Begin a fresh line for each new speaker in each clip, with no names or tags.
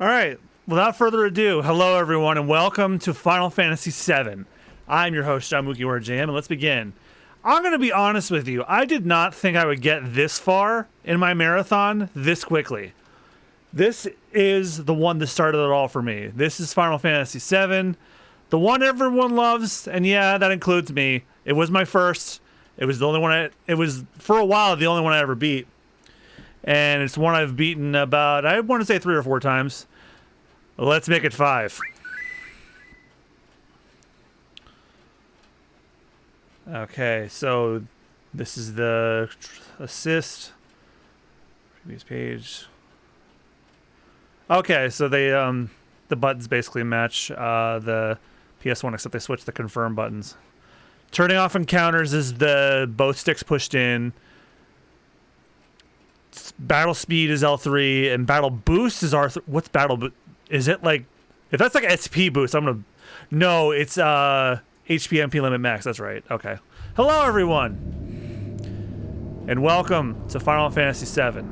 All right, without further ado, hello everyone and welcome to Final Fantasy VII. I'm your host, John MugiwaraJM, and let's begin. I'm going to be honest with you, I did not think I would get this far in my marathon this quickly. This is the one that started it all for me. This is Final Fantasy VII, the one everyone loves, and yeah, that includes me. It was my first. It was the only one it was, for a while, the only one I ever beat. And it's one I've beaten about, I want to say 3 or 4 times. Let's make it 5. Okay, so this is the assist. Previous page. Okay, so they the buttons basically match the PS1, except they switch the confirm buttons. Turning off encounters is the both sticks pushed in. Battle speed is L3 and battle boost is R3. What's battle boost? Is it like, if that's like SP boost, I'm gonna, no, it's HP MP limit max. That's right. Okay. Hello everyone, and welcome to Final Fantasy VII.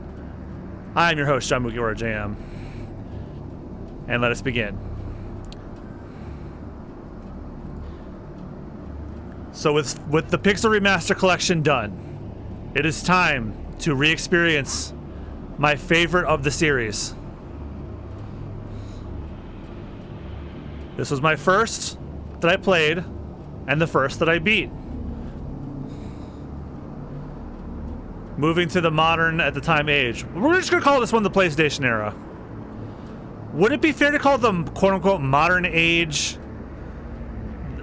I'm your host, John MugiwaraJM, and let us begin. So with the Pixel Remaster Collection done, it is time to re-experience my favorite of the series. This was my first that I played, and the first that I beat. Moving to the modern, at the time, age. We're just gonna call this one the PlayStation era. Would it be fair to call them quote-unquote modern age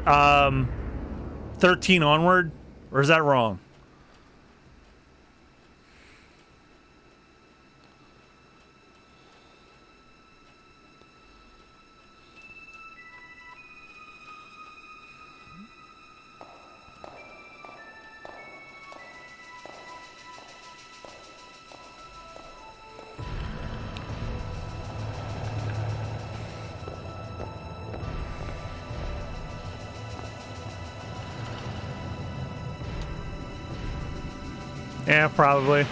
13 onward? Or is that wrong? Yeah, probably.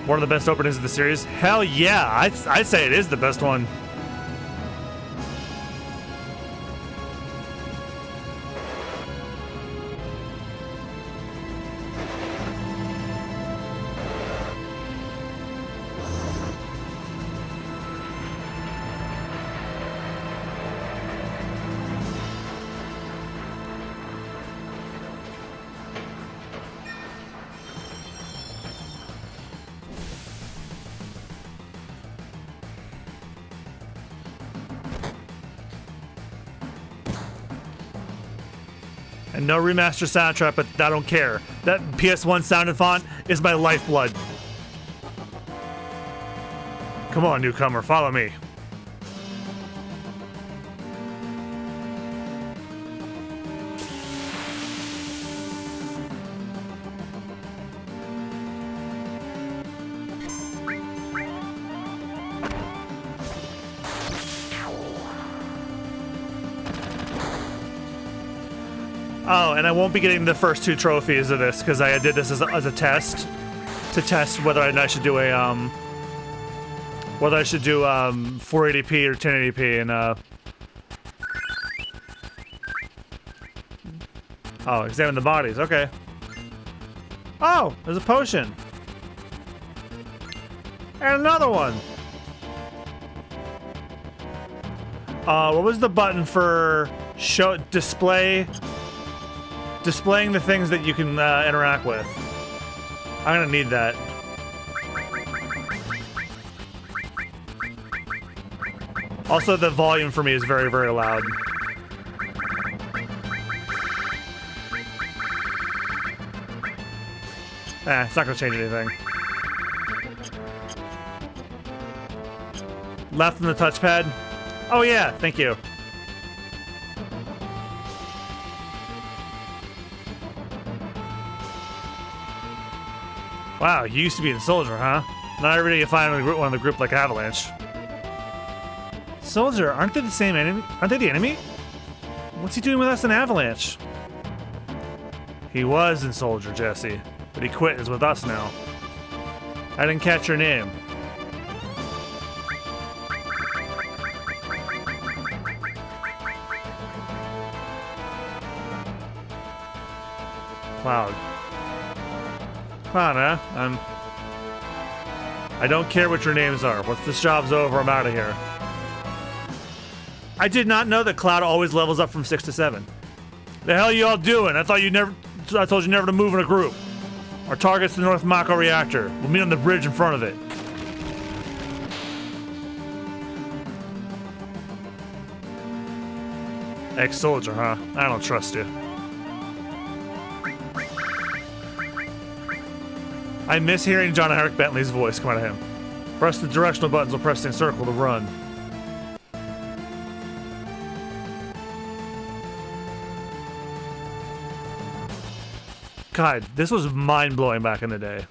One of the best openings of the series? Hell yeah, I'd say it is the best one. And no remaster soundtrack, but I don't care. That PS1 sound and font is my lifeblood. Come on, newcomer, follow me. Oh, and I won't be getting the first 2 trophies of this because I did this as a test to test whether I should do a 480p or 1080p, and oh, examine the bodies. Okay. Oh, there's a potion and another one. What was the button for displaying the things that you can interact with? I'm gonna need that. Also, the volume for me is very, very loud. It's not gonna change anything. Left on the touchpad. Oh yeah, thank you. Wow, you used to be in Soldier, huh? Not every day you find one of the group like Avalanche. Soldier, aren't they the same enemy? Aren't they the enemy? What's he doing with us in Avalanche? He was in Soldier, Jesse, but he quit. Is with us now. I didn't catch your name. Cloud. Cloud, huh? I don't care what your names are. Once this job's over, I'm out of here. I did not know that Cloud always levels up from 6 to 7. The hell you all doing? I told you never to move in a group. Our target's the North Mako reactor. We'll meet on the bridge in front of it. Ex-soldier, huh? I don't trust you. I miss hearing John Eric Bentley's voice come out of him. Press the directional buttons while pressing circle to run. God, this was mind-blowing back in the day.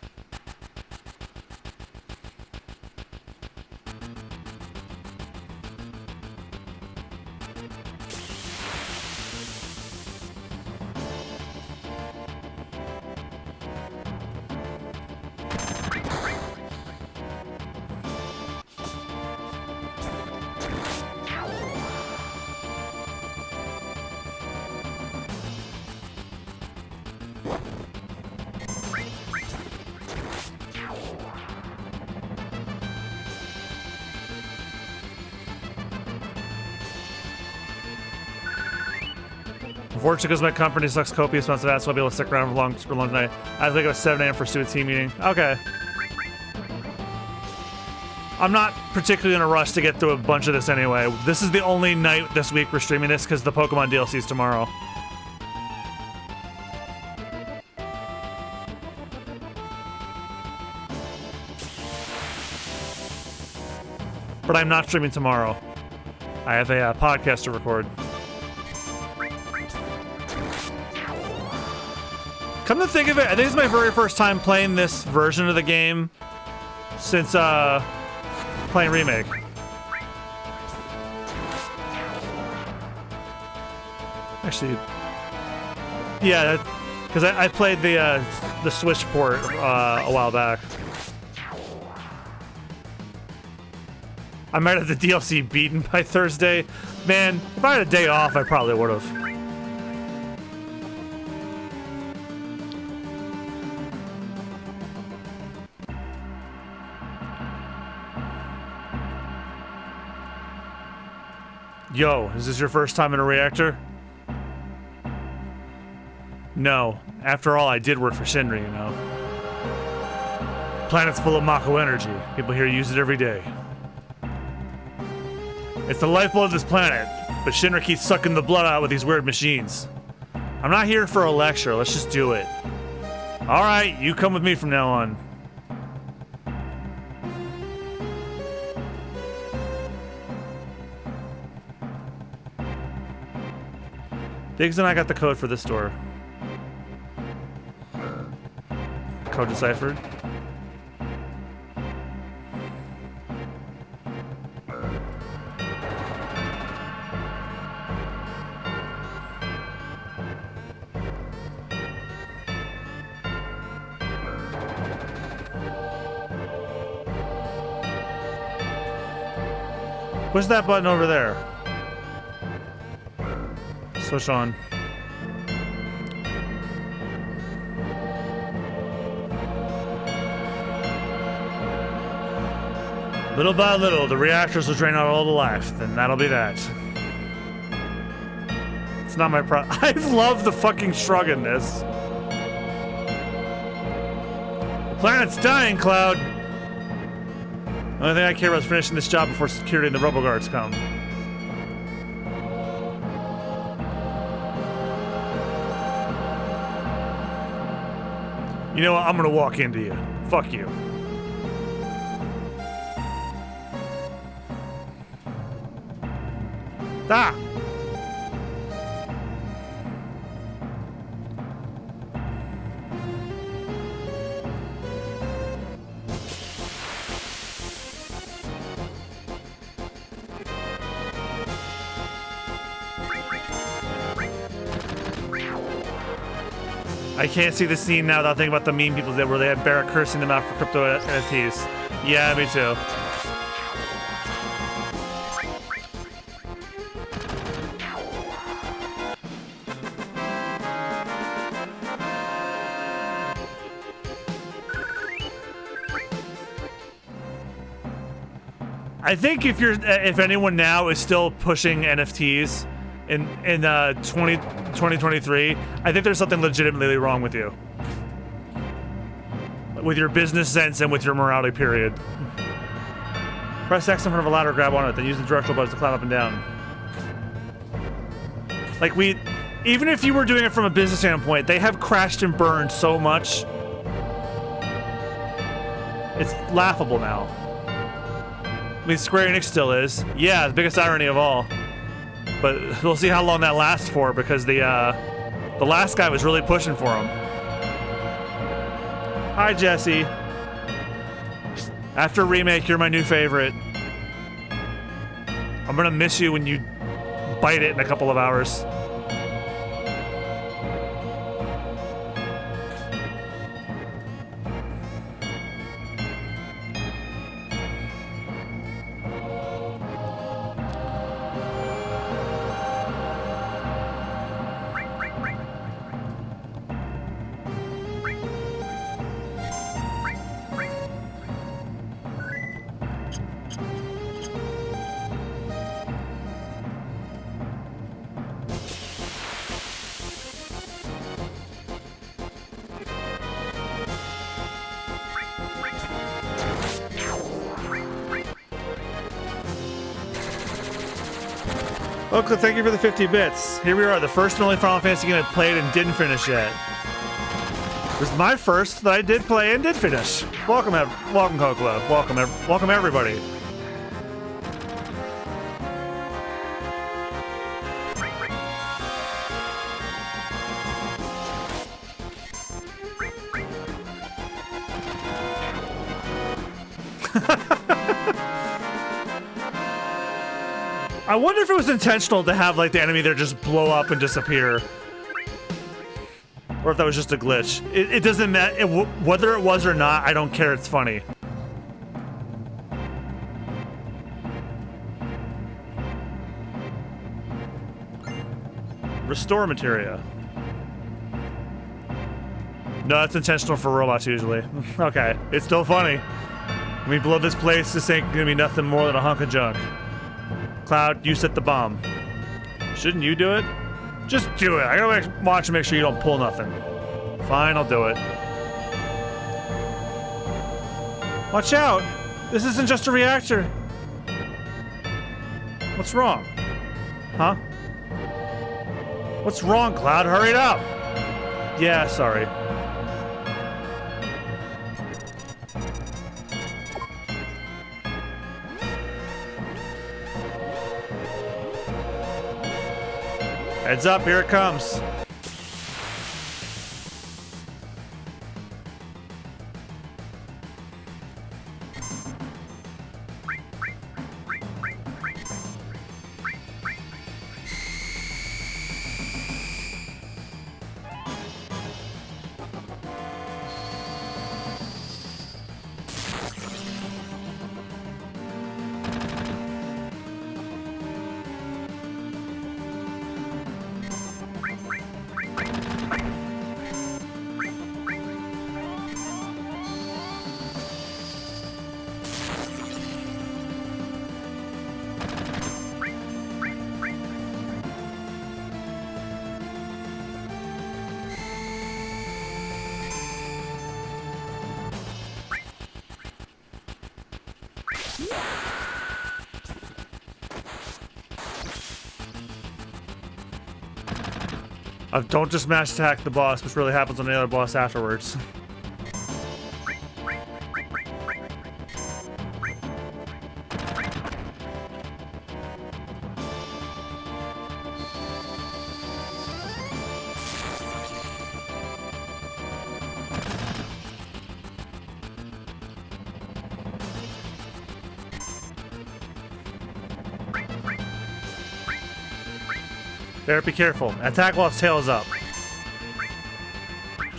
Unfortunately, because my company sucks copious amounts of ass, so I'll be able to stick around for long tonight. I think it was 7 a.m. for a team meeting. Okay. I'm not particularly in a rush to get through a bunch of this anyway. This is the only night this week we're streaming this because the Pokemon DLC is tomorrow. But I'm not streaming tomorrow. I have a podcast to record. Come to think of it, I think it's my very first time playing this version of the game since playing Remake. Actually, yeah, because I played the Switch port a while back. I might have the DLC beaten by Thursday. Man, if I had a day off, I probably would have. Yo, is this your first time in a reactor? No. After all, I did work for Shinra, you know. Planet's full of Mako energy. People here use it every day. It's the lifeblood of this planet, but Shinra keeps sucking the blood out with these weird machines. I'm not here for a lecture, let's just do it. Alright, you come with me from now on. Diggs and I got the code for this door. Code deciphered. Push that button over there. Switch on. Little by little, the reactors will drain out all the life. Then that'll be that. It's not my problem. I love the fucking shrug in this. The planet's dying, Cloud. The only thing I care about is finishing this job before security and the robo-guards come. You know what? I'm gonna walk into you. Fuck you. Ah! I can't see the scene now without thinking about the meme people did where they had Barrett cursing them out for crypto NFTs. Yeah, me too. I think if anyone now is still pushing NFTs in 2023, I think there's something legitimately wrong with you. With your business sense and with your morality, period. Press X in front of a ladder, grab on it, then use the directional buttons to climb up and down. Like even if you were doing it from a business standpoint, they have crashed and burned so much. It's laughable now. I mean, Square Enix still is. Yeah, the biggest irony of all. But we'll see how long that lasts for, because the last guy was really pushing for him. Hi, Jesse. After Remake, you're my new favorite. I'm gonna miss you when you bite it in a couple of hours. Oakland, thank you for the 50 bits. Here we are, the first and only Final Fantasy game I played and didn't finish yet. This is my first that I did play and did finish. Welcome, Kokla. Welcome everybody. I wonder if it was intentional to have like the enemy there just blow up and disappear, or if that was just a glitch. It doesn't matter whether it was or not. I don't care. It's funny. Restore materia. No, that's intentional for robots usually. Okay, it's still funny. When we blow this place, this ain't gonna be nothing more than a hunk of junk. Cloud, you set the bomb. Shouldn't you do it? Just do it. I gotta watch and make sure you don't pull nothing. Fine, I'll do it. Watch out! This isn't just a reactor. What's wrong? Huh? What's wrong, Cloud? Hurry it up! Yeah, sorry. Heads up, here it comes. Don't just mash attack the boss, which really happens on the other boss afterwards. Better be careful. Attack while its tail is up.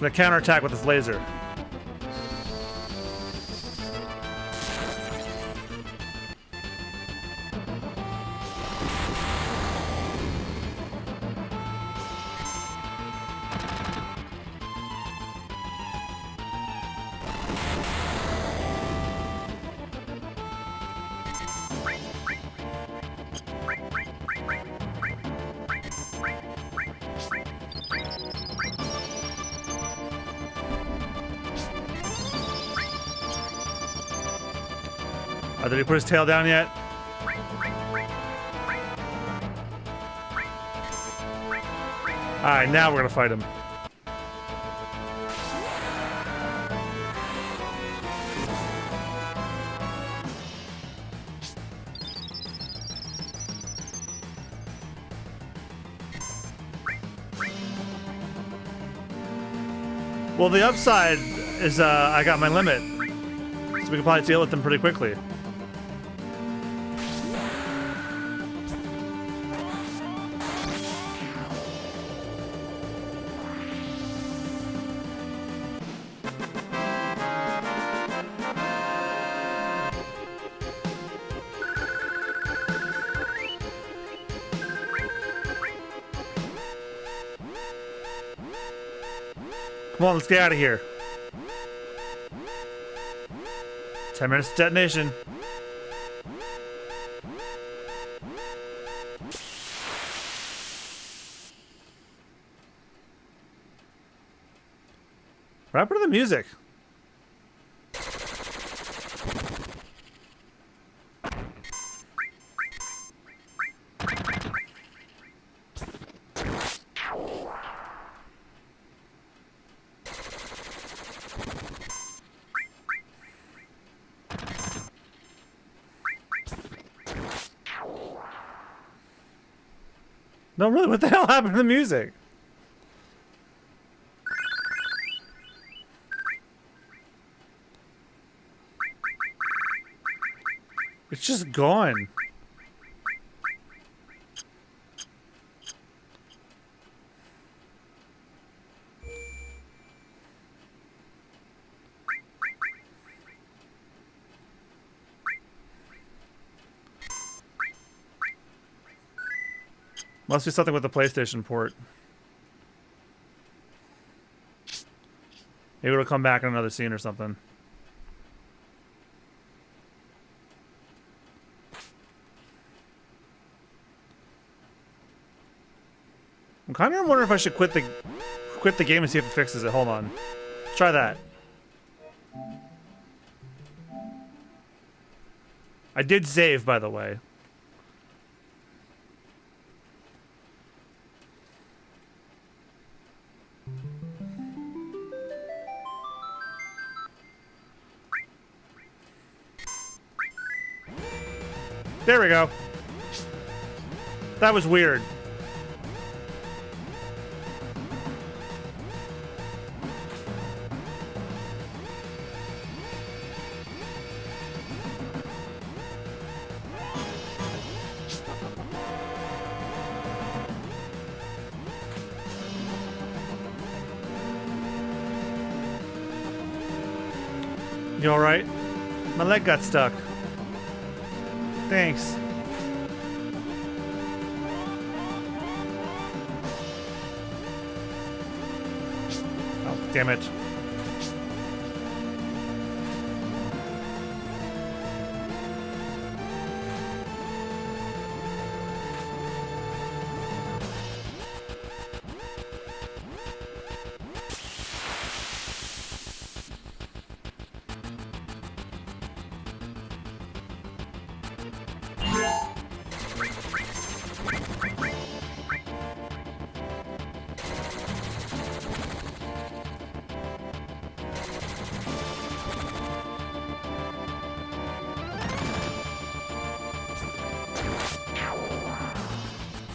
gonna counterattack with this laser. Oh, did he put his tail down yet? Alright, now we're gonna fight him. Well, the upside is I got my limit. So we can probably deal with them pretty quickly. Come on, let's get out of here. 10 minutes to detonation. What happened to the music? No, really, what the hell happened to the music? It's just gone. Must be something with the PlayStation port. Maybe it'll come back in another scene or something. I'm kind of wondering if I should quit the game and see if it fixes it. Hold on. Let's try that. I did save, by the way. There we go. That was weird. You alright? My leg got stuck. Thanks. Oh, damn it.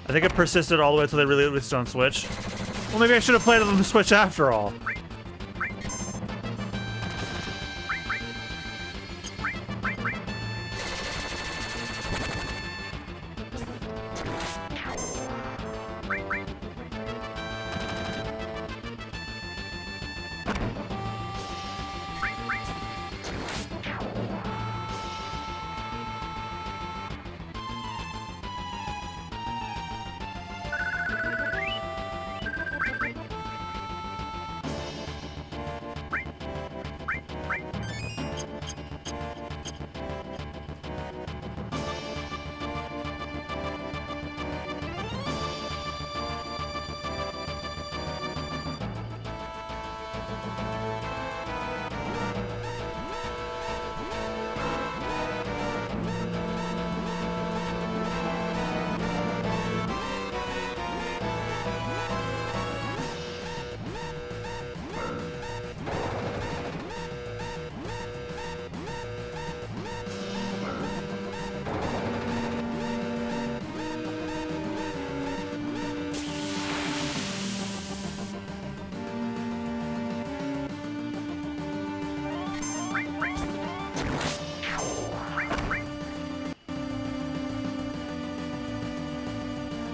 I think it persisted all the way until they released it on Switch. Well, maybe I should have played it on the Switch after all.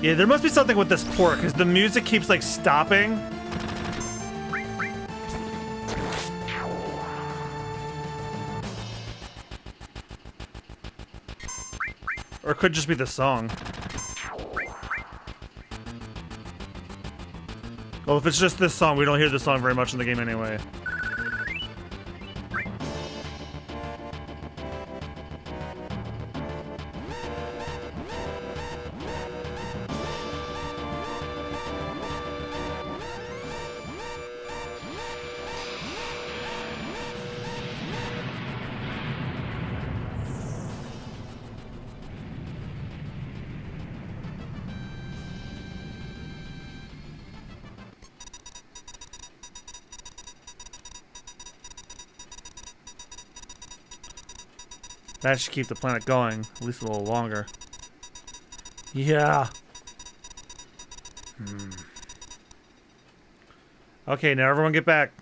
Yeah, there must be something with this port, because the music keeps, like, stopping. Or it could just be the song. Well, if it's just this song, we don't hear this song very much in the game anyway. That should keep the planet going, at least a little longer. Yeah. Okay, now everyone get back.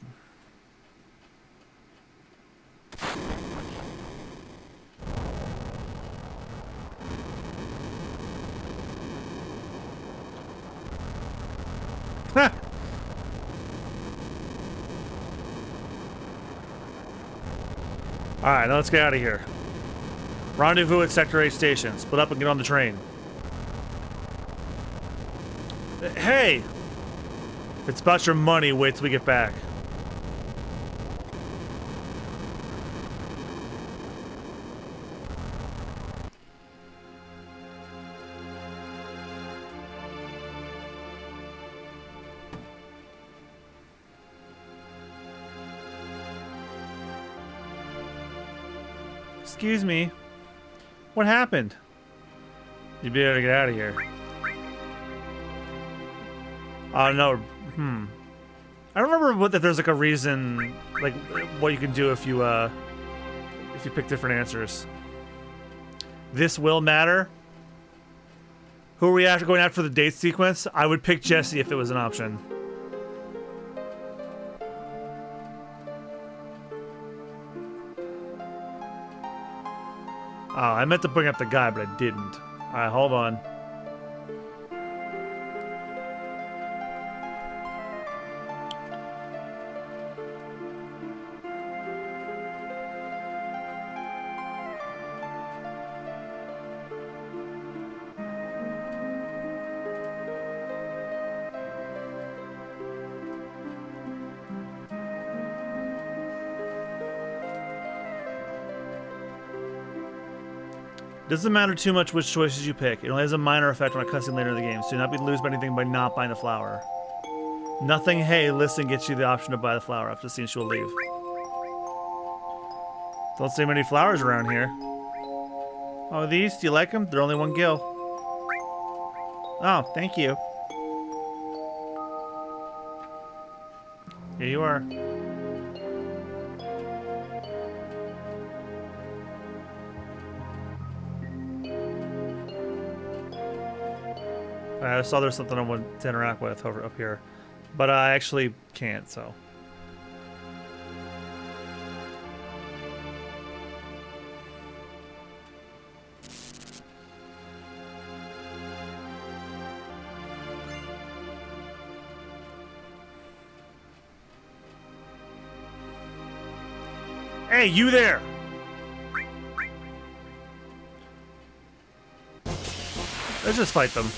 Alright, now let's get out of here. Rendezvous at Sector 8 station. Split up and get on the train. Hey! If it's about your money, wait till we get back. Excuse me. What happened? You'd be able to get out of here. Oh no. I don't remember if there's like a reason, like what you can do if you pick different answers. This will matter. Who are we after going after for the date sequence? I would pick Jesse if it was an option. Oh, I meant to bring up the guy, but I didn't. Alright, hold on. Doesn't matter too much which choices you pick. It only has a minor effect on a cutscene later in the game, so you're not being lose by anything by not buying the flower. Nothing, hey, listen, gets you the option to buy the flower. After the scene, she'll leave. Don't see many flowers around here. Oh, these? Do you like them? They're only one gil. Oh, thank you. Here you are. I saw there's something I wanted to interact with over up here, but I actually can't, so. Hey, you there! Let's just fight them.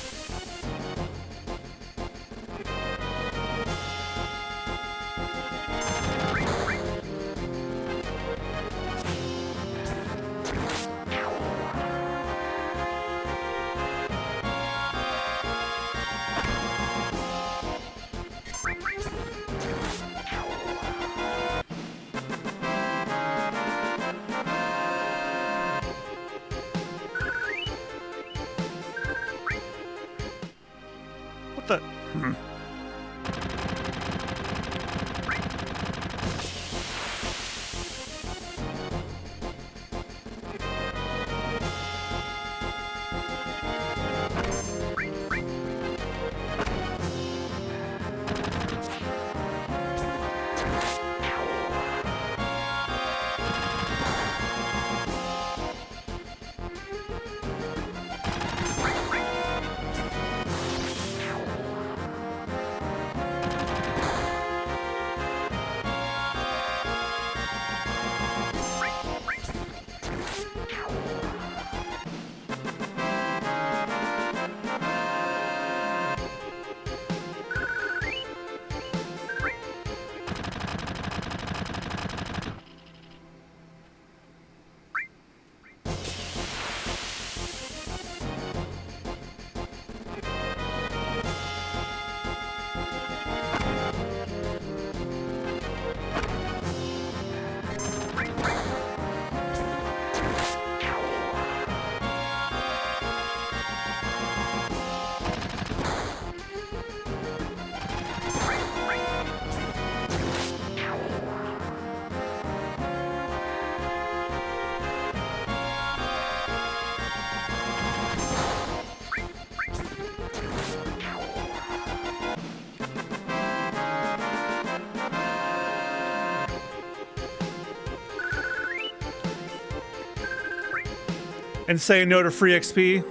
and say no to free XP.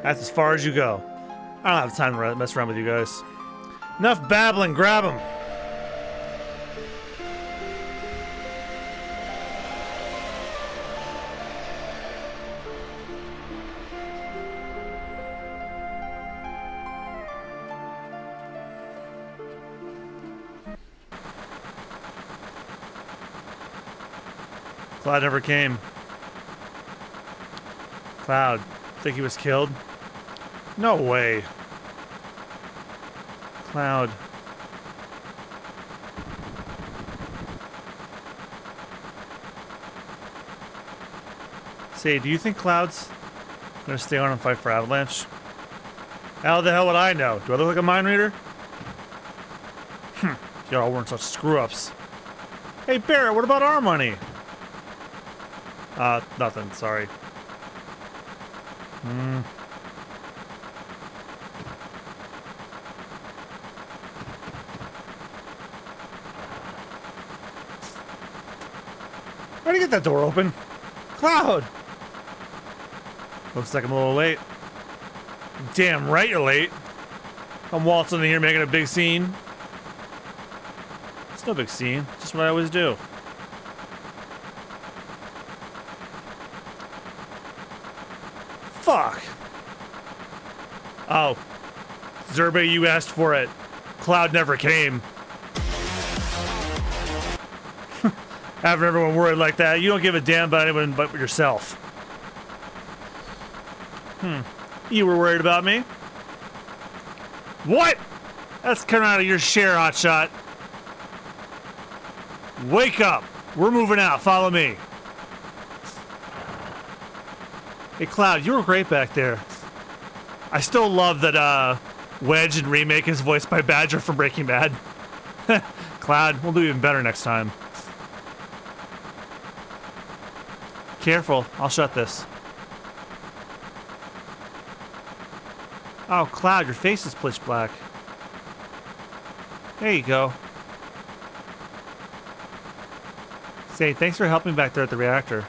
That's as far as you go. I don't have time to mess around with you guys. Enough babbling, grab him. Cloud never came. Cloud, think he was killed? No way. Cloud. Say, do you think Cloud's gonna stay on and fight for Avalanche? How the hell would I know? Do I look like a mind reader? Y'all weren't such screw-ups. Hey Barrett, what about our money? Nothing, sorry. Why'd you get that door open? Cloud! Looks like I'm a little late. Damn right you're late. I'm waltzing in here making a big scene. It's no big scene, just what I always do. Fuck! Oh. Zerbe, you asked for it. Cloud never came. Having everyone worried like that, you don't give a damn about anyone but yourself. You were worried about me? What? That's coming out of your share, hotshot. Wake up! We're moving out, follow me. Hey Cloud, you were great back there. I still love that Wedge in Remake is voiced by Badger from Breaking Bad. Cloud, we'll do even better next time. Careful, I'll shut this. Oh, Cloud, your face is pitch black. There you go. Say, thanks for helping back there at the reactor.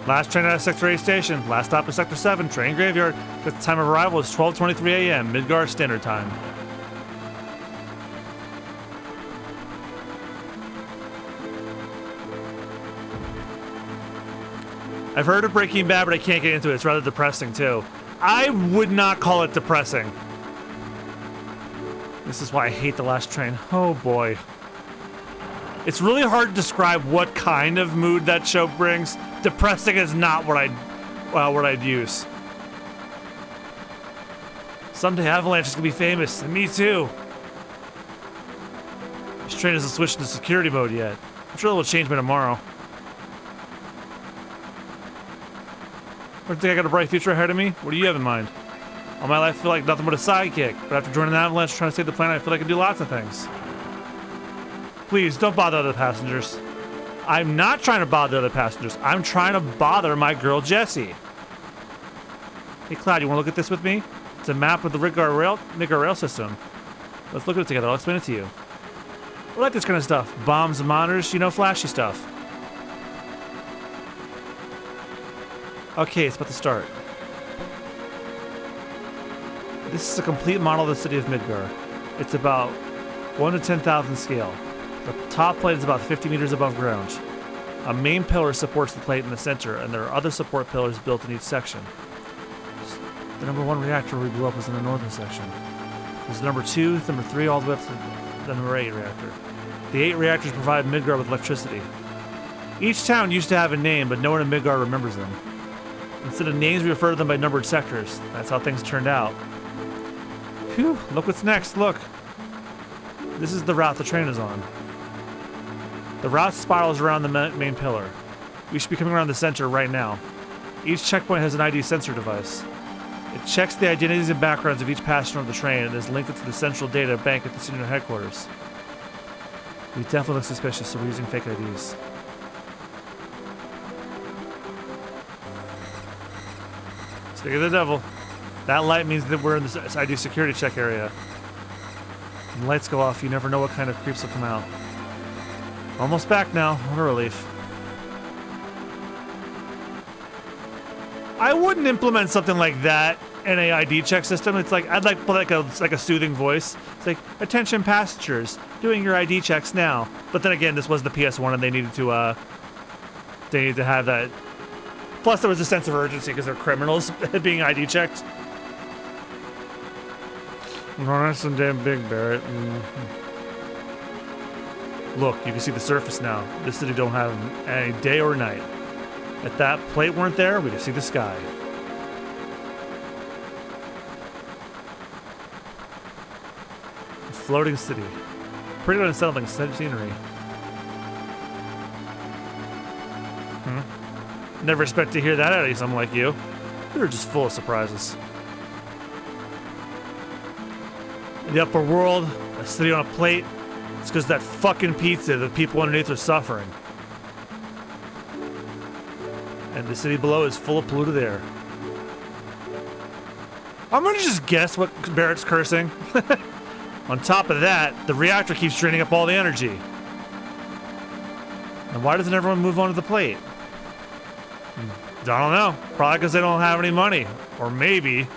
Last train out of Sector 8 station. Last stop is Sector 7, train graveyard. The time of arrival is 12:23 a.m. Midgar Standard Time. I've heard of Breaking Bad, but I can't get into it. It's rather depressing, too. I would not call it depressing. This is why I hate The Last Train. Oh, boy. It's really hard to describe what kind of mood that show brings. Depressing is not what I'd use. Someday Avalanche is gonna be famous, and me too. This train hasn't switched to security mode yet. I'm sure that will change by tomorrow. I think I got a bright future ahead of me? What do you have in mind? All my life I feel like nothing but a sidekick, but after joining the Avalanche trying to save the planet, I feel like I can do lots of things. Please, don't bother other passengers. I'm not trying to bother other passengers. I'm trying to bother my girl, Jessie. Hey, Cloud, you want to look at this with me? It's a map of the Midgar rail system. Let's look at it together. I'll explain it to you. I like this kind of stuff. Bombs and monitors, you know, flashy stuff. Okay, it's about to start. This is a complete model of the city of Midgar. It's about 1 to 10,000 scale. The top plate is about 50 meters above ground. A main pillar supports the plate in the center, and there are other support pillars built in each section. The number 1 reactor we blew up was in the northern section. There's the number 2, number 3, all the way up to the number 8 reactor. The 8 reactors provide Midgar with electricity. Each town used to have a name, but no one in Midgar remembers them. Instead of names, we refer to them by numbered sectors. That's how things turned out. Phew, look what's next, look. This is the route the train is on. The route spirals around the main pillar. We should be coming around the center right now. Each checkpoint has an ID sensor device. It checks the identities and backgrounds of each passenger on the train and is linked to the central data bank at the senior headquarters. We definitely look suspicious, so we're using fake IDs. Speak of the devil. That light means that we're in this ID security check area. When lights go off, you never know what kind of creeps will come out. Almost back now. What a relief. I wouldn't implement something like that in a ID check system. It's like I'd like put like a soothing voice. It's like, attention passengers, doing your ID checks now. But then again, this was the PS1 and they needed to have that. Plus there was a sense of urgency because they're criminals being ID checked. Oh, that's some damn big, Barrett. Look, you can see the surface now. This city don't have any day or night. If that plate weren't there, we could see the sky. A floating city. Pretty unsettling scenery. Never expect to hear that out of someone like you. You're just full of surprises. In the upper world, a city on a plate, it's because that fucking pizza, the people underneath are suffering. And the city below is full of polluted air. I'm gonna just guess what Barrett's cursing. On top of that, the reactor keeps draining up all the energy. And why doesn't everyone move onto the plate? I don't know. Probably because they don't have any money. Or maybe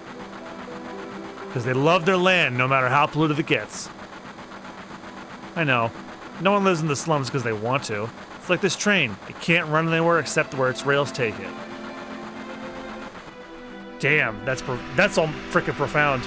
because they love their land no matter how polluted it gets. I know. No one lives in the slums because they want to. It's like this train. It can't run anywhere except where its rails take it. Damn, that's all freaking profound.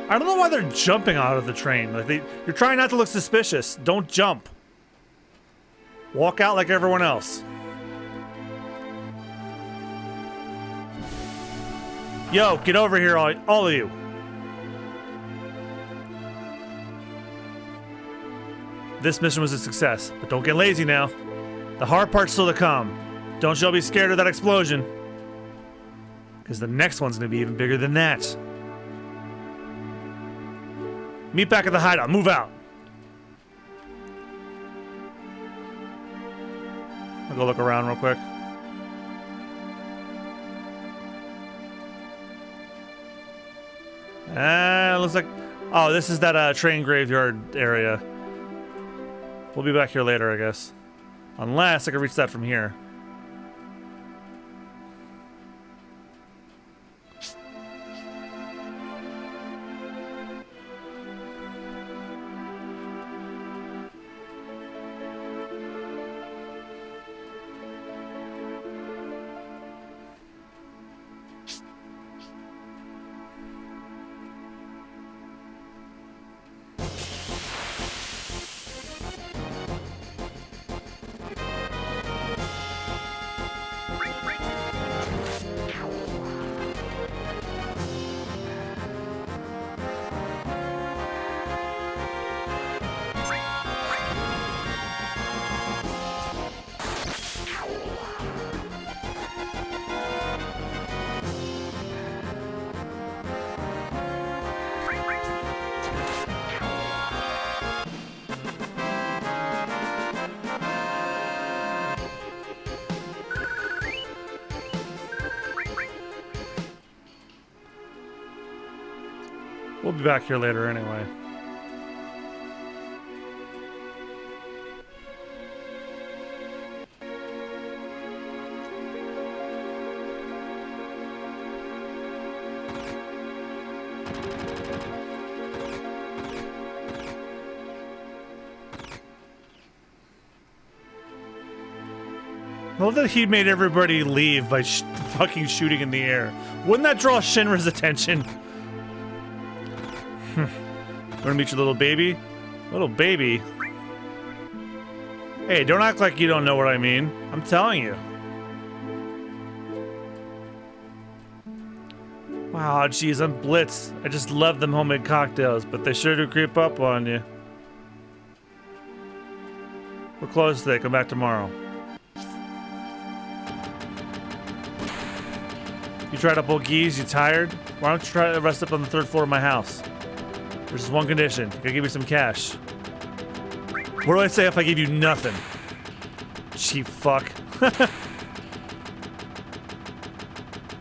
I don't know why they're jumping out of the train. Like you're trying not to look suspicious. Don't jump. Walk out like everyone else. Yo, get over here, all of you. This mission was a success, but don't get lazy now. The hard part's still to come. Don't y'all be scared of that explosion. Because the next one's gonna be even bigger than that. Meet back at the hideout. Move out. I'll go look around real quick. Looks like... Oh, this is that train graveyard area. We'll be back here later, I guess. Unless I can reach that from here. We'll be back here later anyway. I love that he made everybody leave by fucking shooting in the air. Wouldn't that draw Shinra's attention? Wanna meet your little baby? Little baby? Hey, don't act like you don't know what I mean. I'm telling you. Wow, geez, I'm blitzed. I just love them homemade cocktails, but they sure do creep up on you. We're closed today. Come back tomorrow. You tried up old geese? You tired? Why don't you try to rest up on the 3rd floor of my house? There's just one condition. You gotta give me some cash. What do I say if I give you nothing? Cheap fuck.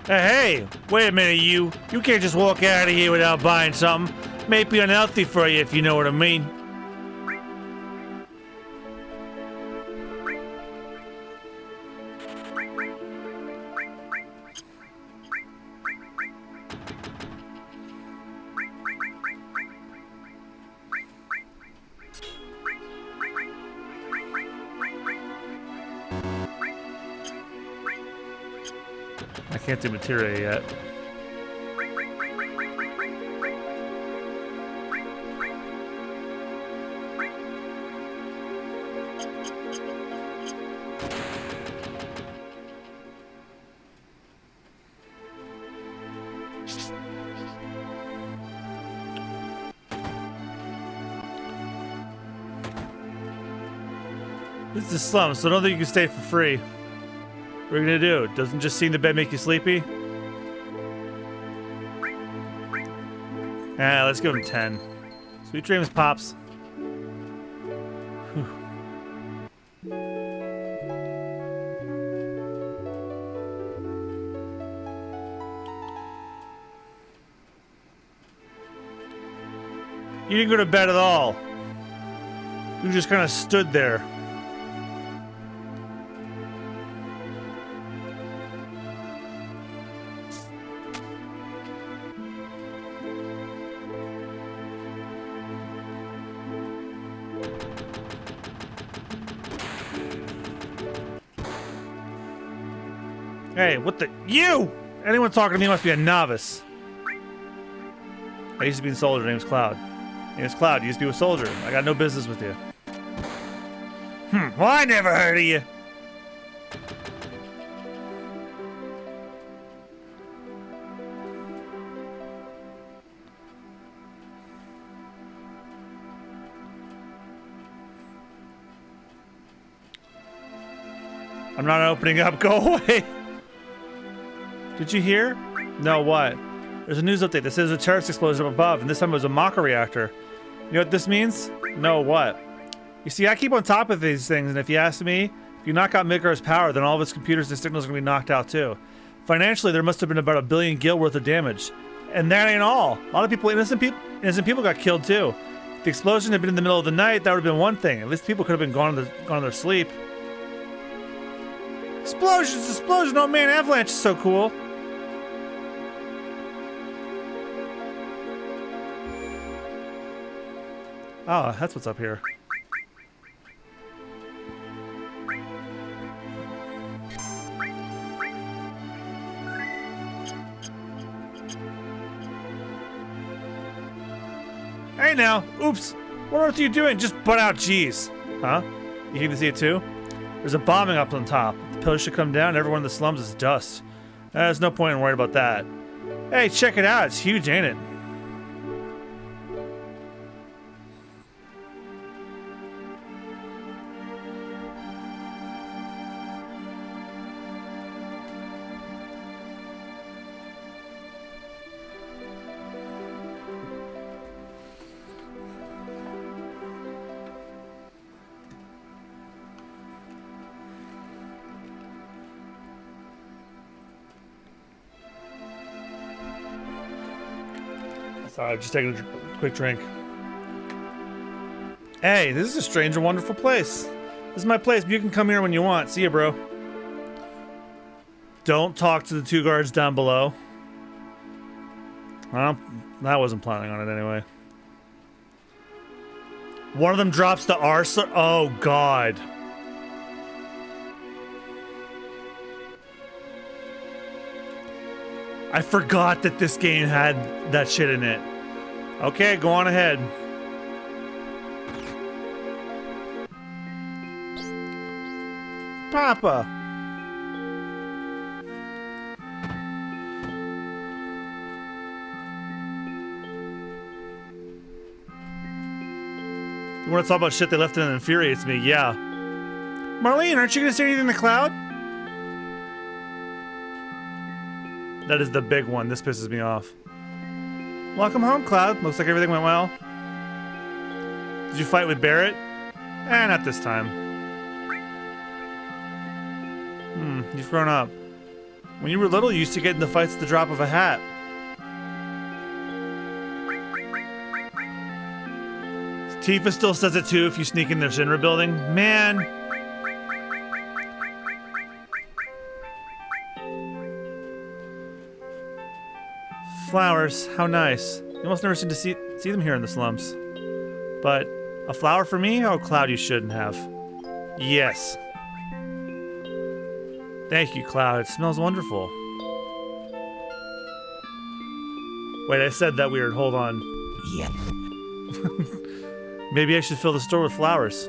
Hey, wait a minute, you. You can't just walk out of here without buying something. May be unhealthy for you if you know what I mean. I can't do materia yet. This is a slum, so I don't think you can stay for free. What are you gonna do? Doesn't just seeing the bed make you sleepy? Ah, let's give him 10. Sweet dreams, Pops. Whew. You didn't go to bed at all. You just kind of stood there. Hey, what the— you! Anyone talking to me must be a novice. I used to be in Soldier, name's Cloud. Name's Cloud, you used to be a soldier. I got no business with you. Well, I never heard of you. I'm not opening up, go away! Did you hear? No, what? There's a news update that says a terrorist explosion up above, and this time it was a Maka reactor. You know what this means? No, what? You see, I keep on top of these things, and if you ask me, if you knock out Midgar's power, then all of his computers and signals are going to be knocked out too. Financially, there must have been about $1 billion gil worth of damage. And that ain't all. A lot of people, innocent people got killed too. If the explosion had been in the middle of the night, that would have been one thing. At least people could have been gone to their sleep. Explosions, explosion, oh man, avalanche is so cool. Oh, that's what's up here. Hey now, oops. What on earth are you doing? Just butt out G's. Huh? You can see it too? There's a bombing up on top. The pillars should come down, everyone in the slums is dust. There's no point in worrying about that. Hey, check it out, it's huge, ain't it? Sorry, I'm just taking a quick drink. Hey, this is a strange and wonderful place. This is my place, but you can come here when you want. See ya, bro. Don't talk to the 2 guards down below. Well, I wasn't planning on it anyway. One of them drops the arsenal. Oh, God. I forgot that this game had that shit in it. Okay, go on ahead. Papa. You want to talk about shit they left in that infuriates me? Yeah. Marlene, aren't you going to say anything in the cloud? That is the big one. This pisses me off. Welcome home, Cloud. Looks like everything went well. Did you fight with Barrett? Not this time. You've grown up. When you were little, you used to get into fights at the drop of a hat. Tifa still says it too if you sneak in their Shinra building. Man. Flowers, how nice. You almost never seem to see them here in the slums. But a flower for me? Oh, Cloud, you shouldn't have. Yes. Thank you, Cloud. It smells wonderful. Wait, I said that weird. Hold on.
Yeah.
Maybe I should fill the store with flowers.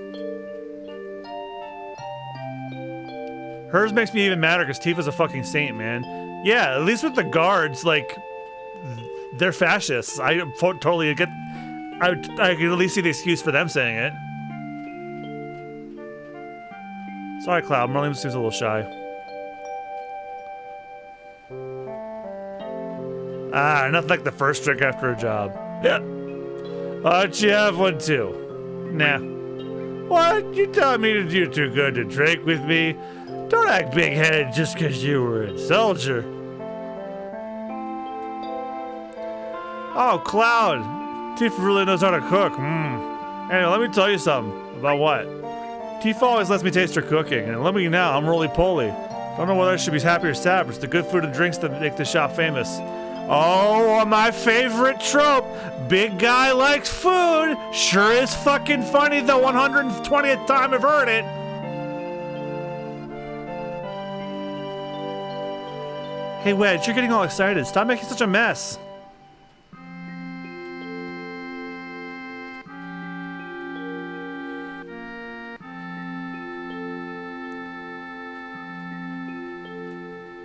Hers makes me even madder because Tifa's a fucking saint, man. Yeah, at least with the guards, like, they're fascists. I totally get... I can at least see the excuse for them saying it. Sorry, Cloud. Marlene seems a little shy. Nothing like the first drink after a job. Yeah. Why don't you have one too? Nah. What? You telling me that you're too good to drink with me? Don't act big-headed just because you were a soldier. Oh, Cloud. Tifa really knows how to cook. Anyway, let me tell you something. About what? Tifa always lets me taste her cooking, and let me now, I'm roly-poly. Don't know whether I should be happy or sad, but it's the good food and drinks that make the shop famous. Oh, my favorite trope. Big guy likes food. Sure is fucking funny the 120th time I've heard it. Hey, Wedge, you're getting all excited. Stop making such a mess.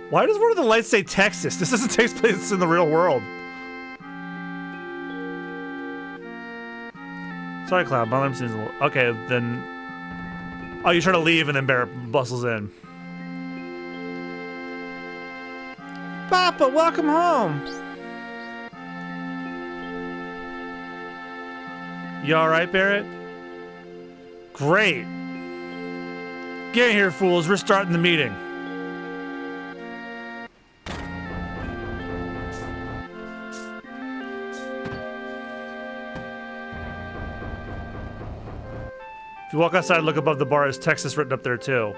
Why does one of the lights say Texas? This doesn't take place in the real world. Sorry, Cloud. My seems a little... Okay, then... Oh, you try to leave and then Barrett bustles in. Papa, welcome home. You alright, Barrett? Great. Get here, fools. We're starting the meeting. If you walk outside and look above the bar, there's Texas written up there too.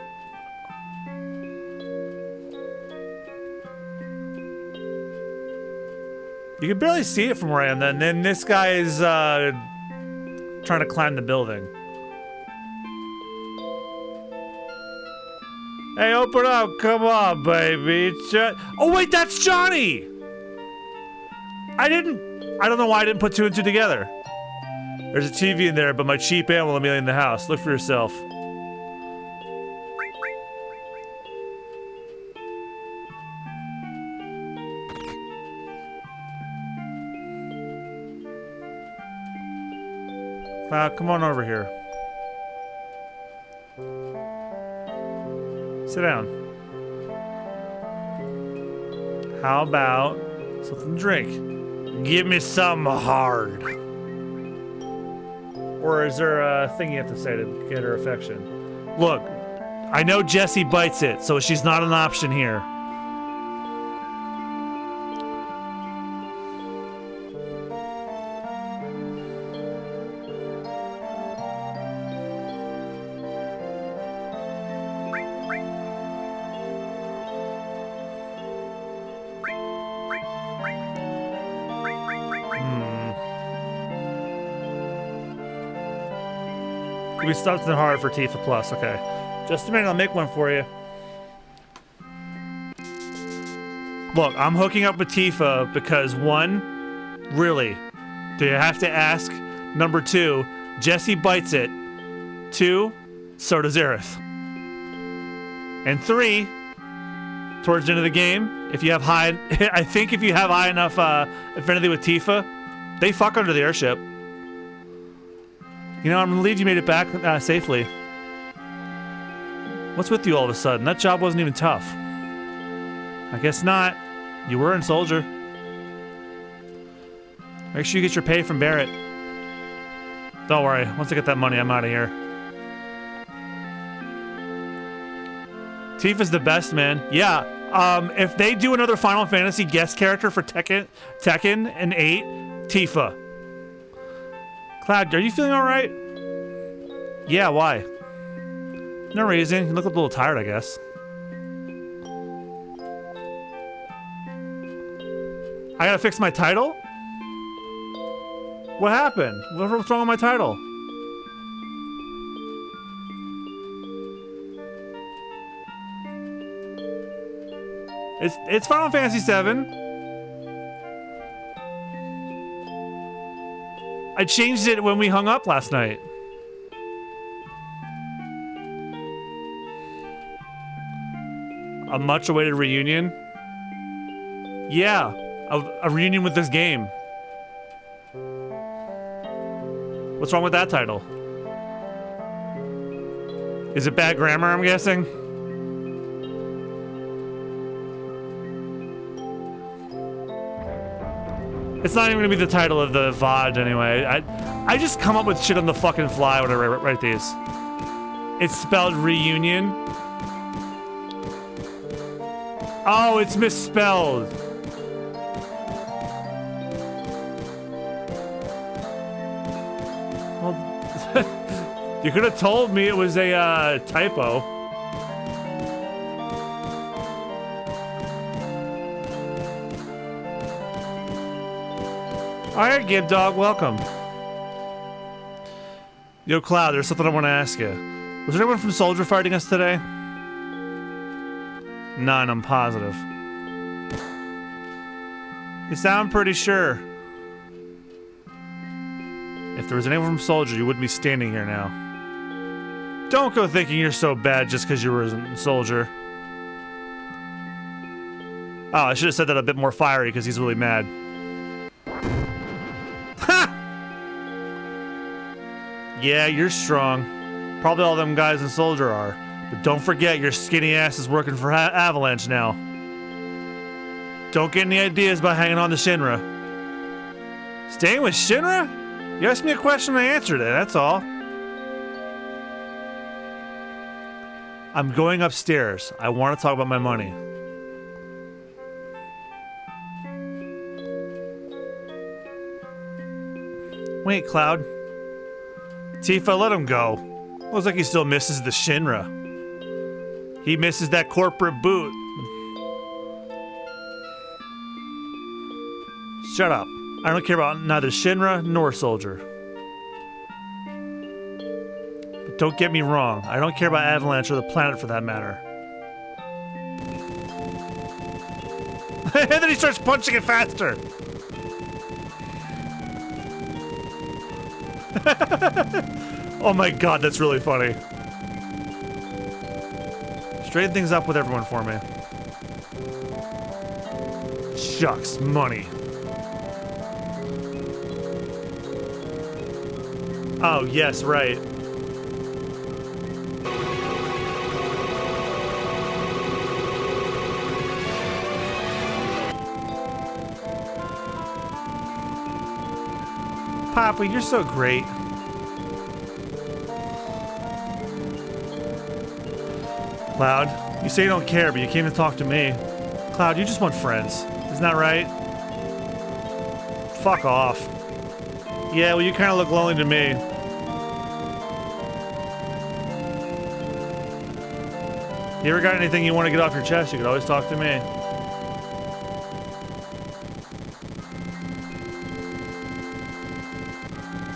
You can barely see it from where I am then. Then this guy is trying to climb the building. Hey, open up. Come on, baby. Oh, wait, that's Johnny! I don't know why I didn't put two and two together. There's a TV in there, but my cheap aunt won't let me in the house. Look for yourself. Cloud, come on over here. Sit down. How about something to drink? Give me some hard. Or is there a thing you have to say to get her affection? Look, I know Jessie bites it, so she's not an option here. We stopped something hard for Tifa Plus, okay. Just a minute, I'll make one for you. Look, I'm hooking up with Tifa because one, really, do you have to ask? Number two, Jessie bites it. Two, so does Aerith. And three, towards the end of the game, if you have high, I think if you have high enough affinity with Tifa, they fuck under the airship. You know, I'm relieved you made it back safely. What's with you all of a sudden? That job wasn't even tough. I guess not. You were a soldier. Make sure you get your pay from Barrett. Don't worry. Once I get that money, I'm out of here. Tifa's the best, man. Yeah. If they do another Final Fantasy guest character for Tekken and 8, Tifa. Cloud, are you feeling all right? Yeah, why? No reason. You look a little tired, I guess. I gotta fix my title? What happened? What's wrong with my title? It's Final Fantasy VII. I changed it when we hung up last night. A much-awaited reunion? Yeah, a reunion with this game. What's wrong with that title? Is it bad grammar, I'm guessing? It's not even gonna be the title of the VOD anyway. I just come up with shit on the fucking fly when I write these. It's spelled reunion. Oh, it's misspelled. Well, you could have told me it was a typo. Alright, Gib Dog, welcome. Yo, Cloud, there's something I want to ask you. Was there anyone from Soldier fighting us today? None, I'm positive. You sound pretty sure. If there was anyone from Soldier, you wouldn't be standing here now. Don't go thinking you're so bad just because you were a soldier. Oh, I should have said that a bit more fiery because he's really mad. Yeah, you're strong. Probably all them guys in Soldier are. But don't forget, your skinny ass is working for Avalanche now. Don't get any ideas about hanging on to Shinra. Staying with Shinra? You asked me a question, I answered it, that's all. I'm going upstairs. I want to talk about my money. Wait, Cloud. Tifa, let him go. Looks like he still misses the Shinra. He misses that corporate boot. Shut up. I don't care about neither Shinra nor Soldier. But don't get me wrong. I don't care about Avalanche or the planet for that matter. And then he starts punching it faster. Oh my god, that's really funny. Straighten things up with everyone for me. Shucks, money. Oh, yes, right. Papa, you're so great. Cloud, you say you don't care, but you came to talk to me. Cloud, you just want friends. Isn't that right? Fuck off. Yeah, well, you kind of look lonely to me. You ever got anything you want to get off your chest, you could always talk to me.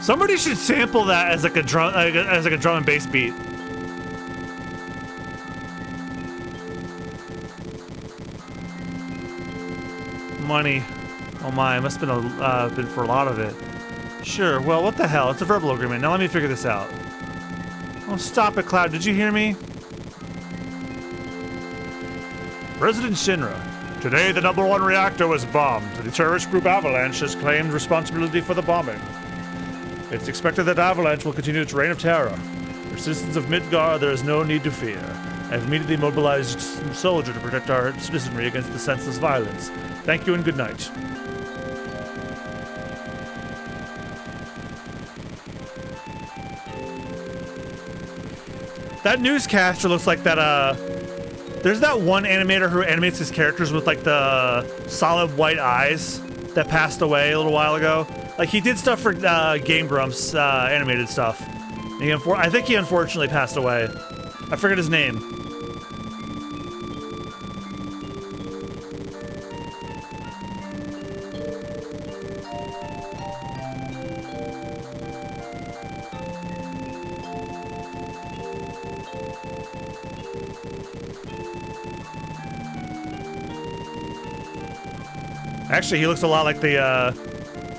Somebody should sample that as like a drum, and bass beat. Money. Oh my, it must have been for a lot of it. Sure, well, what the hell? It's a verbal agreement. Now let me figure this out. Oh, stop it, Cloud. Did you hear me? President Shinra. Today, the #1 reactor was bombed. The terrorist group Avalanche has claimed responsibility for the bombing. It's expected that Avalanche will continue its reign of terror. For citizens of Midgar, there is no need to fear. I have immediately mobilized some soldier to protect our citizenry against the senseless violence. Thank you and good night. That newscaster looks like that, there's that one animator who animates his characters with like the solid white eyes that passed away a little while ago. Like he did stuff for Game Grumps, animated stuff. I think he unfortunately passed away. I forget his name. Actually, he looks a lot like the,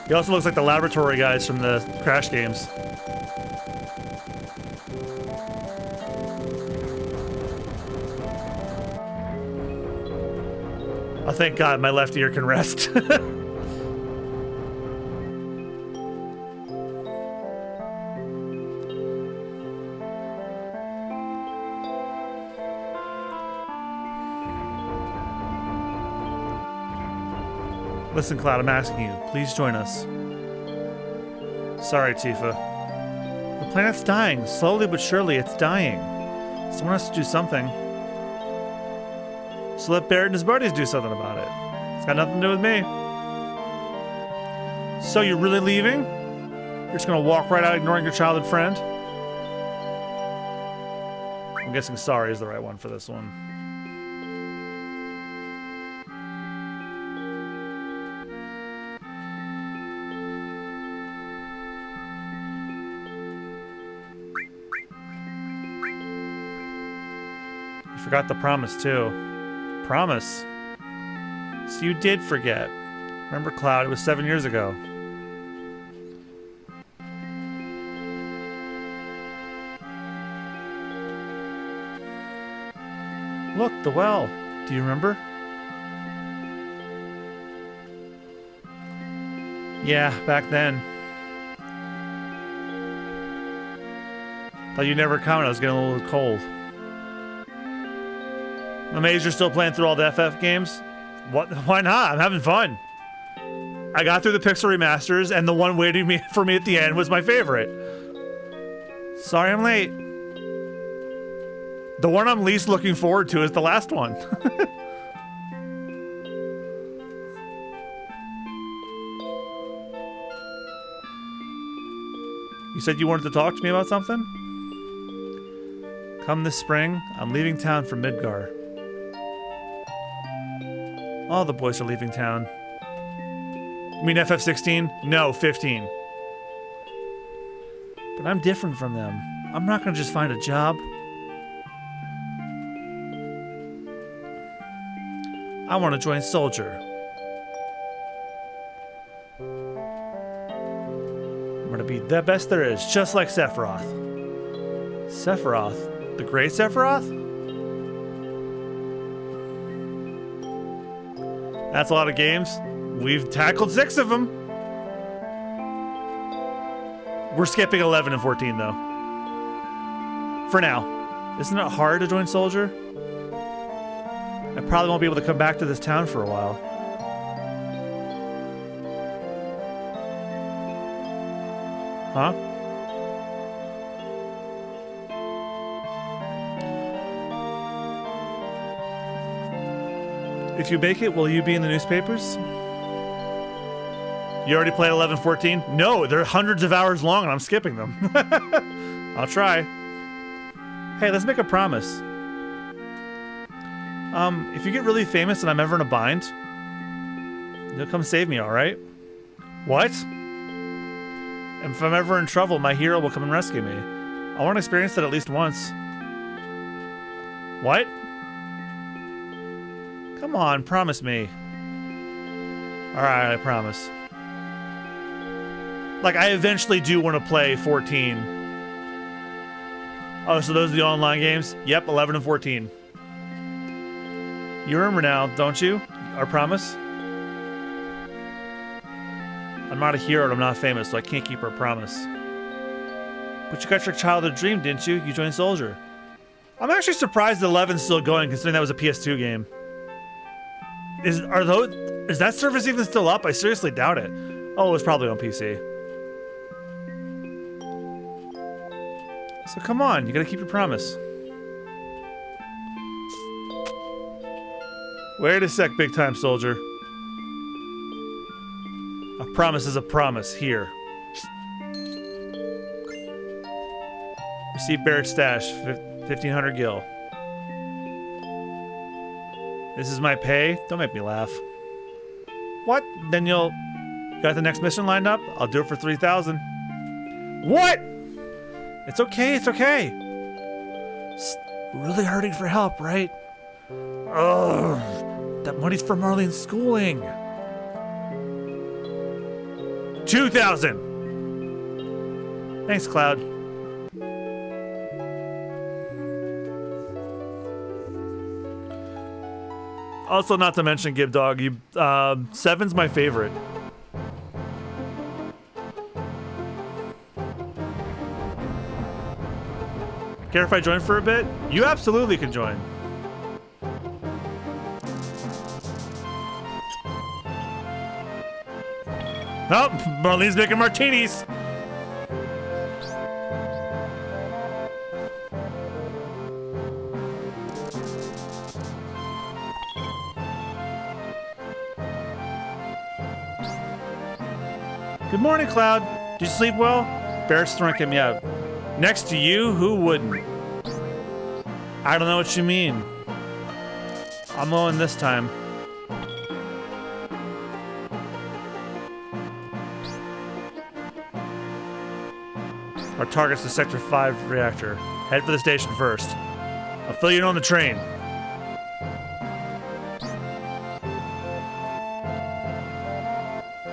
he also looks like the laboratory guys from the Crash games. Oh, thank God, my left ear can rest. Listen, Cloud, I'm asking you. Please join us. Sorry, Tifa. The planet's dying. Slowly but surely, it's dying. Someone has to do something. So let Barrett and his buddies do something about it. It's got nothing to do with me. So you're really leaving? You're just gonna walk right out ignoring your childhood friend? I'm guessing sorry is the right one for this one. Forgot the promise, too. Promise? So you did forget. Remember, Cloud, it was 7 years ago. Look, the well. Do you remember? Yeah, back then. Thought you'd never come, I was getting a little cold. I'm amazed you're still playing through all the FF games. What? Why not? I'm having fun. I got through the Pixel remasters, and the one waiting for me at the end was my favorite. Sorry I'm late. The one I'm least looking forward to is the last one. You said you wanted to talk to me about something? Come this spring, I'm leaving town for Midgar. All the boys are leaving town. You mean FF16? No, 15. But I'm different from them. I'm not gonna just find a job. I want to join Soldier. I'm gonna be the best there is, just like Sephiroth. Sephiroth? The Great Sephiroth? That's a lot of games. We've tackled 6 of them. We're skipping 11 and 14, though. For now. Isn't it hard to join Soldier? I probably won't be able to come back to this town for a while. Huh? If you make it, will you be in the newspapers? You already played 11-14? No, they're hundreds of hours long and I'm skipping them. I'll try. Hey, let's make a promise. If you get really famous and I'm ever in a bind, you'll come save me, alright? What? And if I'm ever in trouble, my hero will come and rescue me. I want to experience that at least once. What? Come on, promise me. Alright, I promise. Like, I eventually do want to play 14. Oh, so those are the online games? Yep, 11 and 14. You remember now, don't you? Our promise? I'm I'm not a hero and I'm not famous, so I can't keep our promise. But you got your childhood dream, didn't you? You joined Soldier. I'm actually surprised 11's still going, considering that was a PS2 game. Is that service even still up? I seriously doubt it. Oh, it was probably on PC. So come on, you gotta keep your promise. Wait a sec, big time soldier. A promise is a promise. Here. Receive Barrett's stash, 1,500 gil. This is my pay? Don't make me laugh. What? Then you got the next mission lined up? I'll do it for 3,000. What? It's okay, it's okay. It's really hurting for help, right? Ugh. That money's for Marlene's schooling. 2,000. Thanks, Cloud. Also, not to mention, Gib Dog, 7's my favorite. Care if I join for a bit? You absolutely can join. Oh, Marlene's making martinis. Good morning, Cloud. Did you sleep well? Barrett's throwing me out. Next to you? Who wouldn't? I don't know what you mean. I'm mowing this time. Our target's the Sector 5 reactor. Head for the station first. I'll fill you in on the train.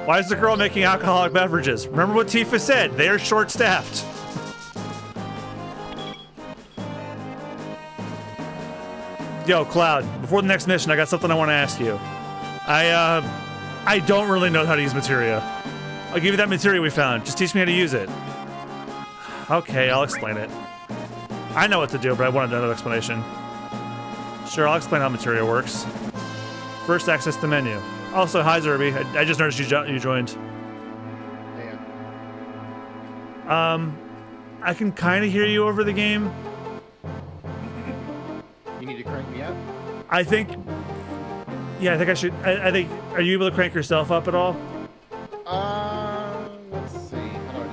Why is the girl making alcoholic beverages? Remember what Tifa said. They are short-staffed. Yo, Cloud, before the next mission, I got something I want to ask you. I don't really know how to use materia. I'll give you that materia we found. Just teach me how to use it. Okay, I'll explain it. I know what to do, but I wanted another explanation. Sure, I'll explain how materia works. First, access the menu. Also, hi, Zerby. I just noticed you joined.
Yeah.
I can kind of hear you over the game.
You need to crank me up?
I think... Yeah, I think I should... I think... Are you able to crank yourself up at all?
Let's see. How do I do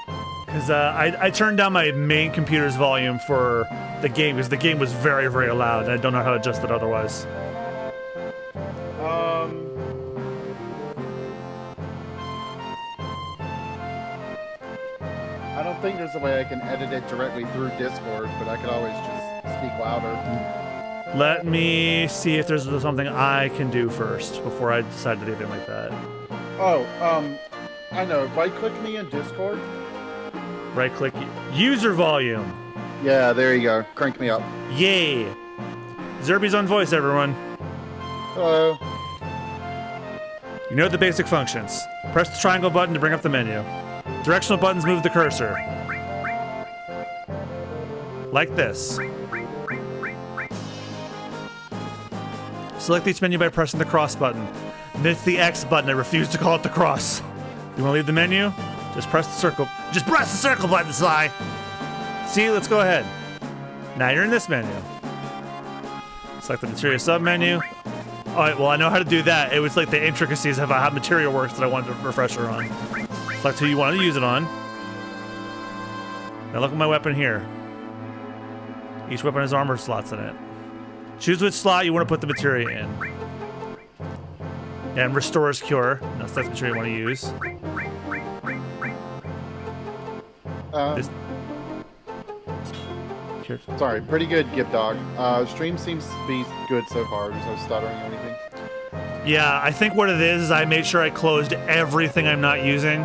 that?
Because I turned down my main computer's volume for the game, because the game was very, very loud, and I don't know how to adjust it otherwise.
I don't think there's a way I can edit it directly through Discord, but I could always just speak louder.
Let me see if there's something I can do first before I decide to do anything like that.
Oh, I know. Right-click me in Discord.
Right-click user volume.
Yeah, there you go. Crank me up.
Yay! Zerby's on voice, everyone.
Hello.
You know the basic functions. Press the triangle button to bring up the menu. Directional buttons move the cursor. Like this. Select each menu by pressing the cross button. And it's the X button. I refuse to call it the cross. You want to leave the menu? Just press the circle. Just press the circle button, Sly! See, let's go ahead. Now you're in this menu. Select the materia sub-menu. Alright, well I know how to do that. It was like the intricacies of how materia works that I wanted a refresher on. Select who you want to use it on. Now look at my weapon here. Each weapon has armor slots in it. Choose which slot you want to put the materia in. And restores cure. That's the materia you want to use. Here.
Sorry, pretty good, Gib Dog. Stream seems to be good so far. There's no stuttering or anything.
Yeah, I think what it is I made sure I closed everything I'm not using.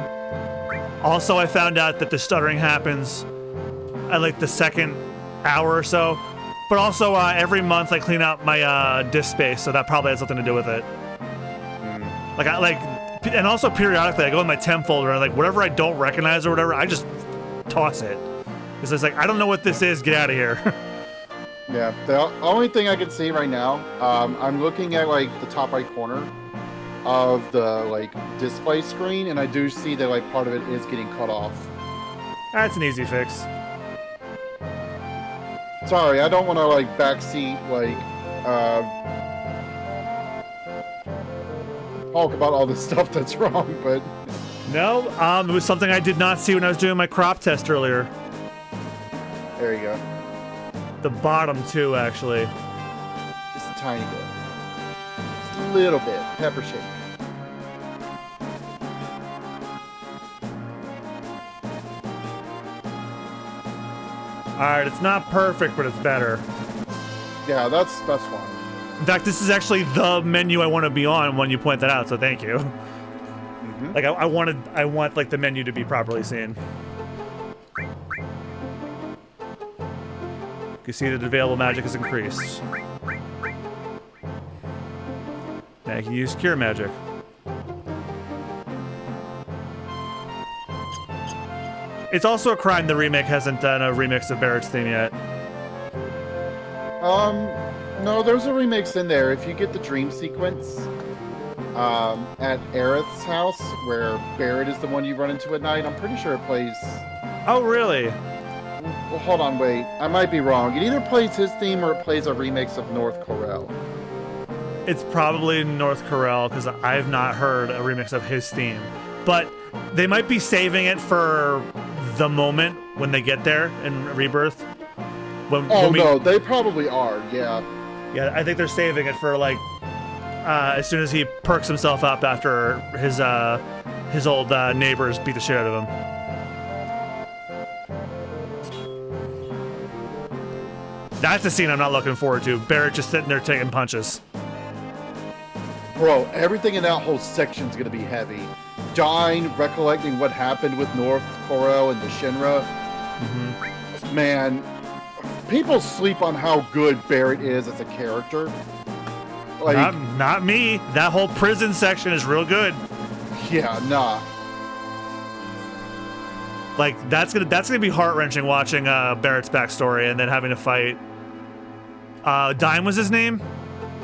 Also, I found out that the stuttering happens at like the second hour or so. But also, every month I clean out my disk space, so that probably has something to do with it. Like and also periodically I go in my temp folder and like whatever I don't recognize or whatever, I just toss it. It's just like, I don't know what this is, get out of here.
Yeah, the only thing I can see right now, I'm looking at like the top right corner of the like display screen, and I do see that like part of it is getting cut off.
That's an easy fix.
Sorry, I don't want to like backseat like talk about all the stuff that's wrong, but
No, it was something I did not see when I was doing my crop test earlier.
there you go.
The bottom two, actually.
Just a tiny bit. Just a little bit. Pepper shake.
Alright, it's not perfect, but it's better.
Yeah, that's fine.
In fact, this is actually the menu I want to be on when you point that out, so thank you.
Mm-hmm.
Like, I want like the menu to be properly seen. You can see that available magic has increased. Now you can use cure magic. It's also a crime the remake hasn't done a remix of Barrett's theme yet.
No, there's a remix in there. If you get the dream sequence, at Aerith's house, where Barrett is the one you run into at night, I'm pretty sure it plays...
Oh, really?
Well, hold on, wait. I might be wrong. It either plays his theme or it plays a remix of North Corel.
It's probably North Corel, because I've not heard a remix of his theme. But they might be saving it for the moment when they get there in Rebirth.
No, they probably are, yeah.
Yeah, I think they're saving it for, like, as soon as he perks himself up after his old neighbors beat the shit out of him. That's a scene I'm not looking forward to. Barrett just sitting there taking punches.
Bro, everything in that whole section's gonna be heavy. Dying, recollecting what happened with North Corel and the Shinra.
Mm-hmm.
Man, people sleep on how good Barrett is as a character. Like,
not me. That whole prison section is real good.
Yeah, nah.
Like that's gonna be heart-wrenching watching Barrett's backstory and then having to fight. Dime was his name?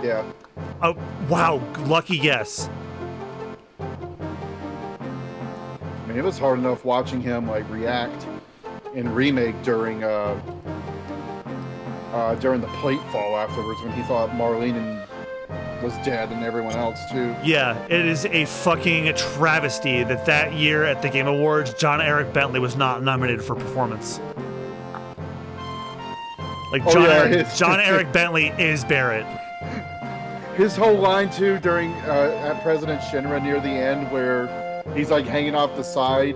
Yeah.
Oh wow, lucky guess.
I mean, it was hard enough watching him like react in remake during the plate fall afterwards when he thought Marlene was dead and everyone else too.
Yeah, it is a fucking travesty that year at the Game Awards, John Eric Bentley was not nominated for performance. Like John Eric Bentley is Barrett.
His whole line too during at President Shinra near the end where he's like hanging off the side,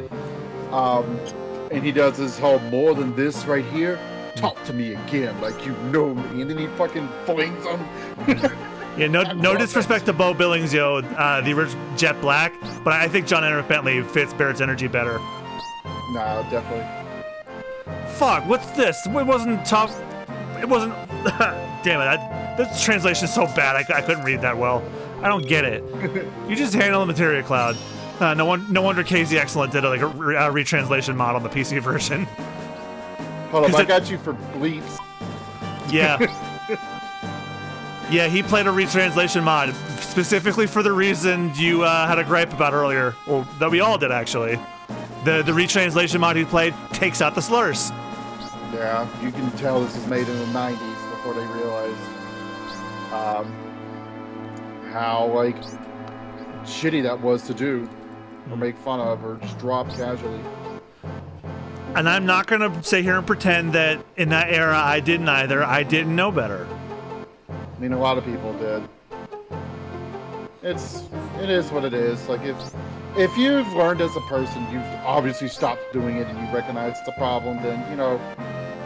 and he does his whole "more than this" right here. Talk to me again, like you know me, and then he fucking flings him.
Yeah, no disrespect to Bo Billings, the original Jet Black, but I think John Eric Bentley fits Barrett's energy better.
Nah, definitely.
Fuck, what's this? It wasn't tough. It wasn't. Damn it! This translation is so bad. I couldn't read that well. I don't get it. You just handle the Materia Cloud. No wonder KZ Excellent did a retranslation mod on the PC version.
Hold on, I got you for bleeps.
Yeah. Yeah, he played a retranslation mod specifically for the reason you had a gripe about earlier, or that we all did actually. The retranslation mod he played takes out the slurs.
Yeah, you can tell this is made in the 90s before they realized how like shitty that was to do or make fun of or just drop casually.
And I'm not gonna sit here and pretend that in that era I didn't either. I didn't know better.
I mean, a lot of people did. It is what it is. Like if you've learned as a person, you've obviously stopped doing it and you recognize it's a problem, then you know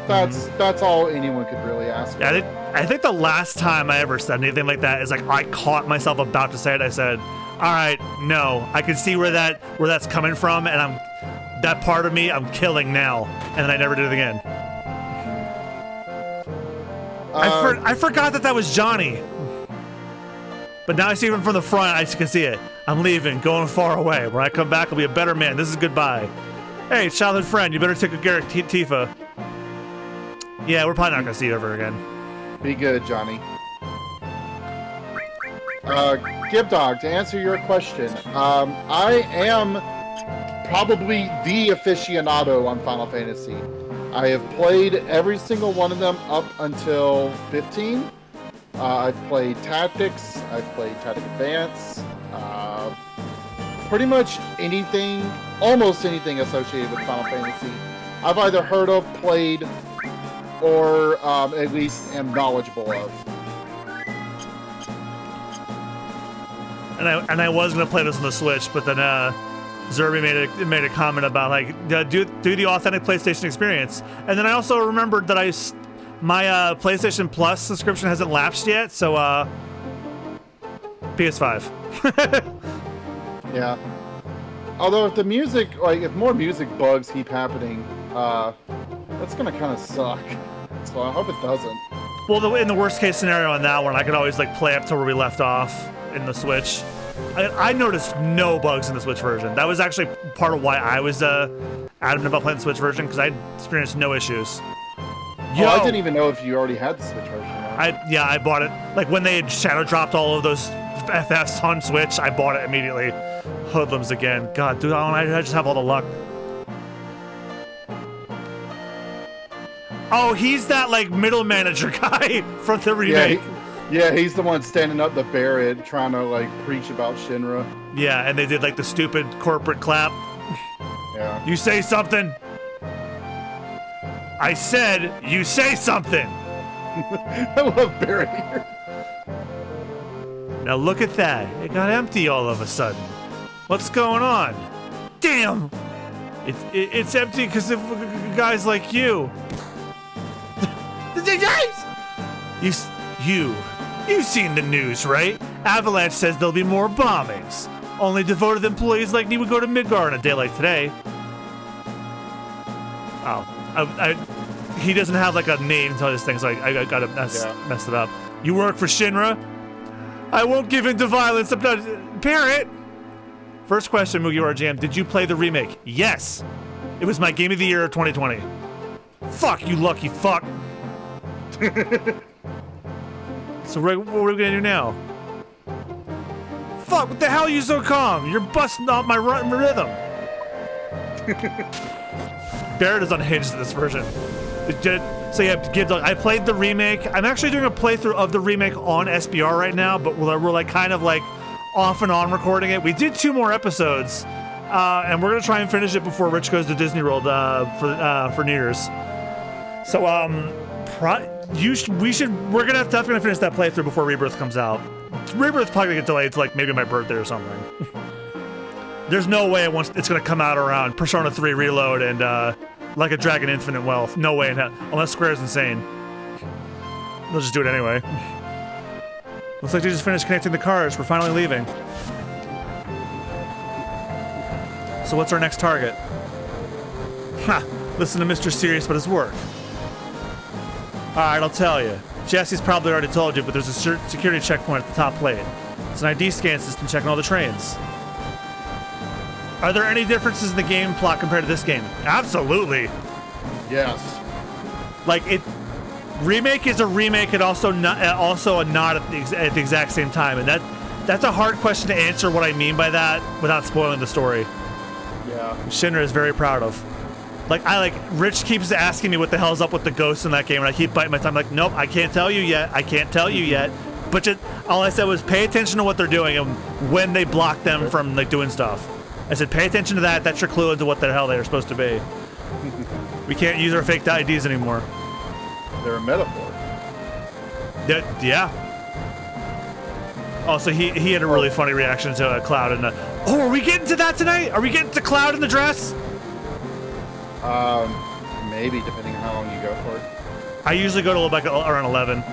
that's all anyone could really ask.
Yeah, I think the last time I ever said anything like that is like I caught myself about to say it. I said, "All right, no, I can see where that's coming from, and that part of me I'm killing now," and then I never did it again.
I
I forgot that was Johnny. But now I see him from the front. I can see it. I'm leaving, going far away. When I come back, I'll be a better man. This is goodbye. Hey, childhood friend, you better take good care of Tifa. Yeah, we're probably not going to see you ever again.
Be good, Johnny. Gibdog, to answer your question, I am probably the aficionado on Final Fantasy. I have played every single one of them up until 15. I've played Tactics, I've played Tactic Advance, pretty much anything, almost anything associated with Final Fantasy, I've either heard of, played, or at least am knowledgeable of.
And I was gonna play this on the Switch, but then Zerby made a comment about like do the authentic PlayStation experience, and then I also remembered that my PlayStation Plus subscription hasn't lapsed yet, so PS5.
Yeah. Although if the music, like if more music bugs keep happening, that's gonna kind of suck. So I hope it doesn't.
Well, in the worst case scenario on that one, I could always like play up to where we left off in the Switch. I noticed no bugs in the Switch version. That was actually part of why I was adamant about playing the Switch version, because I experienced no issues.
Yo, I didn't even know if you already had the Switch version.
Right? I bought it. Like when they had shadow dropped all of those FFs on Switch, I bought it immediately. Hoodlums again. God, dude, I just have all the luck. Oh, he's that like middle manager guy from the remake.
Yeah, he's the one standing up to Barrett trying to like preach about Shinra.
Yeah, and they did like the stupid corporate clap.
Yeah.
You say something. I said, you say something.
I love Barrett here.
Now look at that. It got empty all of a sudden. What's going on? Damn! It's empty because of guys like you. You've seen the news, right? Avalanche says there'll be more bombings. Only devoted employees like me would go to Midgar on a day like today. Oh, he doesn't have like a name to this thing, so I gotta mess it up. You work for Shinra? I won't give in to violence. I'm not Parrot. First question, MugiwaraJM, did you play the remake? Yes. It was my game of the year of 2020. Fuck, you lucky fuck. So what are we gonna do now? Fuck, what the hell are you so calm? You're busting out my rhythm. Barrett is unhinged in this version. So yeah, Gibdog, I played the remake. I'm actually doing a playthrough of the remake on SBR right now, but we're like kind of like off and on recording it. We did 2 more episodes, and we're gonna try and finish it before Rich goes to Disney World for New Year's. So we're gonna definitely finish that playthrough before Rebirth comes out. Rebirth probably gonna get delayed to like maybe my birthday or something. There's no way it's gonna come out around Persona 3 Reload and Like a Dragon Infinite Wealth. No way in hell, unless Square's insane. They'll just do it anyway. Looks like they just finished connecting the cars. We're finally leaving. So what's our next target? Ha! Listen to Mr. Serious about his work. Alright, I'll tell you. Jesse's probably already told you, but there's a security checkpoint at the top plate. It's an ID scan system checking all the trains. Are there any differences in the game plot compared to this game? Absolutely.
Yes.
Like remake is a remake and also a nod at the exact same time, and that's a hard question to answer what I mean by that without spoiling the story.
Yeah.
Shinra is very proud of. Rich keeps asking me what the hell's up with the ghosts in that game, and I keep biting my tongue. I'm like, nope, I can't tell you yet. But all I said was pay attention to what they're doing and when they block them from like doing stuff. I said, pay attention to that. That's your clue into what the hell they're supposed to be. We can't use our fake IDs anymore.
They're a metaphor.
Yeah. Also, he had a really funny reaction to Cloud and are we getting to that tonight? Are we getting to Cloud in the dress?
Maybe, depending on how long you go for it.
I usually go to like around 11.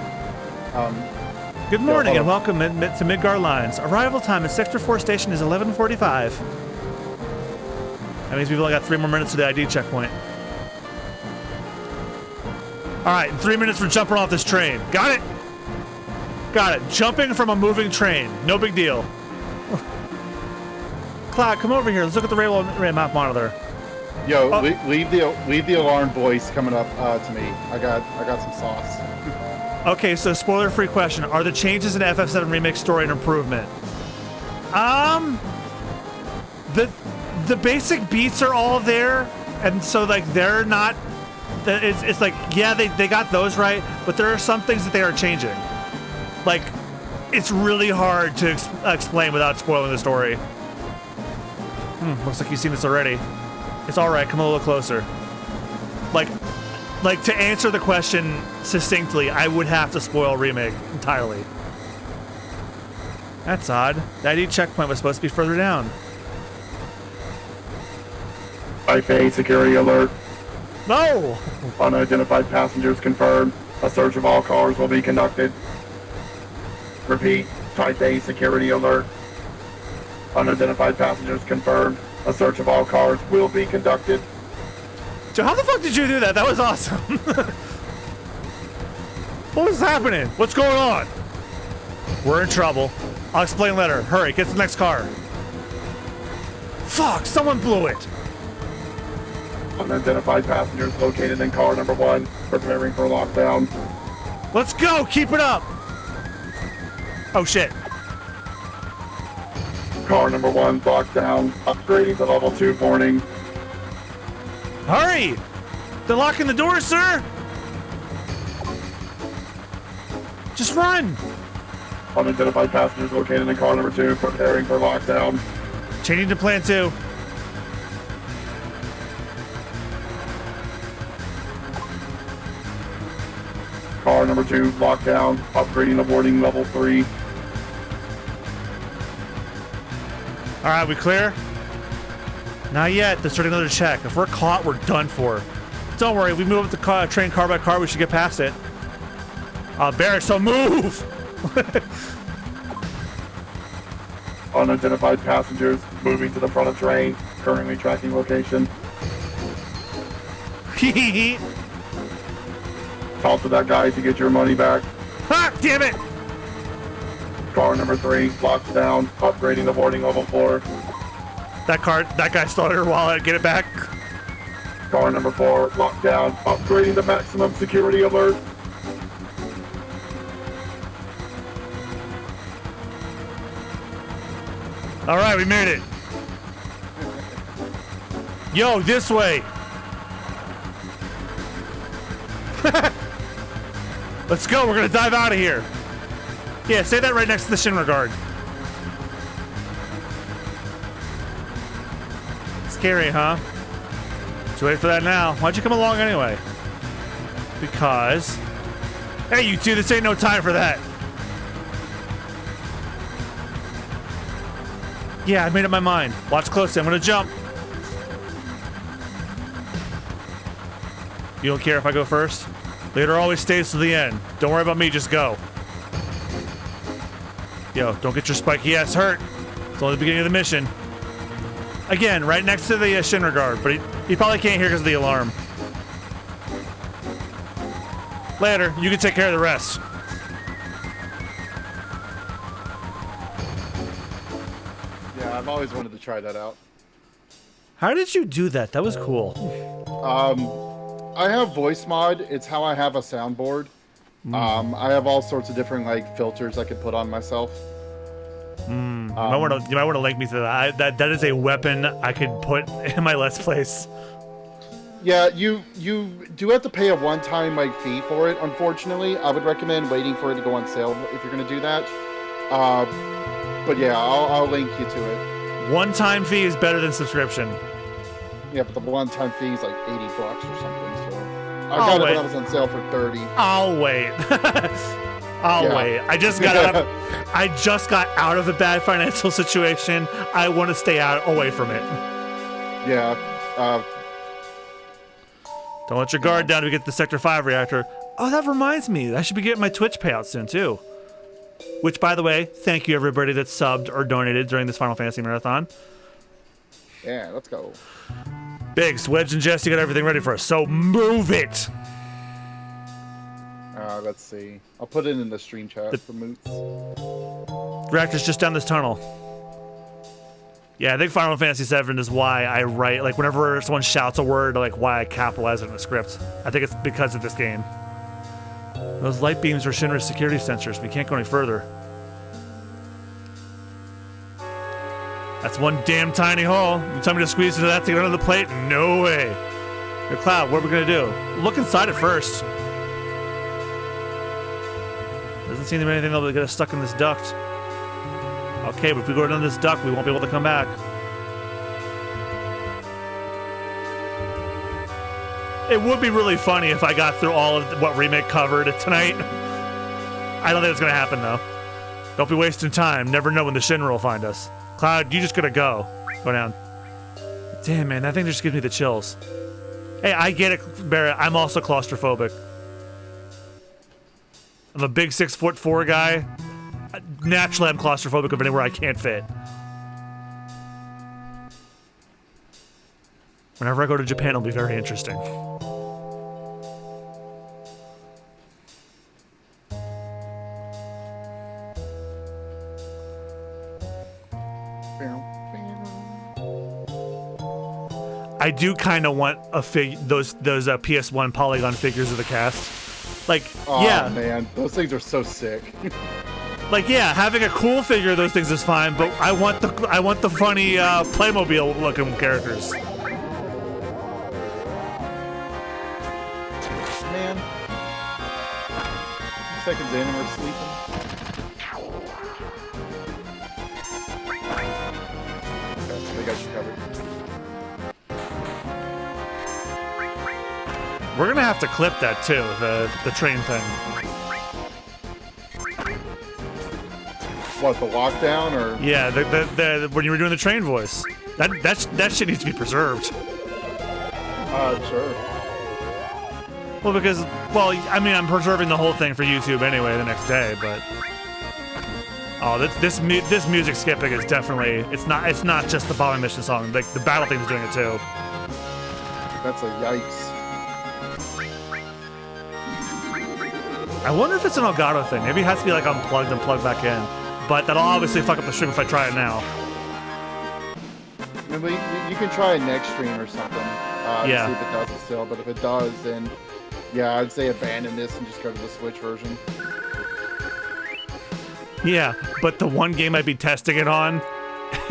Good morning and welcome to Midgar Lines. Arrival time at Sector 4 station is 11:45. That means we've only got 3 more minutes to the ID checkpoint. All right, in 3 minutes we're jumping off this train. Got it? Got it. Jumping from a moving train. No big deal. Cloud, come over here. Let's look at the railway map monitor.
Yo, leave the alarm voice coming up to me. I got some sauce.
Okay, so spoiler-free question: are the changes in FF7 Remake story an improvement? The basic beats are all there, and so like they're not. It's like yeah, they got those right, but there are some things that they are changing. Like, it's really hard to explain without spoiling the story. Looks like you've seen this already. It's all right. Come a little closer. Like to answer the question succinctly, I would have to spoil Remake entirely. That's odd. The ID checkpoint was supposed to be further down.
Type A security alert.
No!
Unidentified passengers confirmed. A search of all cars will be conducted. Repeat. Type A security alert. Unidentified passengers confirmed. A search of all cars will be conducted.
So how the fuck did you do that? That was awesome. What was happening? What's going on? We're in trouble. I'll explain later. Hurry, get to the next car. Fuck, someone blew it.
Unidentified passengers located in car number 1, preparing for lockdown.
Let's go, keep it up. Oh shit.
Car number 1 locked down. Upgrading to level 2 warning.
Hurry! They're locking the door, sir! Just run!
Unidentified passengers located in car number 2, preparing for lockdown.
Changing to plan 2.
Car number 2 locked down. Upgrading to boarding level 3.
Alright, we clear? Not yet. Let's start another check. If we're caught, we're done for. Don't worry, we move up the train car by car, we should get past it. Barrett, so move!
Unidentified passengers moving to the front of train. Currently tracking location. Talk to that guy to get your money back.
Ha! Damn it!
Car number 3 locked down. Upgrading to boarding level 4.
That guy stole her wallet. Get it back.
Car number 4 locked down. Upgrading to maximum security alert.
All right, we made it. Yo, this way. Let's go. We're gonna dive out of here. Yeah, say that right next to the Shinra guard. Scary, huh? Let's wait for that now. Why'd you come along anyway? Because... Hey, you two, this ain't no time for that. Yeah, I made up my mind. Watch closely. I'm gonna jump. You don't care if I go first? Leader always stays to the end. Don't worry about me, just go. Yo, don't get your spiky ass hurt. It's only the beginning of the mission. Again, right next to the Shinra guard, but he probably can't hear because of the alarm. Later, you can take care of the rest.
Yeah, I've always wanted to try that out.
How did you do that? That was cool.
I have voice mod. It's how I have a soundboard. I have all sorts of different like filters I could put on myself.
You might want to link me to that. That is a weapon I could put in my Let's Plays.
Yeah, you do have to pay a one-time like fee for it. Unfortunately, I would recommend waiting for it to go on sale if you're gonna do that. But yeah, I'll link you to it.
One-time fee is better than subscription.
Yeah, but the one-time fee is like $80 or something. So I got it when I was on sale for $30.
I'll wait. I'll wait. I just got out of a bad financial situation. I want to stay away from it.
Yeah.
Don't let your guard down to get the Sector 5 reactor. Oh, that reminds me. I should be getting my Twitch payout soon, too. Which, by the way, thank you everybody that subbed or donated during this Final Fantasy Marathon.
Yeah, let's go.
Biggs, Wedge, and Jess, you got everything ready for us, so move it!
Let's see. I'll put it in the stream chat for Moots.
Reactor's just down this tunnel. Yeah, I think Final Fantasy VII is why I write, like, whenever someone shouts a word, like, why I capitalize it in the script. I think it's because of this game. Those light beams are Shinra's security sensors. We can't go any further. That's one damn tiny hole. You tell me to squeeze into that to get under the plate? No way. Hey, Cloud, what are we gonna do? Look inside it first. Doesn't seem to be anything that'll get us stuck in this duct. Okay, but if we go down this duct, we won't be able to come back. It would be really funny if I got through all of what Remake covered tonight. I don't think it's gonna happen though. Don't be wasting time. Never know when the Shinra will find us. Cloud, you just gotta go. Go down. Damn, man, that thing just gives me the chills. Hey, I get it, Barrett. I'm also claustrophobic. I'm a big 6'4" guy. Naturally, I'm claustrophobic of anywhere I can't fit. Whenever I go to Japan, it'll be very interesting. I do kind of want those PS1 polygon figures of the cast. Like,
oh,
yeah,
man, those things are so sick.
Like, yeah, having a cool figure of those things is fine, but I want the funny Playmobil looking characters.
Man, 2 seconds in and we're sleeping. Okay, they got you covered.
We're gonna have to clip that too, the train thing.
What, the lockdown or?
Yeah, the when you were doing the train voice, that shit needs to be preserved.
Sure.
Well, because, well, I mean, I'm preserving the whole thing for YouTube anyway the next day, but oh, this music skipping is definitely it's not just the following mission song. Like the battle theme's doing it too.
That's a yikes.
I wonder if it's an Elgato thing. Maybe it has to be like unplugged and plugged back in. But that'll obviously fuck up the stream if I try it now.
Maybe you can try it next stream or something.
Yeah.
See if it does it still. But if it does, then yeah, I'd say abandon this and just go to the Switch version.
Yeah, but the one game I'd be testing it on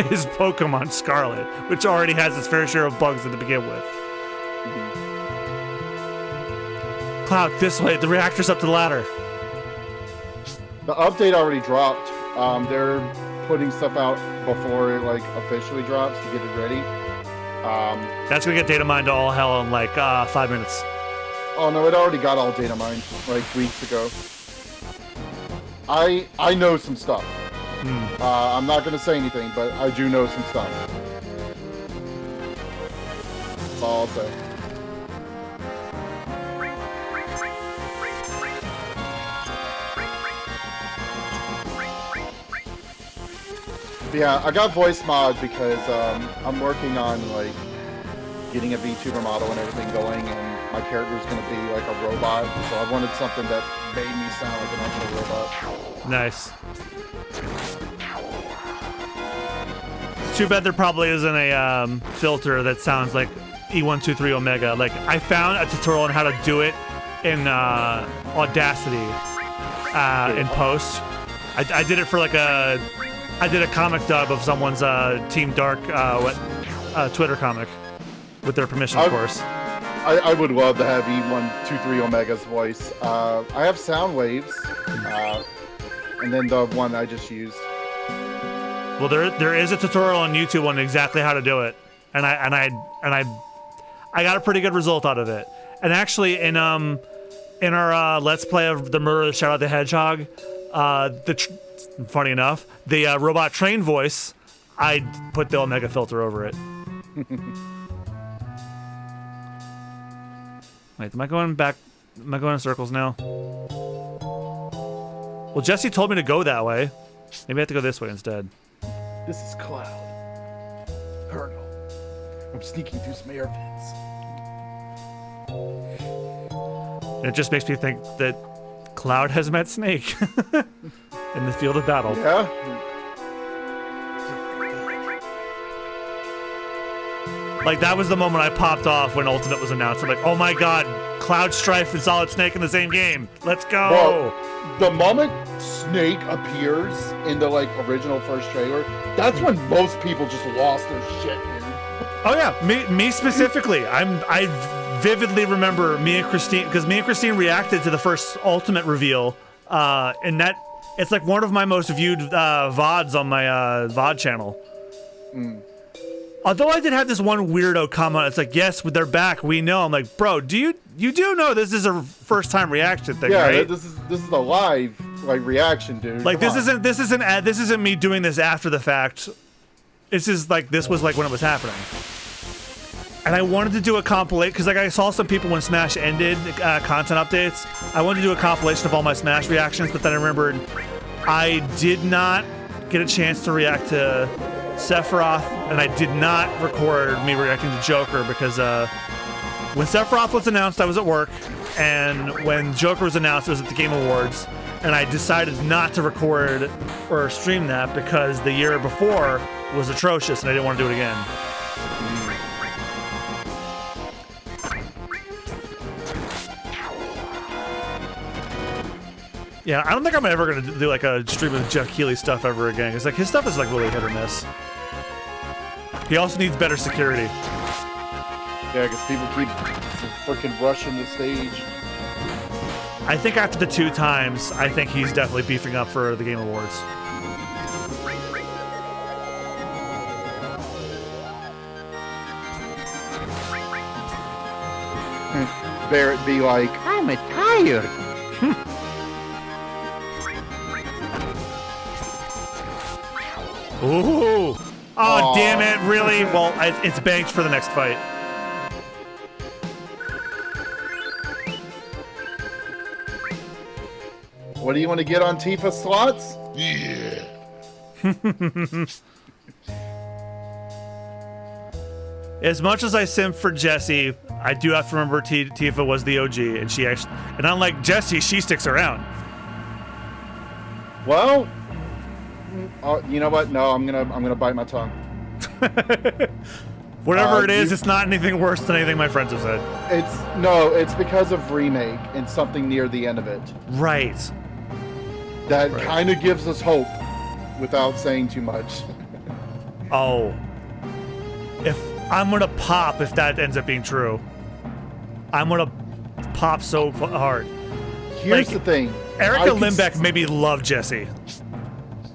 is Pokemon Scarlet, which already has its fair share of bugs to begin with. Cloud, this way. The reactor's up to the ladder.
The update already dropped. They're putting stuff out before it like officially drops to get it ready.
That's gonna get data mined to all hell in like 5 minutes.
Oh no, it already got all data mined like weeks ago. I know some stuff. I'm not gonna say anything, but I do know some stuff. That's all I'll say. Yeah, I got voice mod because I'm working on like getting a VTuber model and everything going, and my character's gonna be like a robot, so I wanted something that made me sound like an actual robot.
Nice. It's too bad there probably isn't a filter that sounds like E123 Omega. Like, I found a tutorial on how to do it in Audacity in post. I did it for like I did a comic dub of someone's Team Dark Twitter comic with their permission, of course.
I would love to have E123 Omega's voice. I have sound waves, and then the one I just used.
Well, there is a tutorial on YouTube on exactly how to do it, and I got a pretty good result out of it. And actually, in our Let's Play of the Murder of Shadow the Hedgehog, funny enough, the robot train voice, I put the Omega filter over it. Wait, am I going back? Am I going in circles now? Well, Jesse told me to go that way. Maybe I have to go this way instead.
This is Cloud. Colonel. I'm sneaking through some air vents.
And it just makes me think that Cloud has met Snake in the field of battle.
Yeah.
Like, that was the moment I popped off when Ultimate was announced. I'm like, oh my god, Cloud, Strife, and Solid Snake in the same game. Let's go!
Well, the moment Snake appears in the like original first trailer, that's when most people just lost their shit, dude.
Oh yeah, me specifically. I vividly remember me and Christine, because me and Christine reacted to the first Ultimate reveal, and that it's like one of my most viewed VODs on my VOD channel. Although I did have this one weirdo comment, it's like, yes, they're back, we know. I'm like, bro, you do know this is a first time reaction thing,
yeah,
right?
this is a live like reaction, dude.
Like, this isn't me doing this after the fact. This was like when it was happening. And I wanted to do a compilation, because like I saw some people when Smash ended, content updates. I wanted to do a compilation of all my Smash reactions, but then I remembered I did not get a chance to react to Sephiroth, and I did not record me reacting to Joker, because when Sephiroth was announced, I was at work, and when Joker was announced, it was at the Game Awards, and I decided not to record or stream that because the year before was atrocious, and I didn't want to do it again. Yeah, I don't think I'm ever gonna do like a stream of Jeff Keighley stuff ever again, because like his stuff is like really hit or miss. He also needs better security.
Yeah, because people keep freaking rushing the stage.
I think after the 2 times, I think he's definitely beefing up for the Game Awards.
Barrett be like, I'm tired.
Ooh! Oh, damn it, really? Well, it's banked for the next fight.
What do you want to get on Tifa slots?
Yeah.
As much as I simp for Jessie, I do have to remember Tifa was the OG, and she actually, and unlike Jessie, she sticks around.
Well, you know what? No, I'm gonna bite my tongue.
Whatever it is, it's not anything worse than anything my friends have said.
It's because of remake and something near the end of it.
Right.
That kind of gives us hope, without saying too much.
Oh. If I'm gonna pop if that ends up being true. I'm gonna pop so hard.
Here's the thing.
Erica Limbeck made me love Jessie.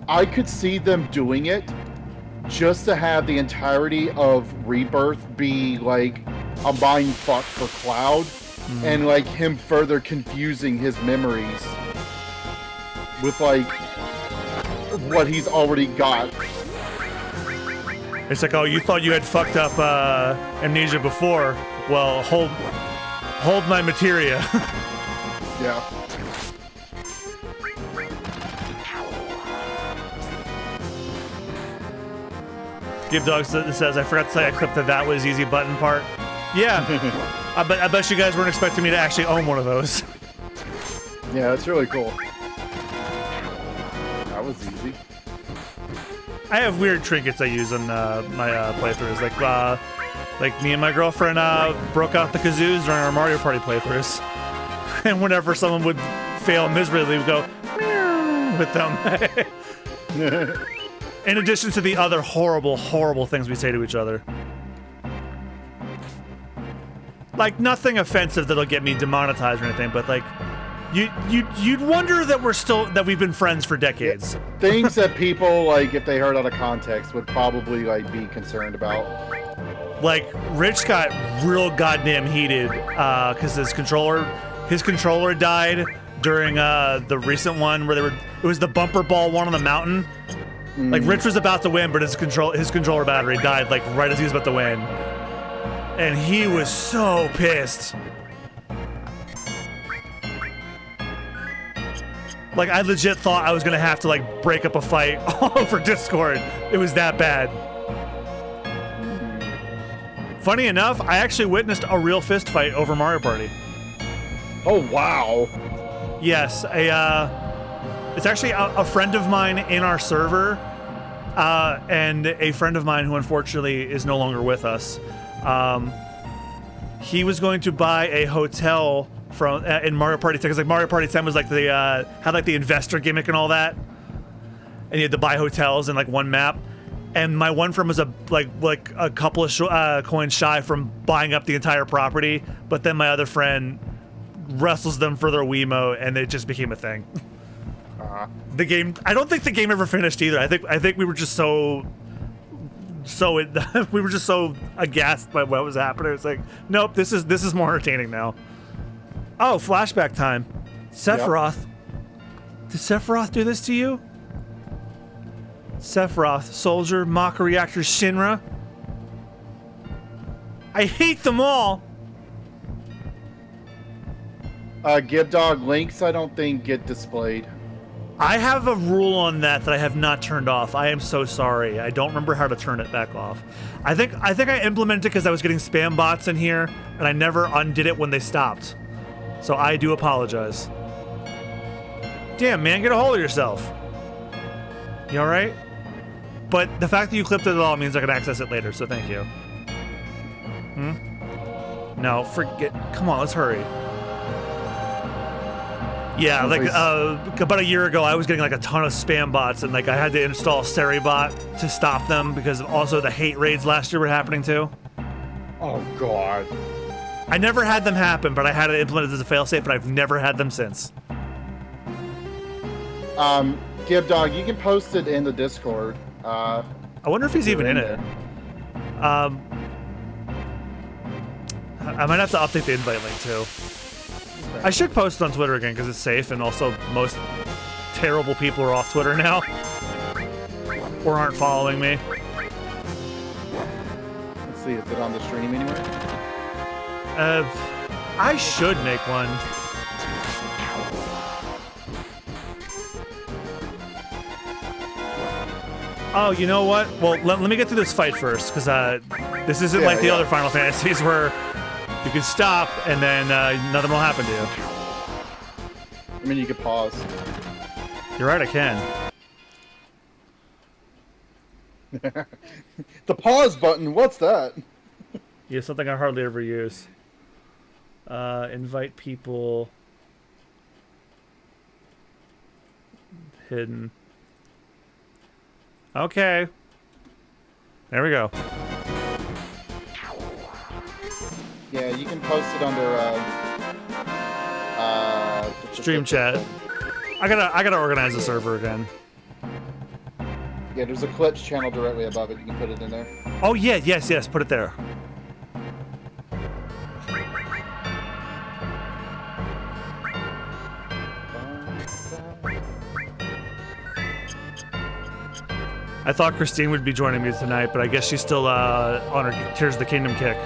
I could see them doing it just to have the entirety of Rebirth be like a mind fuck for Cloud, and like him further confusing his memories with like what he's already got.
It's like, oh, you thought you had fucked up amnesia before. Well, hold my materia.
Yeah.
Give Dog says, I forgot to say I clipped the that was easy button part. Yeah. I bet you guys weren't expecting me to actually own one of those.
Yeah, that's really cool. That was easy.
I have weird trinkets I use in my playthroughs. Like me and my girlfriend broke out the kazoos during our Mario Party playthroughs. And whenever someone would fail miserably, we'd go meow with them. In addition to the other horrible, horrible things we say to each other. Like, nothing offensive that'll get me demonetized or anything, but like, you'd wonder that we've been friends for decades.
Yeah, things that people, like, if they heard out of context, would probably, like, be concerned about.
Like, Rich got real goddamn heated, because his controller died during the recent one where it was the bumper ball one on the mountain. Like, Rich was about to win, but his controller battery died, like, right as he was about to win. And he was so pissed. Like, I legit thought I was gonna have to, like, break up a fight over Discord. It was that bad. Funny enough, I actually witnessed a real fist fight over Mario Party.
Oh, wow.
Yes, it's actually a friend of mine in our server, and a friend of mine who unfortunately is no longer with us. He was going to buy a hotel from in Mario Party 10, because like Mario Party 10 was like the had like the investor gimmick and all that, and you had to buy hotels in like one map. And my one friend was like a couple of coins shy from buying up the entire property, but then my other friend wrestles them for their Wiimote, and it just became a thing. The game, I don't think the game ever finished either. I think we were just we were just so aghast by what was happening. It's like, nope, this is more entertaining now. Oh, flashback time. Sephiroth. Yep. Did Sephiroth do this to you? Sephiroth, Soldier, Maka Reactor, Shinra. I hate them all.
Gibdog links, I don't think get displayed.
I have a rule on that I have not turned off. I am so sorry. I don't remember how to turn it back off. I think I implemented it because I was getting spam bots in here, and I never undid it when they stopped. So I do apologize. Damn, man, get a hold of yourself. You all right? But the fact that you clipped it at all means I can access it later, so thank you. No, forget. Come on, let's hurry. Yeah, like about a year ago, I was getting like a ton of spam bots, and like I had to install Seribot to stop them because also the hate raids last year were happening too.
Oh God.
I never had them happen, but I had it implemented as a failsafe, and I've never had them since.
Gibdog, you can post it in the Discord.
I wonder if he's even in it. I might have to update the invite link too. I should post it on Twitter again because it's safe, and also most terrible people are off Twitter now or aren't following me.
Let's see, is it on the stream anywhere?
I should make one. Oh, you know what? Well, let me get through this fight first, because this isn't like the other Final Fantasies where you can stop and then nothing will happen to you.
I mean, you could pause.
You're right, I can.
The pause button, what's that?
Yeah, something I hardly ever use. Invite people. Hidden. Okay. There we go.
Yeah, you can post it under
stream chat. I gotta organize the server again.
Yeah, there's a clips channel directly above it. You can put it in there.
Oh yeah, yes, put it there. I thought Christine would be joining me tonight, but I guess she's still on her Tears of the Kingdom kick.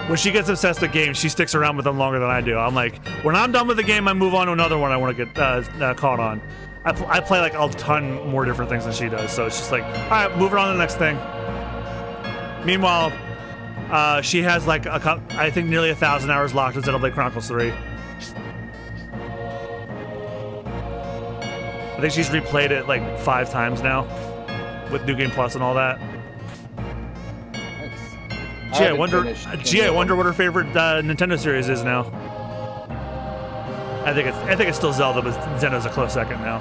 When she gets obsessed with games, she sticks around with them longer than I do. I'm like, when I'm done with the game, I move on to another one I want to get caught on. I play like a ton more different things than she does, so it's just like, all right, moving on to the next thing. Meanwhile, she has like I think nearly 1,000 hours locked in Xenoblade Chronicles 3. I think she's replayed it like 5 times now, with New Game Plus and all that.
Nice.
I wonder what her favorite Nintendo series is now. I think it's still Zelda, but Zelda's a close second now.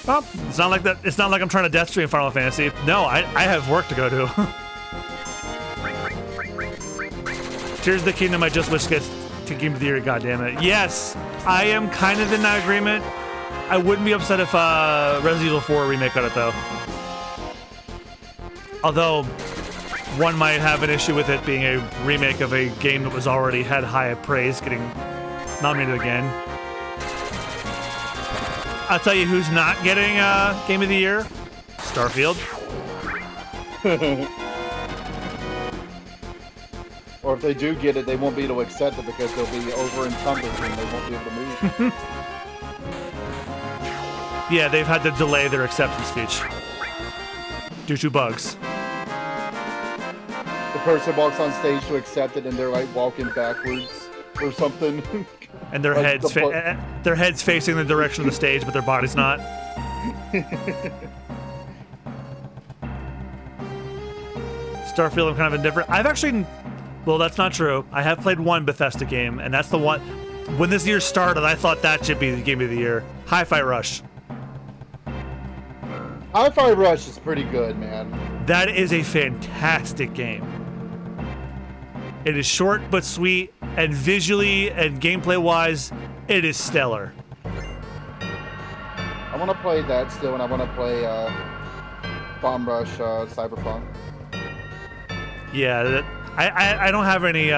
Well, it's not like that. It's not like I'm trying to death stream Final Fantasy. No, I have work to go to. Tears of the Kingdom. I just wish gets to Game of the Year. God damn it. Yes, I am kind of in that agreement. I wouldn't be upset if Resident Evil 4 remake got it though. Although one might have an issue with it being a remake of a game that was already had high praise, getting nominated again. I'll tell you who's not getting Game of the Year: Starfield.
Or if they do get it, they won't be able to accept it because they'll be over encumbered and they won't be able to move.
Yeah, they've had to delay their acceptance speech due to bugs.
The person walks on stage to accept it and they're like walking backwards or something.
And their
Like
their heads facing the direction of the stage, but their body's not. Start feeling kind of indifferent. I've actually, well, that's not true. I have played one Bethesda game, and that's the one. When this year started, I thought that should be the game of the year. Hi-Fi Rush.
Hi-Fi Rush is pretty good, man.
That is a fantastic game. It is short but sweet, and visually and gameplay-wise, it is stellar.
I want to play that still, and I want to play Bomb Rush Cyberpunk.
Yeah, I don't have any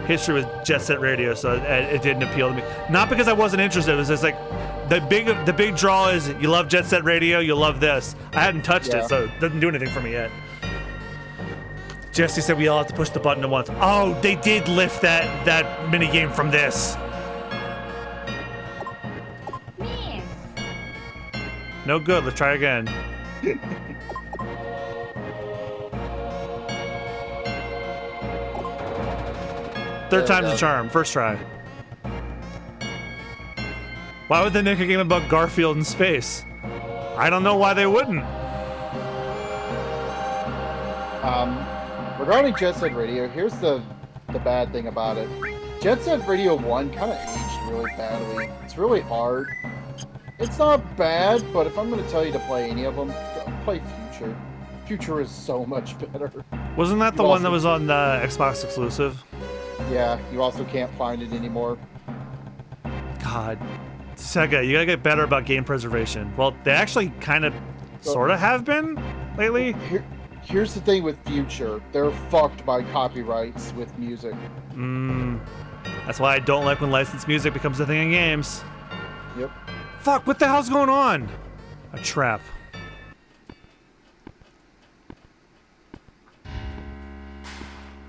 history with Jet Set Radio, so it didn't appeal to me. Not because I wasn't interested. It was just like the big draw is you love Jet Set Radio, you love this. I hadn't touched it, so it doesn't do anything for me yet. Jesse said we all have to push the button at once. Oh, they did lift that mini game from this. No good. Let's try again. Third time's a charm. First try. Why would they make a game about Garfield in space? I don't know why they wouldn't.
Regarding Jet Set Radio, here's the bad thing about it. Jet Set Radio 1 kind of aged really badly. It's really hard. It's not bad, but if I'm going to tell you to play any of them, play Future. Future is so much better.
Wasn't that the one that was on the Xbox exclusive?
Yeah, you also can't find it anymore.
God. Sega, you gotta get better about game preservation. Well, they actually kind of, sort of have been lately.
Here's the thing with Future. They're fucked by copyrights with music.
That's why I don't like when licensed music becomes a thing in games.
Yep.
Fuck, what the hell's going on? A trap.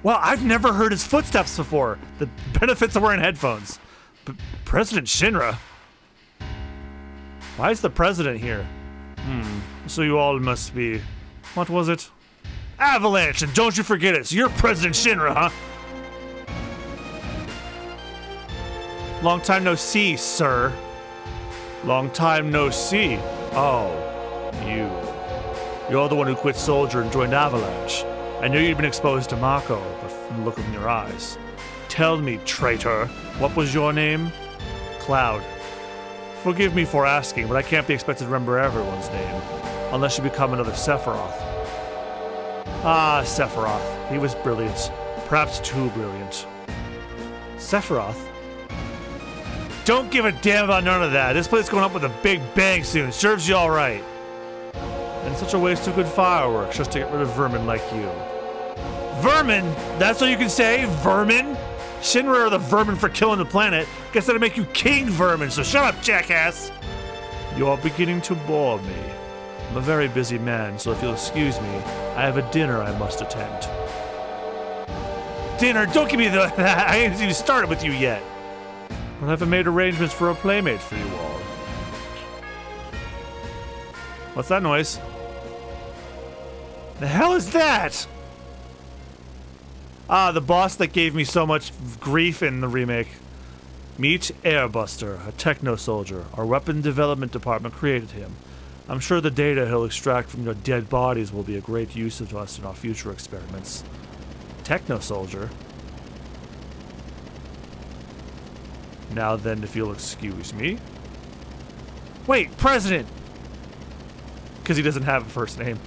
Well, I've never heard his footsteps before. The benefits of wearing headphones. President Shinra? Why is the president here? So you all must be... What was it? Avalanche, and don't you forget it. So you're President Shinra, huh? Long time no see, sir. Long time no see. Oh, you. You're the one who quit Soldier and joined Avalanche. I knew you'd been exposed to Mako, but from the look in your eyes. Tell me, traitor, what was your name? Cloud. Forgive me for asking, but I can't be expected to remember everyone's name, unless you become another Sephiroth. Ah, Sephiroth. He was brilliant. Perhaps too brilliant. Sephiroth? Don't give a damn about none of that. This place is going up with a big bang soon. Serves you all right. And such a waste of good fireworks just to get rid of vermin like you. Vermin? That's what you can say? Vermin? Shinra are the vermin for killing the planet. Guess that'll make you king vermin, so shut up, jackass! You are beginning to bore me. I'm a very busy man, so if you'll excuse me, I have a dinner I must attend. Dinner? Don't give me the... I haven't even started with you yet. But I haven't made arrangements for a playmate for you all. What's that noise? The hell is that? Ah, the boss that gave me so much grief in the remake. Meet Airbuster, a techno-soldier. Our weapon development department created him. I'm sure the data he'll extract from your dead bodies will be a great use to us in our future experiments. Techno-soldier? Now then, if you'll excuse me. Wait, President! Because he doesn't have a first name.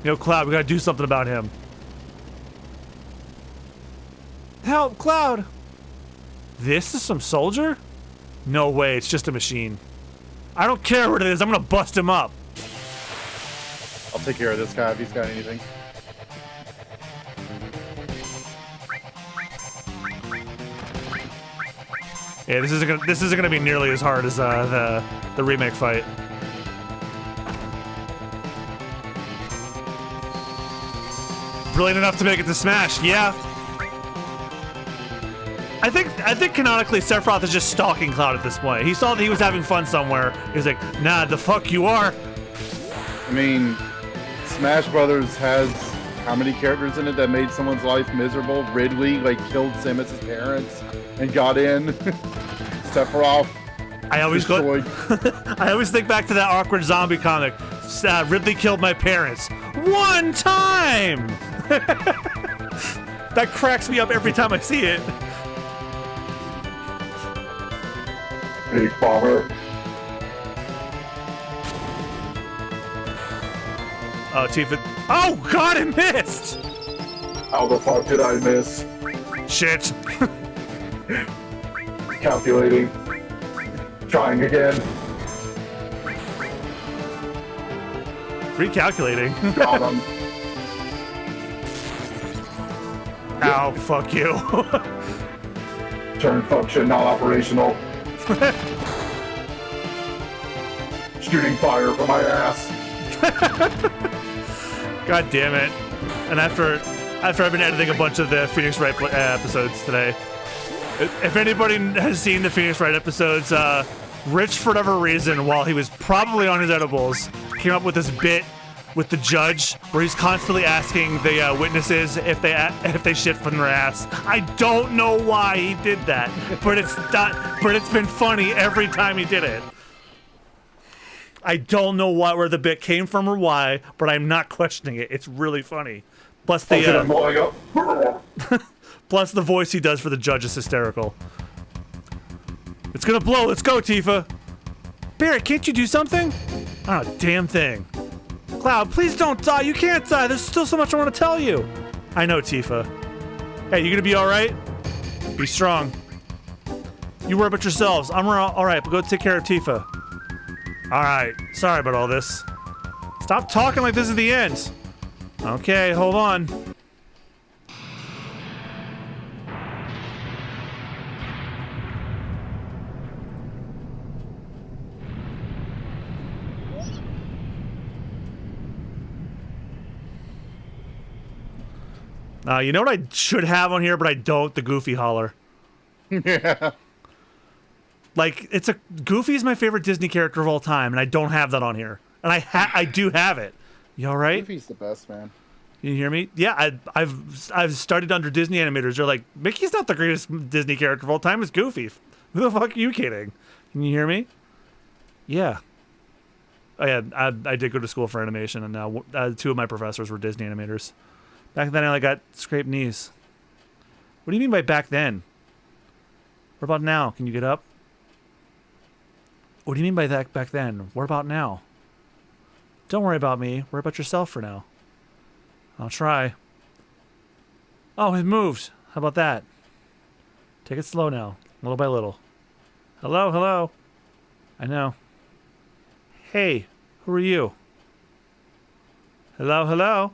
Yo, Cloud, we gotta do something about him. Help, Cloud! This is some soldier? No way, it's just a machine. I don't care what it is, I'm gonna bust him up.
I'll take care of this guy if he's got anything.
Yeah, this isn't gonna be nearly as hard as the remake fight. Brilliant enough to make it to Smash, yeah. I think canonically Sephiroth is just stalking Cloud at this point. He saw that he was having fun somewhere. He's like, nah, the fuck you are.
I mean, Smash Brothers has how many characters in it that made someone's life miserable? Ridley, like, killed Samus's parents and got in. Sephiroth.
I always I always think back to that awkward zombie comic. Ridley killed my parents. One time! That cracks me up every time I see it.
Big bomber.
Oh, Tifa. Oh, God, it missed!
How the fuck did I miss?
Shit.
Calculating. Trying again.
Recalculating.
Got him.
Ow, fuck you.
Turn function not operational. Shooting fire from my ass.
God damn it. And after I've been editing a bunch of the Phoenix Wright episodes today, if anybody has seen the Phoenix Wright episodes, Rich, for whatever reason, while he was probably on his edibles, came up with this bit with the judge where he's constantly asking the witnesses if they shit from their ass. I don't know why he did that, but it's been funny every time he did it. I don't know where the bit came from or why, but I'm not questioning it. It's really funny. Plus the plus the voice he does for the judge is hysterical. It's gonna blow. Let's go, Tifa. Barrett, can't you do something? Oh, damn thing. Cloud, please don't die. You can't die. There's still so much I want to tell you. I know, Tifa. Hey, you gonna be all right? Be strong. You worry about yourselves. I'm all right, but go take care of Tifa. All right. Sorry about all this. Stop talking like this is the end. Okay, hold on. You know what I should have on here, but I don't? The Goofy holler.
Yeah.
Like, Goofy is my favorite Disney character of all time, and I don't have that on here. And I do have it. You all right?
Goofy's the best, man.
You hear me? Yeah, I've started under Disney animators. They're like, Mickey's not the greatest Disney character of all time. It's Goofy. Who the fuck are you kidding? Can you hear me? Yeah. Oh yeah, I did go to school for animation, and now 2 of my professors were Disney animators. Back then, I only got scraped knees. What do you mean by back then? What about now? Can you get up? What do you mean by that back then? What about now? Don't worry about me. Worry about yourself for now. I'll try. Oh, it moved. How about that? Take it slow now, little by little. Hello, hello. I know. Hey, who are you? Hello, hello.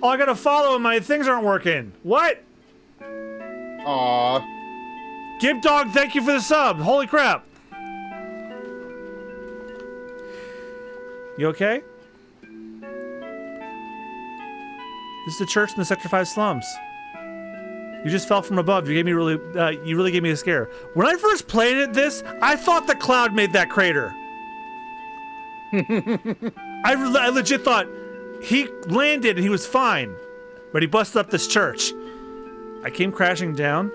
Oh, I gotta follow him. My things aren't working. What?
Aww.
Gib Dog, thank you for the sub. Holy crap. You okay? This is the church in the Sector 5 slums. You just fell from above. You really gave me a scare. When I first played this, I thought the cloud made that crater. I legit thought he landed and he was fine, but he busted up this church. I came crashing down.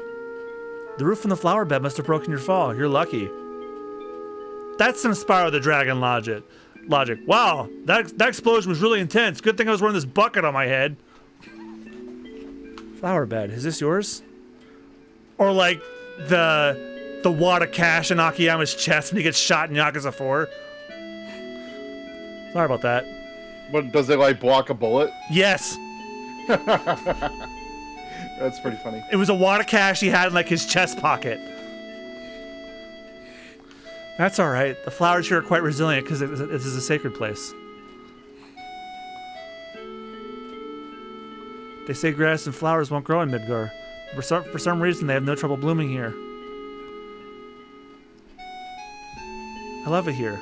The roof from the flower bed must have broken your fall. You're lucky. That's some Spyro the Dragon logic. Wow, that explosion was really intense. Good thing I was wearing this bucket on my head. Flower bed, is this yours? Or like the wad of cash in Akiyama's chest when he gets shot in Yakuza 4. Sorry about that.
But does it like block a bullet?
Yes.
That's pretty funny.
It was a wad of cash he had in like his chest pocket. That's all right. The flowers here are quite resilient because this is a sacred place. They say grass and flowers won't grow in Midgar. For some reason, they have no trouble blooming here. I love it here.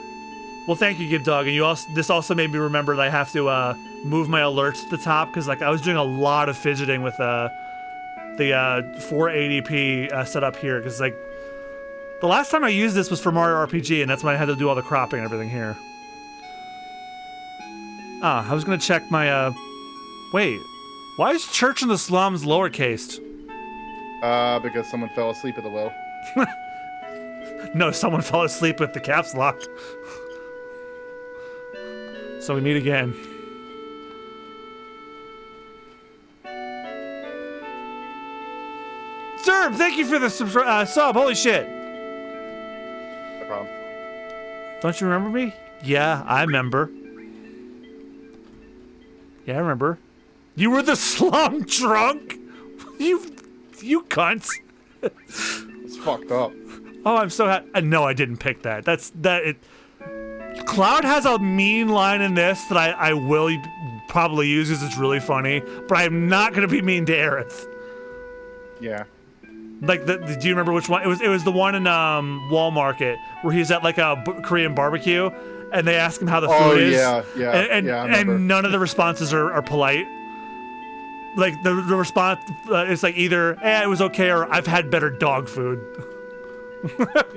Well, thank you, Gib Dog. And this also made me remember that I have to move my alerts to the top because like I was doing a lot of fidgeting with the 480p setup here because like The last time I used this was for Mario RPG, and that's when I had to do all the cropping and everything here. I was gonna check my, wait. Why is Church in the Slums lowercased?
Because someone fell asleep at the well.
No, someone fell asleep with the caps locked. So we meet again. Zerb, thank you for the sub. Holy shit.
No problem.
Don't you remember me? Yeah, I remember. Yeah, I remember. You were the slum drunk? You cunts.
It's fucked up.
Oh, I'm so happy. No, I didn't pick that. Cloud has a mean line in this that I will probably use because it's really funny, but I'm not going to be mean to Aerith.
Yeah.
Like, do you remember which one? It was the one in Wall Market where he's at like a Korean barbecue and they ask him how the food is.
Oh, yeah.
And none of the responses are polite. Like, the response, it's like either, it was okay, or I've had better dog food.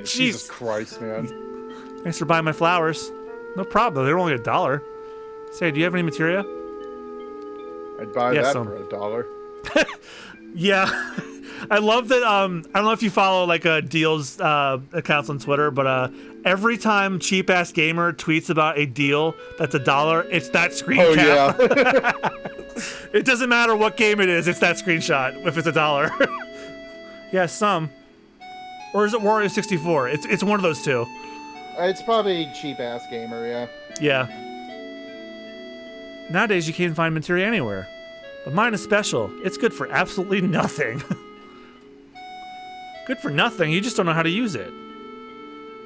Jesus Christ, man.
Thanks for buying my flowers. No problem. They're only $1. Say, do you have any materia?
I'd buy that for $1.
Yeah. I love that. I don't know if you follow like Deal's accounts on Twitter, but every time Cheap Ass Gamer tweets about a deal that's $1, it's that screen cap.
Yeah.
It doesn't matter what game it is, it's that screenshot if it's $1. Yeah, some. Or is it Wario 64? It's one of those two.
It's probably Cheap Ass Gamer, yeah.
Yeah. Nowadays you can't find materia anywhere. But mine is special. It's good for absolutely nothing. Good for nothing, you just don't know how to use it.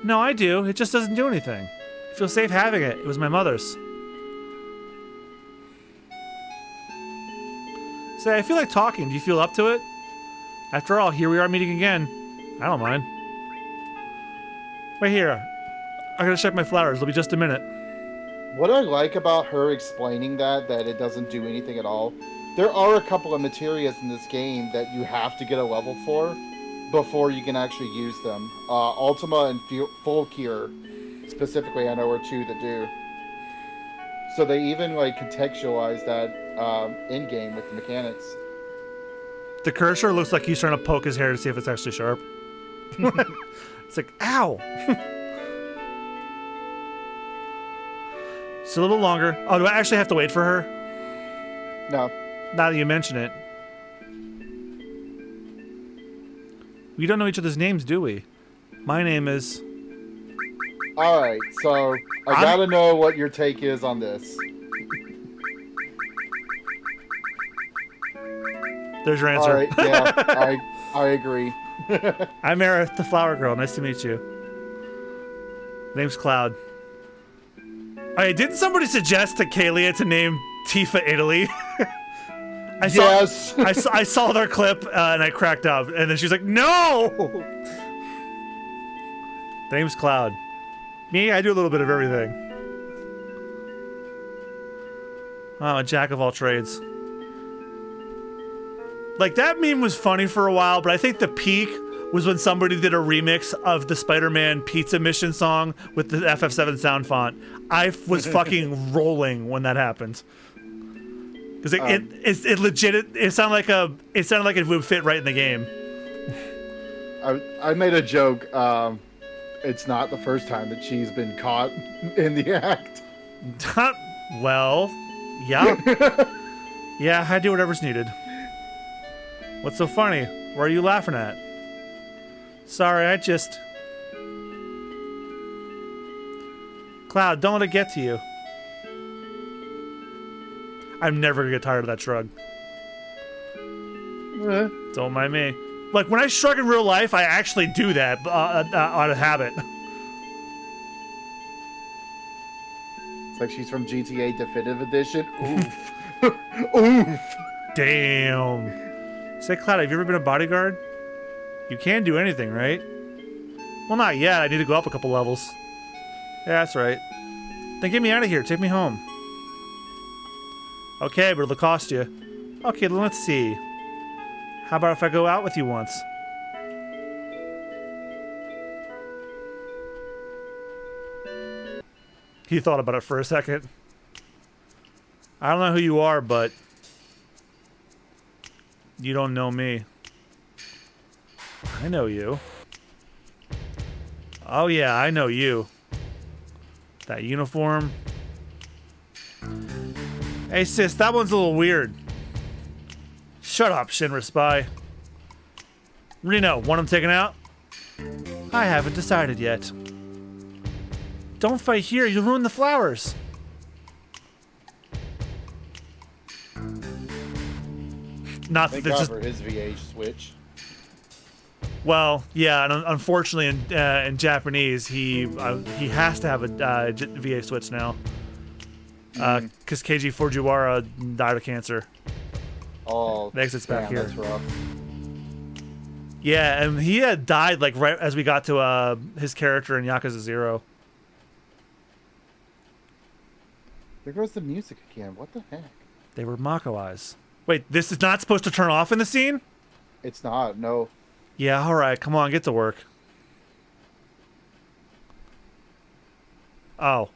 No, I do. It just doesn't do anything. I feel safe having it. It was my mother's. Say, I feel like talking. Do you feel up to it? After all, here we are meeting again. I don't mind. Wait here. I gotta check my flowers. It'll be just a minute.
What I like about her explaining that it doesn't do anything at all, there are a couple of materias in this game that you have to get a level for before you can actually use them. Ultima and Full Cure, specifically, I know are two that do. So they even like contextualize that in-game with the mechanics.
The cursor looks like he's trying to poke his hair to see if it's actually sharp. It's like, ow! It's a little longer. Oh, do I actually have to wait for her?
No.
Now that you mention it. We don't know each other's names, do we? My name is...
Alright, so I gotta know what your take is on this.
There's your answer.
Alright, yeah, I agree.
I'm Aerith, the flower girl. Nice to meet you. Name's Cloud. Alright, didn't somebody suggest to Kalia to name Tifa Italy?
Yes!
I saw their clip and I cracked up, and then she's like, no! The name's Cloud. Me, I do a little bit of everything. I'm a jack of all trades. Like, that meme was funny for a while, but I think the peak was when somebody did a remix of the Spider-Man Pizza Mission song with the FF7 sound font. I was fucking rolling when that happened. Because it legit, it sounded like it would fit right in the game.
I made a joke. It's not the first time that she's been caught in the act.
Well, yeah. Yeah, I do whatever's needed. What's so funny? What are you laughing at? Sorry, I just... Cloud, don't let it get to you. I'm never gonna get tired of that shrug. Don't mind me. Like, when I shrug in real life, I actually do that out of habit.
It's like she's from GTA Definitive Edition. Oof. Oof.
Damn. Say, Cloud, have you ever been a bodyguard? You can do anything, right? Well, not yet. I need to go up a couple levels. Yeah, that's right. Then get me out of here. Take me home. Okay, but it'll cost you. Okay, then let's see. How about if I go out with you once? He thought about it for a second. I don't know who you are, but you don't know me. I know you. Oh yeah, I know you. That uniform. Hey sis, that one's a little weird. Shut up, Shinra Spy. Reno, want him taken out? I haven't decided yet. Don't fight here, you'll ruin the flowers. Not that
Thank
there's
God
just...
for his VH switch.
Well, yeah, and unfortunately in Japanese, he has to have a VA switch now. Because Keiji Fujiwara died of cancer.
Oh,
The exit's back here.
That's rough.
Yeah, and he had died like right as we got to his character in Yakuza 0.
There goes the music again. What the heck?
They were Mako eyes. Wait, this is not supposed to turn off in the scene?
It's not. No.
Yeah, all right, come on, get to work. Oh.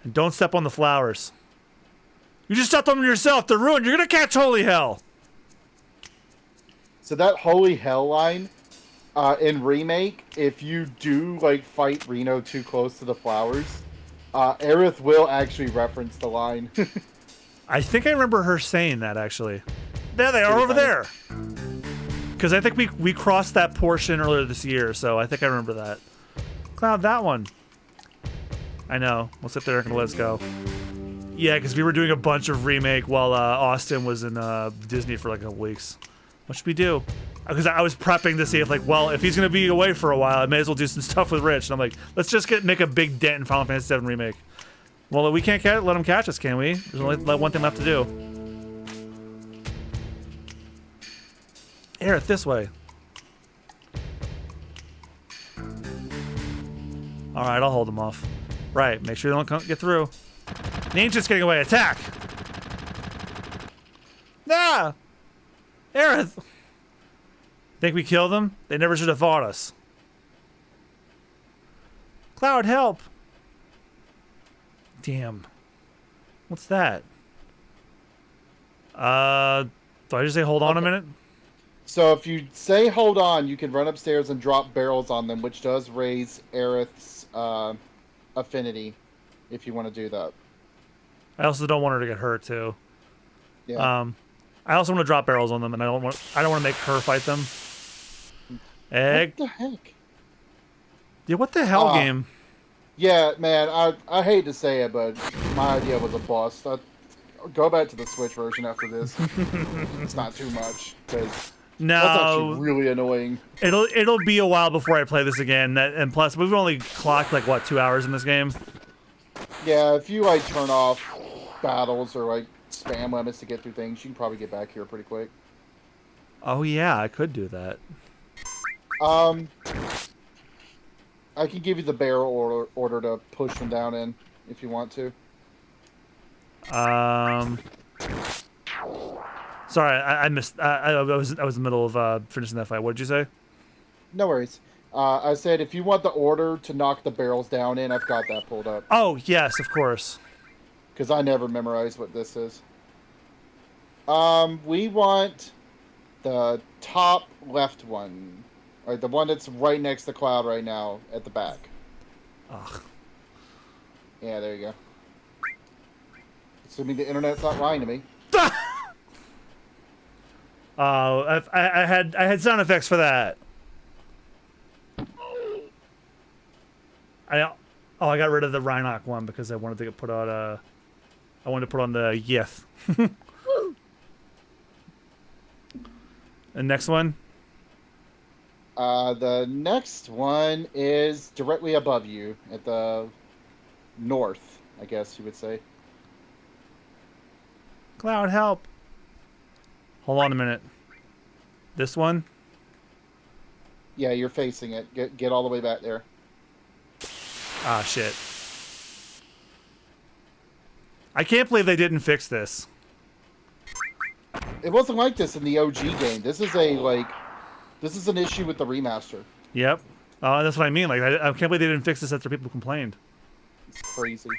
And don't step on the flowers. You just stepped on them yourself. They're ruined. You're gonna catch holy hell.
So that holy hell line in remake, if you do like fight Reno too close to the flowers, Aerith will actually reference the line.
I think I remember her saying that actually. There they are over there. Because I think we crossed that portion earlier this year, so I think I remember that. Cloud, that one. I know. We'll sit there and let's go. Yeah, because we were doing a bunch of remake while Austin was in Disney for like a couple weeks. What should we do? Because I was prepping to see if if he's gonna be away for a while, I may as well do some stuff with Rich. And I'm like, let's just make a big dent in Final Fantasy VII remake. Well, we can't let him catch us, can we? There's only one thing left to do. Aerith, this way. All right, I'll hold him off. Right, make sure they don't get through. Ninja's getting away. Attack! Nah! Aerith! Think we killed them? They never should have fought us. Cloud, help! Damn. What's that? Do I just say hold on a minute?
So if you say hold on, you can run upstairs and drop barrels on them, which does raise Aerith's affinity, if you want to do that.
I also don't want her to get hurt too.
Yeah.
I also want to drop barrels on them, and I don't want to make her fight them.
What the heck?
Yeah, what the hell, game?
Yeah, man, I hate to say it, but my idea was a bust. Go back to the Switch version after this. It's not too much, because that's actually really annoying.
It'll be a while before I play this again, and plus we've only clocked like what 2 hours in this game.
Yeah, if you like turn off battles or like spam limits to get through things, you can probably get back here pretty quick.
Oh yeah, I could do that.
I can give you the barrel order to push them down in if you want to.
Sorry, I missed. I was in the middle of finishing that fight. What did you say?
No worries. I said if you want the order to knock the barrels down in, I've got that pulled up.
Oh yes, of course.
Because I never memorized what this is. We want the top left one. Or the one that's right next to Cloud right now at the back.
Ugh.
Yeah, there you go. Assuming the internet's not lying to me.
Oh, I had sound effects for that. I got rid of the Rhinoc one because I wanted to put on I wanted to put on the Yith. And next one.
The next one is directly above you at the north, I guess you would say.
Cloud, help. Hold on a minute. This one?
Yeah, you're facing it. Get all the way back there.
Ah, shit. I can't believe they didn't fix this.
It wasn't like this in the OG game. This is this is an issue with the remaster.
Yep. That's what I mean. Like, I can't believe they didn't fix this after people complained.
It's crazy.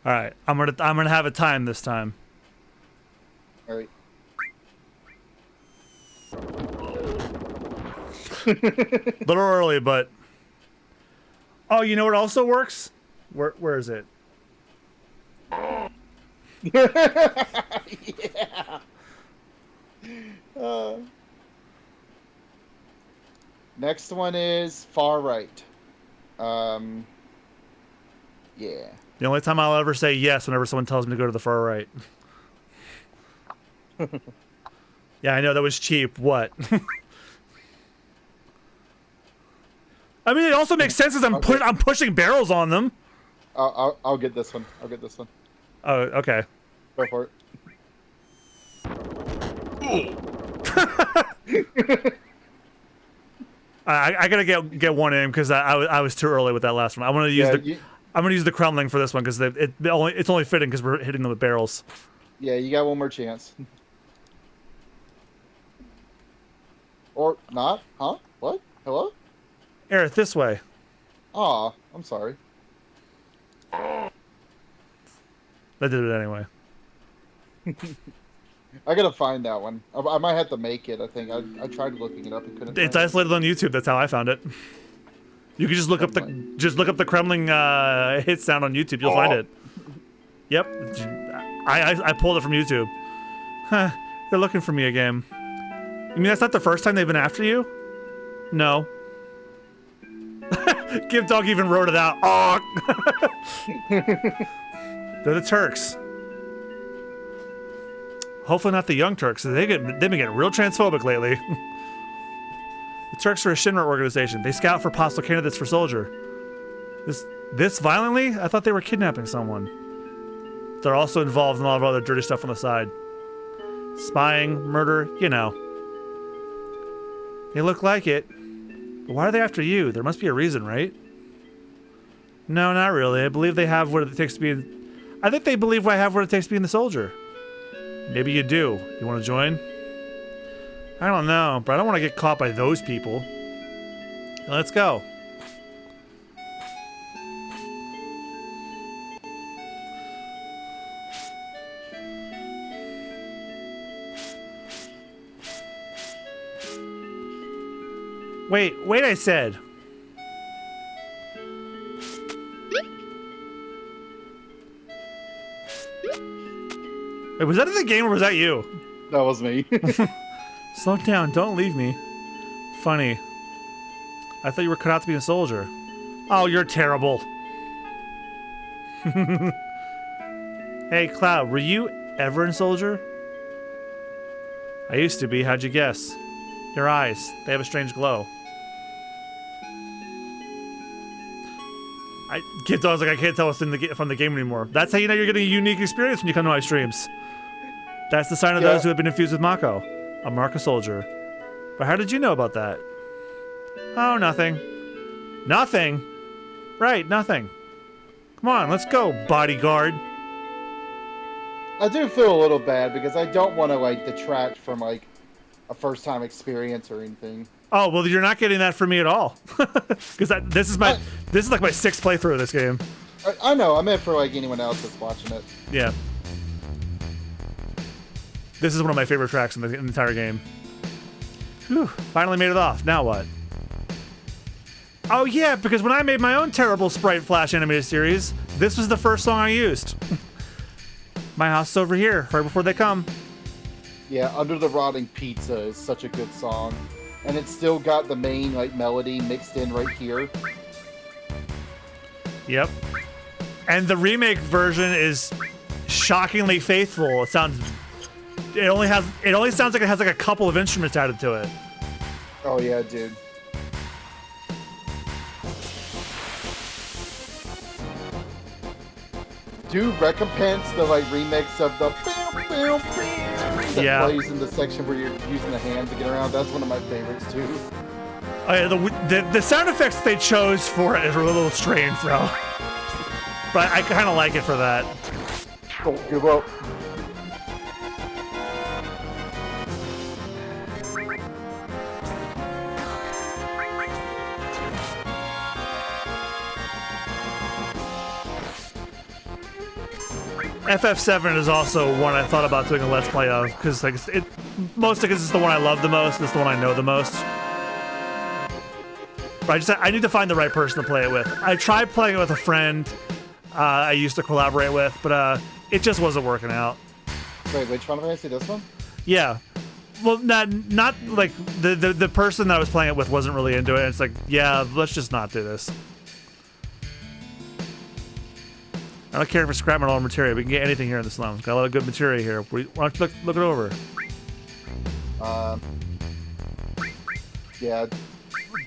All right, I'm gonna have a time this time.
All right.
Little early, but oh, you know what also works? Where is it?
Yeah. Next one is far right. Yeah.
The only time I'll ever say yes whenever someone tells me to go to the far right. Yeah, I know that was cheap. What? I mean, it also makes sense as I'm pushing barrels on them.
I'll get this one. I'll get this one.
Oh, okay.
Go for it.
I gotta get one in because I was too early with that last one. I'm gonna use the Kremling for this one because it's only fitting because we're hitting them with barrels.
Yeah, you got one more chance. Or not? Huh? What? Hello?
Aerith, this way.
Aw, I'm sorry.
I did it anyway.
I gotta find that one. I might have to make it. I think I tried looking it up and couldn't.
It's
find
isolated on YouTube. That's how I found it. You can just look up the Kremling hit sound on YouTube. You'll find it. Yep. I pulled it from YouTube. Huh. They're looking for me again. You mean that's not the first time they've been after you? No. Give Dog even wrote it out. Oh. They're the Turks. Hopefully not the young Turks. They've been getting real transphobic lately. The Turks are a Shinra organization. They scout for possible candidates for soldier. This violently? I thought they were kidnapping someone. They're also involved in a lot of other dirty stuff on the side. Spying, murder, you know. They look like it. But why are they after you? There must be a reason, right? No, not really. I believe they have what it takes to be I think they believe I have what it takes to be in the soldier. Maybe you do. You want to join? I don't know, but I don't want to get caught by those people. Let's go. Wait, I said. Wait, was that in the game or was that you?
That was me.
Slow down, don't leave me. Funny. I thought you were cut out to be a soldier. Oh, you're terrible. Hey, Cloud, were you ever a soldier? I used to be, how'd you guess? Your eyes, they have a strange glow. Kid Dog's like, I can't tell what's from the game anymore. That's how you know you're getting a unique experience when you come to my streams. That's the sign of those who have been infused with Mako. A Marka soldier. But how did you know about that? Oh, nothing. Nothing? Right, nothing. Come on, let's go, bodyguard.
I do feel a little bad because I don't want to like detract from like a first-time experience or anything.
Oh well, you're not getting that from me at all. Because this is like my 6th playthrough of this game.
I know. I meant for like anyone else that's watching it.
Yeah. This is one of my favorite tracks in the entire game. Whew, finally made it off. Now what? Oh yeah, because when I made my own terrible Sprite Flash animated series, this was the first song I used. My house is over here, right before they come.
Yeah, Under the Rotting Pizza is such a good song. And it's still got the main like melody mixed in right here.
Yep. And the remake version is shockingly faithful. It only sounds like it has like a couple of instruments added to it.
Oh yeah, dude. Do recompense the like remix of the that plays in the section where you're using the hand to get around. That's one of my favorites too.
Oh yeah, the sound effects they chose for it is a little strange though. But I kind of like it for that.
Don't give up.
FF7 is also one I thought about doing a Let's Play of, because like mostly because it's the one I love the most, it's the one I know the most. But I need to find the right person to play it with. I tried playing it with a friend I used to collaborate with, but it just wasn't working out.
Wait, which Final Fantasy? This one?
Yeah. Well, not like the person that I was playing it with wasn't really into it. It's like, yeah, let's just not do this. I don't care if it's scrap metal or material. We can get anything here in the slums. Got a lot of good material here. Why don't you look it over?
Yeah,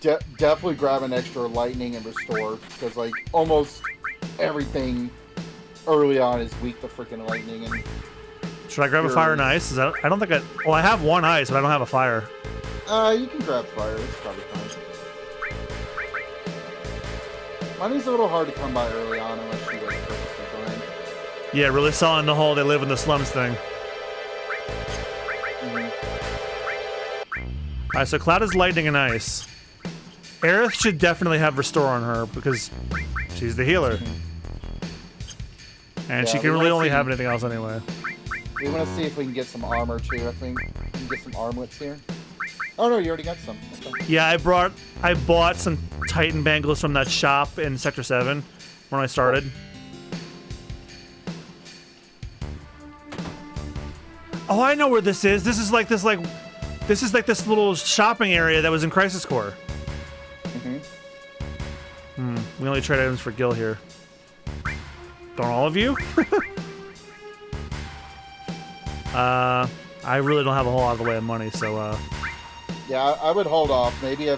definitely grab an extra lightning and restore, because like almost everything early on is weak to freaking lightning. And
should I grab a fire and ice? Is that, I don't think I. Well, I have one ice, but I don't have a fire.
You can grab fire. It's probably fine. Lightning's a little hard to come by early on unless you like purposely grind.
Yeah, really selling the whole they live in the slums thing. Alright, so Cloud is lightning and ice. Aerith should definitely have restore on her because she's the healer. And she can really only have anything else anyway.
We want to see if we can get some armor too, I think. We can get some armlets here. Oh no, you already got some. Okay.
Yeah, I bought some Titan bangles from that shop in Sector 7 when I started. Oh, I know where this is. This is like this little shopping area that was in Crisis Core. We only trade items for Gil here. Don't all of you? I really don't have a whole lot of the way of money, so
yeah, I would hold off. Maybe.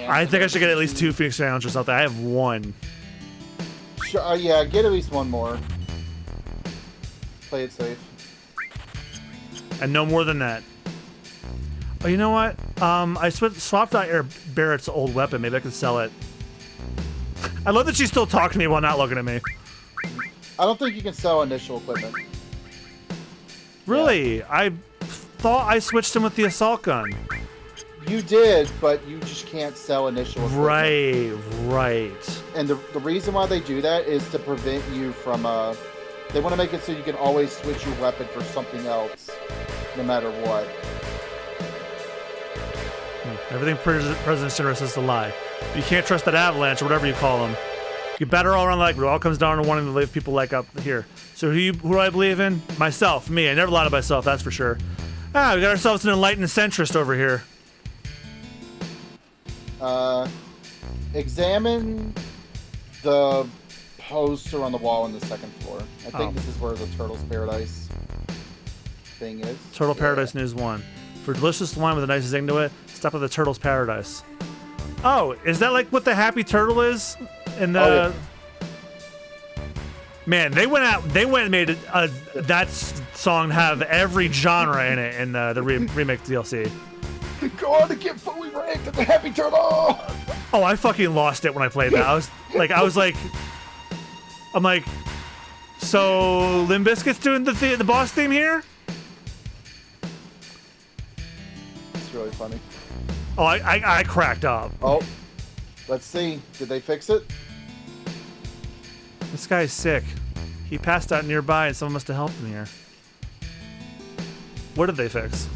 I think I should get at least 2 Phoenix Rounds or something. I have 1.
Sure. Yeah, get at least 1 more. Play it safe.
And no more than that. Oh, you know what? I swapped out Barrett's old weapon. Maybe I can sell it. I love that she's still talking to me while not looking at me.
I don't think you can sell initial equipment.
Really? Yeah. I thought I switched him with the assault gun.
You did, but you just can't sell initial equipment.
Right.
And the reason why they do that is to prevent you from... they want to make it so you can always switch your weapon for something else, no matter what.
Everything President Shinra says is a lie. You can't trust that avalanche or whatever you call them. You batter all around like it all comes down to wanting to live people like up here. So who do I believe in? Myself, me. I never lied to myself, that's for sure. We got ourselves an enlightened centrist over here.
Examine the poster on the wall on the second floor. I think this is where the Turtle's Paradise thing is.
Turtle Paradise News 1. For delicious wine with a nice zing to it, stop at the Turtle's Paradise. Oh, is that like what the Happy Turtle is? In the...
Oh, yeah.
Man, they went and made that song have every genre in it in the remake DLC.
Go on to get fully ranked at the Happy Turtle!
Oh, I fucking lost it when I played that. I was like, so Limp Bizkit's doing the boss theme here?
It's really funny.
Oh, I cracked up.
Oh, let's see. Did they fix it?
This guy's sick. He passed out nearby and someone must have helped him here. What did they fix?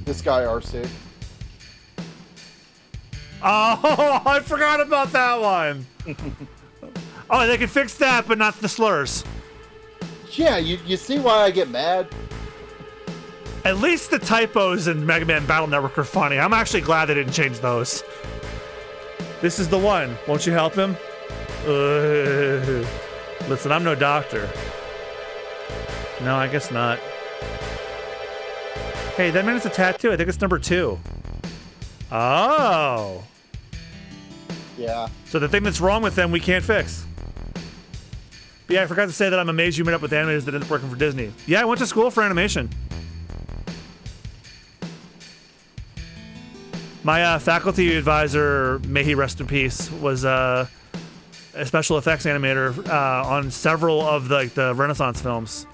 This guy are sick.
Oh, I forgot about that one. Oh, they can fix that, but not the slurs.
Yeah, you see why I get mad?
At least the typos in Mega Man Battle Network are funny. I'm actually glad they didn't change those. This is the one. Won't you help him? Listen, I'm no doctor. No, I guess not. Hey, that man has a tattoo. I think it's number 2. Oh.
Yeah.
So the thing that's wrong with them, we can't fix. But yeah, I forgot to say that I'm amazed you met up with animators that ended up working for Disney. Yeah, I went to school for animation. My faculty advisor, may he rest in peace, was a special effects animator on several of the Renaissance films.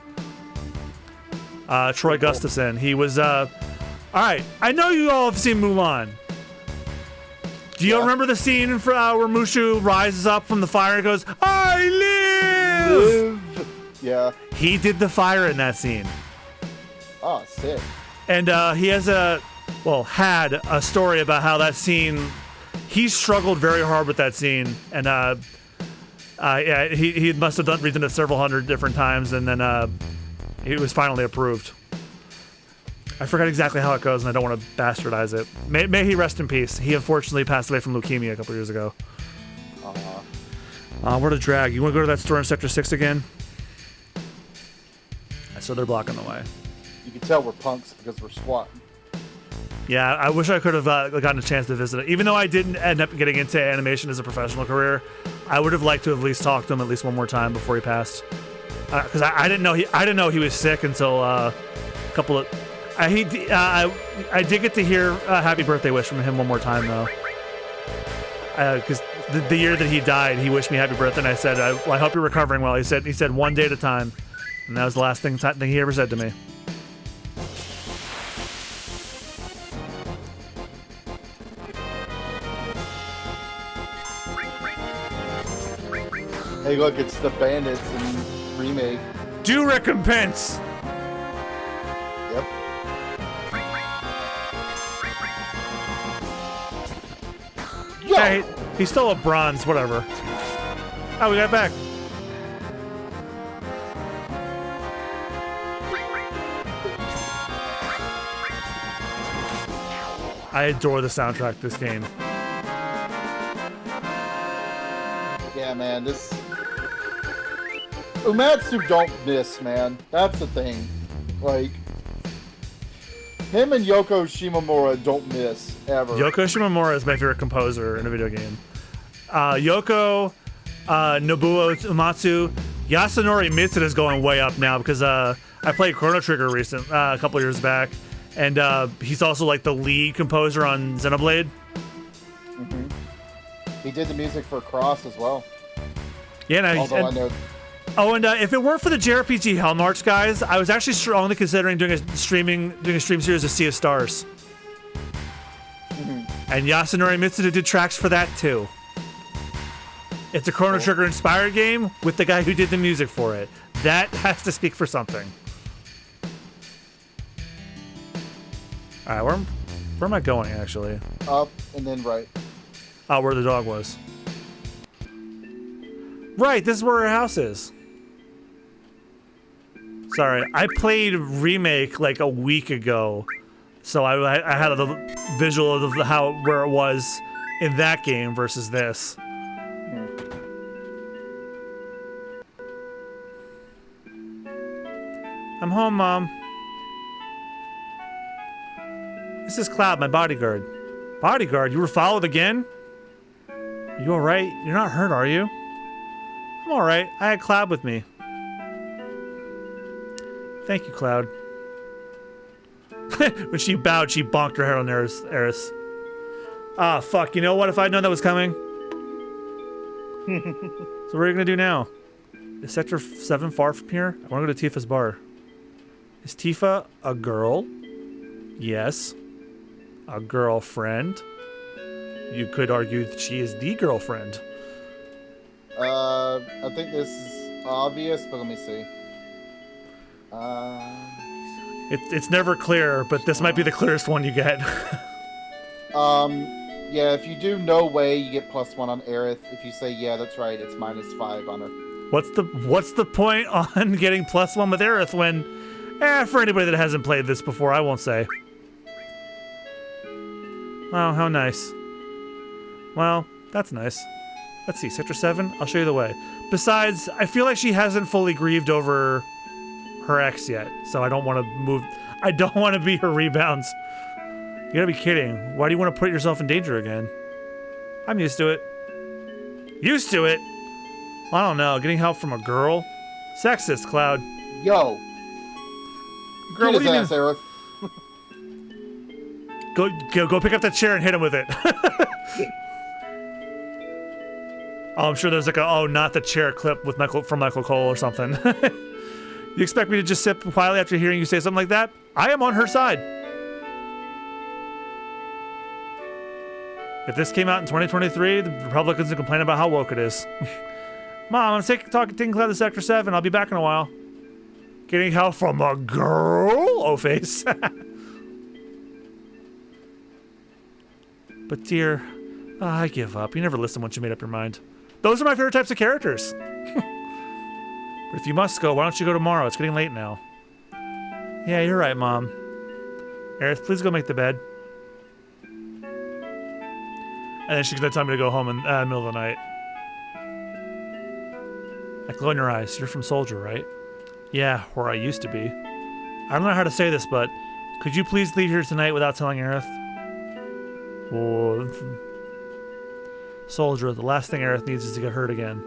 Troy Gustafson. He was... all right, I know you all have seen Mulan. Do you remember the scene where Mushu rises up from the fire and goes, I live? live.
Yeah.
He did the fire in that scene.
Oh, sick.
And he has had a story about how that scene, he struggled very hard with that scene. And he must have redone it several hundred different times, and then it was finally approved. I forgot exactly how it goes, and I don't want to bastardize it. May he rest in peace. He unfortunately passed away from leukemia a couple years ago. Where to drag? You want to go to that store in Sector 6 again? So they're blocking the way.
You can tell we're punks because we're squatting.
Yeah, I wish I could have gotten a chance to visit it. Even though I didn't end up getting into animation as a professional career, I would have liked to have at least talked to him at least one more time before he passed. Because I didn't know he was sick until a couple of. I did get to hear a happy birthday wish from him one more time though. Because the year that he died, he wished me happy birthday, and I said, "I hope you're recovering well." He said 1 day at a time, and that was the last thing he ever said to me.
Hey, look, it's the bandits in remake.
Due recompense.
Yep. Yo!
Hey, he's still a bronze, whatever. Oh, we got it back. I adore the soundtrack to this game.
Yeah, man, this... Uematsu don't miss, man. That's the thing. Like... Him and Yoko Shimomura don't miss, ever.
Yoko Shimomura is my favorite composer in a video game. Yoko, Nobuo Uematsu, Yasunori Mitsuda is going way up now because I played Chrono Trigger a couple years back, and he's also like the lead composer on Xenoblade.
Mm-hmm. He did the music for Cross as well.
Yeah,
Although I know.
Oh, and if it weren't for the JRPG Hellmarks guys, I was actually strongly considering doing a stream series of Sea of Stars.
Mm-hmm.
And Yasunori Mitsuda did tracks for that too. It's a Chrono Trigger inspired game with the guy who did the music for it. That has to speak for something. All right, where am I going actually?
Up and then right.
Oh, where the dog was. Right, this is where her house is. Sorry, I played Remake like a week ago, so I had a visual of where it was in that game versus this. I'm home, Mom. This is Cloud, my bodyguard. Bodyguard? You were followed again? You alright? You're not hurt, are you? I'm alright. I had Cloud with me. Thank you, Cloud. When she bowed, she bonked her head on Eris. Ah, fuck. You know what? If I'd known that was coming. So what are you gonna do now? Is Sector 7 far from here? I wanna go to Tifa's bar. Is Tifa a girl? Yes. A girlfriend? You could argue that she is the girlfriend.
I think this is obvious, but let me see.
It's never clear, but this might be the clearest one you get.
Yeah, if you do no way, you get +1 on Aerith. If you say yeah, that's right, it's -5 on her.
What's the point on getting +1 with Aerith when, for anybody that hasn't played this before, I won't say. Wow, how nice. Well, that's nice. Let's see, Sector 7? I'll show you the way. Besides, I feel like she hasn't fully grieved over her ex yet, so I don't want to move. I don't want to be her rebounds. You gotta be kidding. Why do you want to put yourself in danger again? I'm used to it. Used to it? I don't know. Getting help from a girl? Sexist, Cloud.
Yo!
Girl,
Get
what do you
his ass,
mean?
Aerith.
Go pick up that chair and hit him with it. Oh, I'm sure there's like a not the chair clip with from Michael Cole or something. You expect me to just sit quietly after hearing you say something like that? I am on her side. If this came out in 2023, the Republicans would complain about how woke it is. Mom, I'm taking Cloud to Sector 7. I'll be back in a while. Getting help from a girl? Oh, face. But dear, I give up. You never listen once you made up your mind. Those are my favorite types of characters. But if you must go, why don't you go tomorrow? It's getting late now. Yeah, you're right, Mom. Aerith, please go make the bed. And then she's gonna tell me to go home in the middle of the night. That glow in your eyes. You're from Soldier, right? Yeah, where I used to be. I don't know how to say this, but could you please leave here tonight without telling Aerith? Oh, Soldier, the last thing Aerith needs is to get hurt again.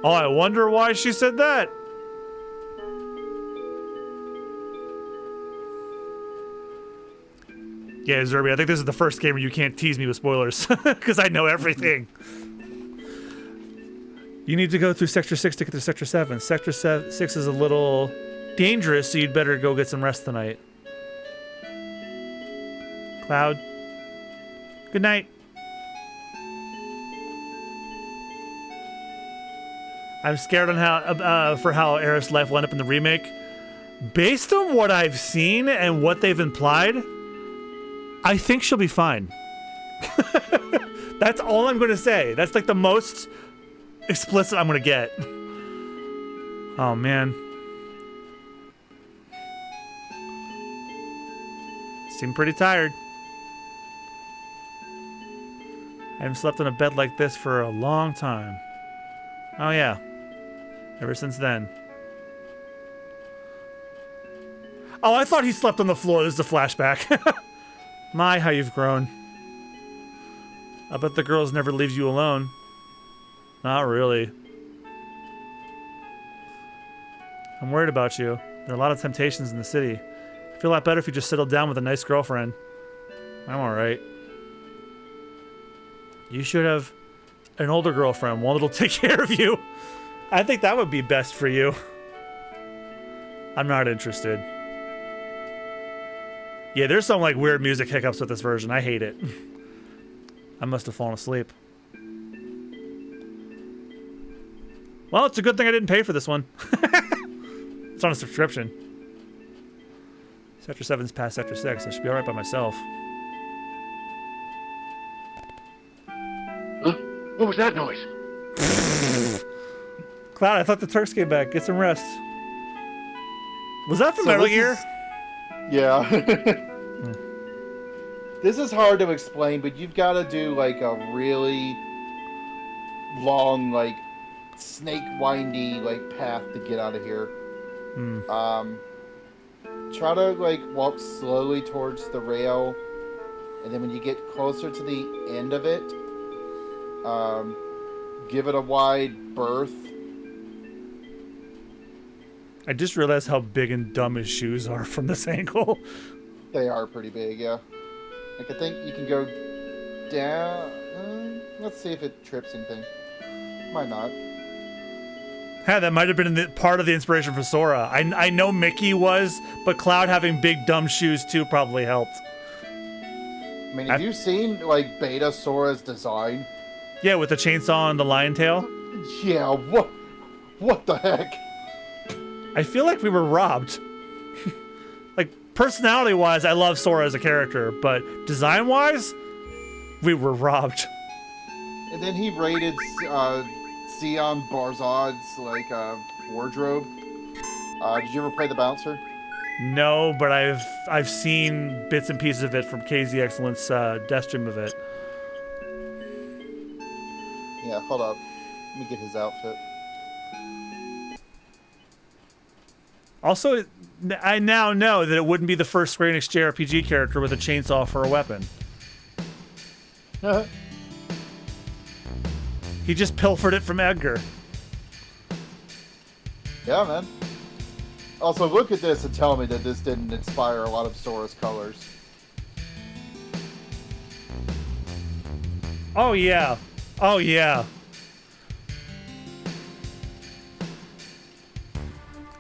Oh, I wonder why she said that. Yeah, Zerby, I think this is the first game where you can't tease me with spoilers, because I know everything. You need to go through Sector 6 to get to Sector 7. Sector 6 is a little dangerous, so you'd better go get some rest tonight. Cloud. Good night. I'm scared on for how Aerith's life will end up in the remake. Based on what I've seen and what they've implied, I think she'll be fine. That's all I'm going to say. That's like the most explicit I'm going to get. Oh, man. Seem pretty tired. I haven't slept on a bed like this for a long time. Oh, yeah. Ever since then. Oh, I thought he slept on the floor. This is a flashback. My, how you've grown. I bet the girls never leaves you alone. Not really. I'm worried about you. There are a lot of temptations in the city. I feel a lot better if you just settled down with a nice girlfriend. I'm alright. You should have an older girlfriend, one that'll take care of you. I think that would be best for you. I'm not interested. Yeah, there's some like weird music hiccups with this version. I hate it. I must have fallen asleep. Well, it's a good thing I didn't pay for this one. It's on a subscription. Sector 7's past Sector 6. I should be alright by myself.
Huh? What was that noise?
Cloud, I thought the Turks came back. Get some rest. Was that from Metal Gear?
Yeah. This is hard to explain, but you've got to do like a really long, like snake windy like path to get out of here. Try to like walk slowly towards the rail, and then when you get closer to the end of it, give it a wide berth.
I just realized how big and dumb his shoes are from this angle.
They are pretty big, yeah. Like I think you can go down. Let's see if it trips anything. Might not.
That might have been part of the inspiration for Sora. I know Mickey was, but Cloud having big dumb shoes too probably helped.
I mean, have you seen like Beta Sora's design?
Yeah, with the chainsaw and the lion tail.
Yeah. What the heck?
I feel like we were robbed. Like, personality-wise, I love Sora as a character, but design-wise, we were robbed.
And then he raided Sion Barzad's, like, wardrobe. Did you ever play the Bouncer?
No, but I've seen bits and pieces of it from KZ Excellence death stream of it.
Yeah, hold up. Let me get his outfit.
Also, I now know that it wouldn't be the first Square Enix JRPG character with a chainsaw for a weapon. He just pilfered it from Edgar.
Yeah, man. Also, look at this and tell me that this didn't inspire a lot of Sora's colors.
Oh, yeah. Oh, yeah.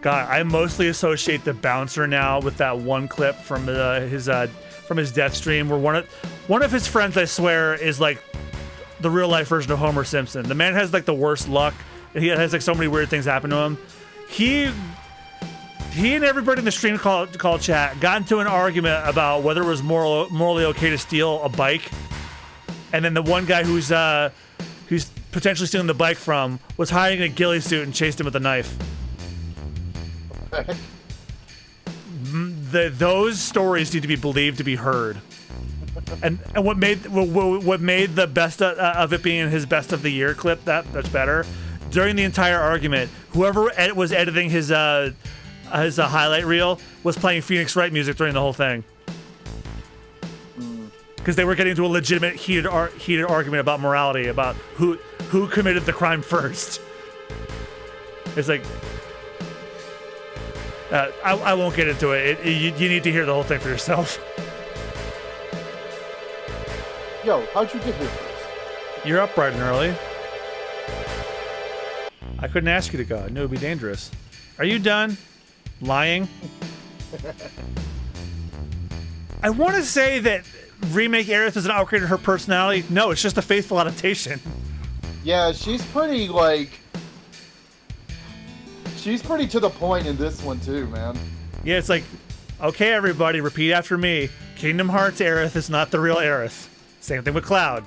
God, I mostly associate the Bouncer now with that one clip from his death stream where one of his friends, I swear, is like the real life version of Homer Simpson. The man has like the worst luck He has like so many weird things happen to him. He and everybody in the stream call chat got into an argument about whether it was morally okay to steal a bike. And then the one guy who's potentially stealing the bike from was hiding in a ghillie suit and chased him with a knife. Those stories need to be believed to be heard. And what made the best of it being his best of the year clip that's better, during the entire argument, whoever was editing his highlight reel was playing Phoenix Wright music during the whole thing, because they were getting into a legitimate heated argument about morality, about who committed the crime first. It's like I won't get into it. You need to hear the whole thing for yourself.
Yo, how'd you get here first?
You're up bright and early. I couldn't ask you to go. I knew it'd be dangerous. Are you done lying? I want to say that remake Aerith is an upgrade in her personality. No, it's just a faithful adaptation.
Yeah, she's pretty to the point in this one too, man.
Yeah, it's like, okay, everybody, repeat after me. Kingdom Hearts Aerith is not the real Aerith. Same thing with Cloud.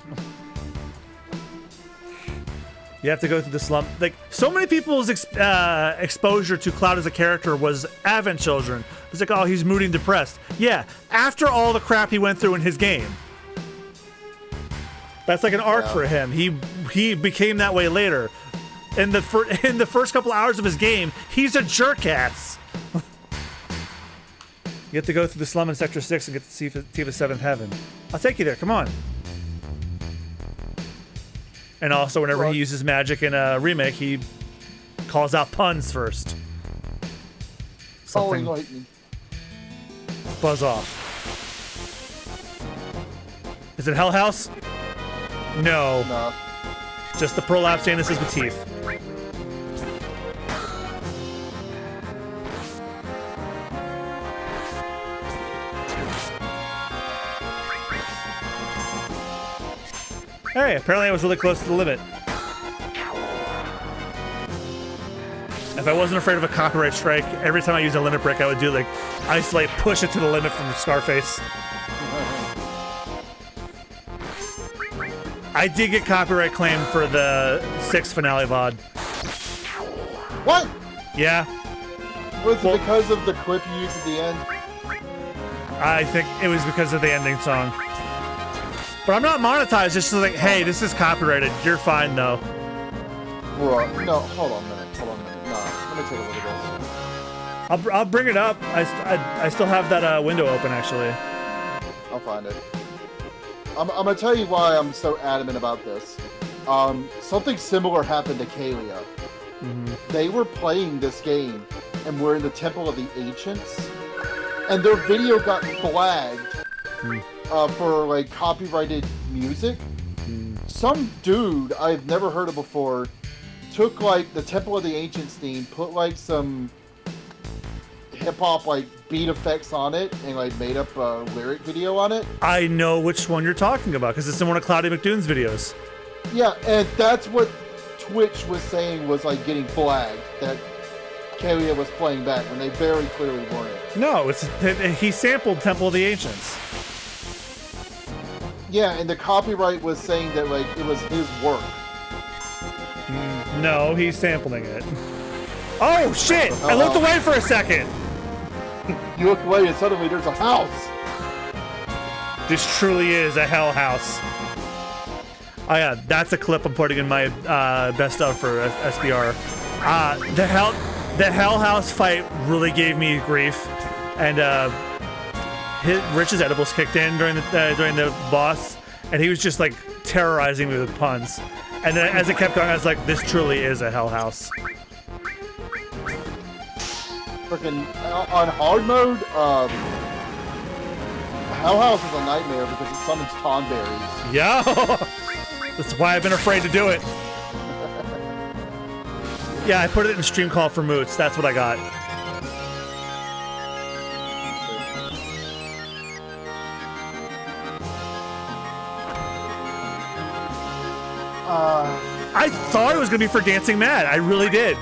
You have to go through the slump. Like, so many people's exposure to Cloud as a character was Advent Children. It's like, oh, he's moody and depressed. Yeah, after all the crap he went through in his game. That's like an arc for him. He became that way later. In the first couple hours of his game, he's a jerk-ass. You have to go through the slum in Sector 6 and get to see Tifa's 7th Heaven. I'll take you there, come on. And also, whenever he uses magic in a remake, he calls out puns first. Something.
Lightning.
Buzz off. Is it Hell House? No.
No.
Just the prolapsed anuses with teeth. Hey, apparently I was really close to the limit. If I wasn't afraid of a copyright strike, every time I use a limit break, I would do like isolate, push it to the limit from Scarface. I did get copyright claim for the 6th finale VOD.
What?
Yeah.
Was it because of the clip you used at the end?
I think it was because of the ending song. But I'm not monetized, just like, hey, this is copyrighted. You're fine, though.
No, hold on a minute. No, let me take a look at this.
I'll bring it up. I still have that window open, actually.
I'll find it. I'm gonna tell you why I'm so adamant about this. Something similar happened to Kalia.
Mm-hmm.
They were playing this game and were in the Temple of the Ancients, and their video got flagged for like copyrighted music. Some dude I've never heard of before took like the Temple of the Ancients theme, put like some hip hop like beat effects on it, and like made up a lyric video on it.
I know which one you're talking about because it's in one of Cloudy McDoon's videos.
Yeah, and that's what Twitch was saying was like getting flagged, that Kalia was playing back when they very clearly weren't.
No, he sampled Temple of the Ancients.
Yeah, and the copyright was saying that like it was his work.
No, he's sampling it. Oh shit! I looked away for a second.
You look away and suddenly there's a house.
This truly is a hell house. Oh yeah, that's a clip I'm putting in my best of for SBR. The hell house fight really gave me grief, and Rich's edibles kicked in during the boss, and he was just like terrorizing me with puns. And then as it kept going, I was like, this truly is a hell house.
Freaking on hard mode, Hell House is a nightmare because it summons Tonberries.
Yeah, that's why I've been afraid to do it. Yeah, I put it in stream call for Moots. That's what I got. I thought it was gonna be for Dancing Mad. I really did.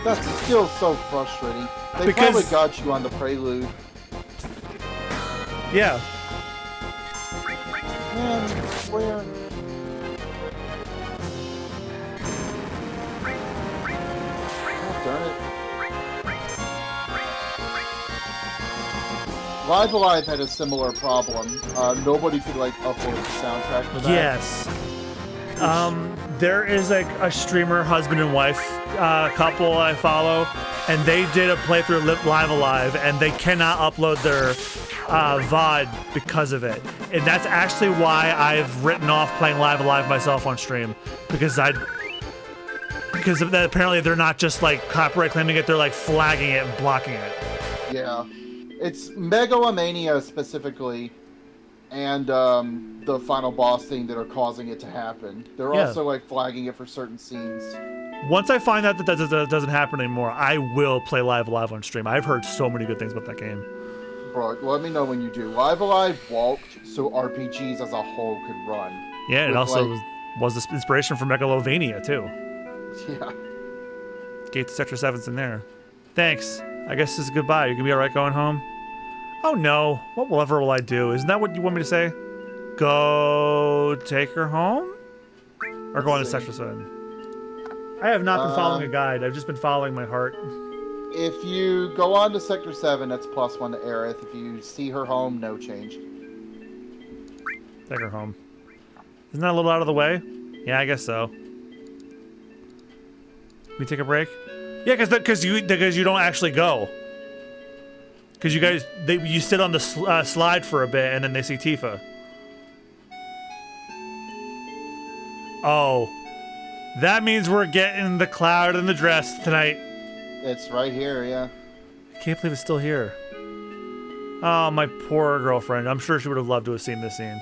That's still so frustrating. They
Because-
probably got you on the prelude.
Yeah.
Man, where? God darn it. Live Alive had a similar problem. Nobody could like upload the soundtrack for that.
Yes. There is like a streamer, husband and wife couple I follow, and they did a playthrough Live Alive, and they cannot upload their VOD because of it. And that's actually why I've written off playing Live Alive myself on stream, because of that. Apparently they're not just like copyright claiming it, they're like flagging it and blocking it.
Yeah. It's Megalomania specifically, and the final boss thing that are causing it to happen. They're
Yeah.
also like flagging it for certain scenes.
Once I find out that doesn't happen anymore, I will play Live Alive on stream. I've heard so many good things about that game.
Bro, let me know when you do. Live Alive walked so RPGs as a whole could run.
Yeah, it
With,
also
like-
was the inspiration for Megalovania too.
Yeah.
Gate to Sector 7's in there. Thanks. I guess this is goodbye. You gonna be alright going home? Oh no. Whatever will I do? Isn't that what you want me to say? Go take her home? Or go on to
see.
Sector 7? I have not been following a guide. I've just been following my heart.
If you go on to Sector 7, that's +1 to Aerith. If you see her home, no change.
Take her home. Isn't that a little out of the way? Yeah, I guess so. We take a break? Yeah, because you don't actually go. Because you guys you sit on the slide for a bit and then they see Tifa. Oh, that means we're getting the Cloud in the dress tonight.
It's right here, yeah.
I can't believe it's still here. Oh, my poor girlfriend. I'm sure she would have loved to have seen this scene.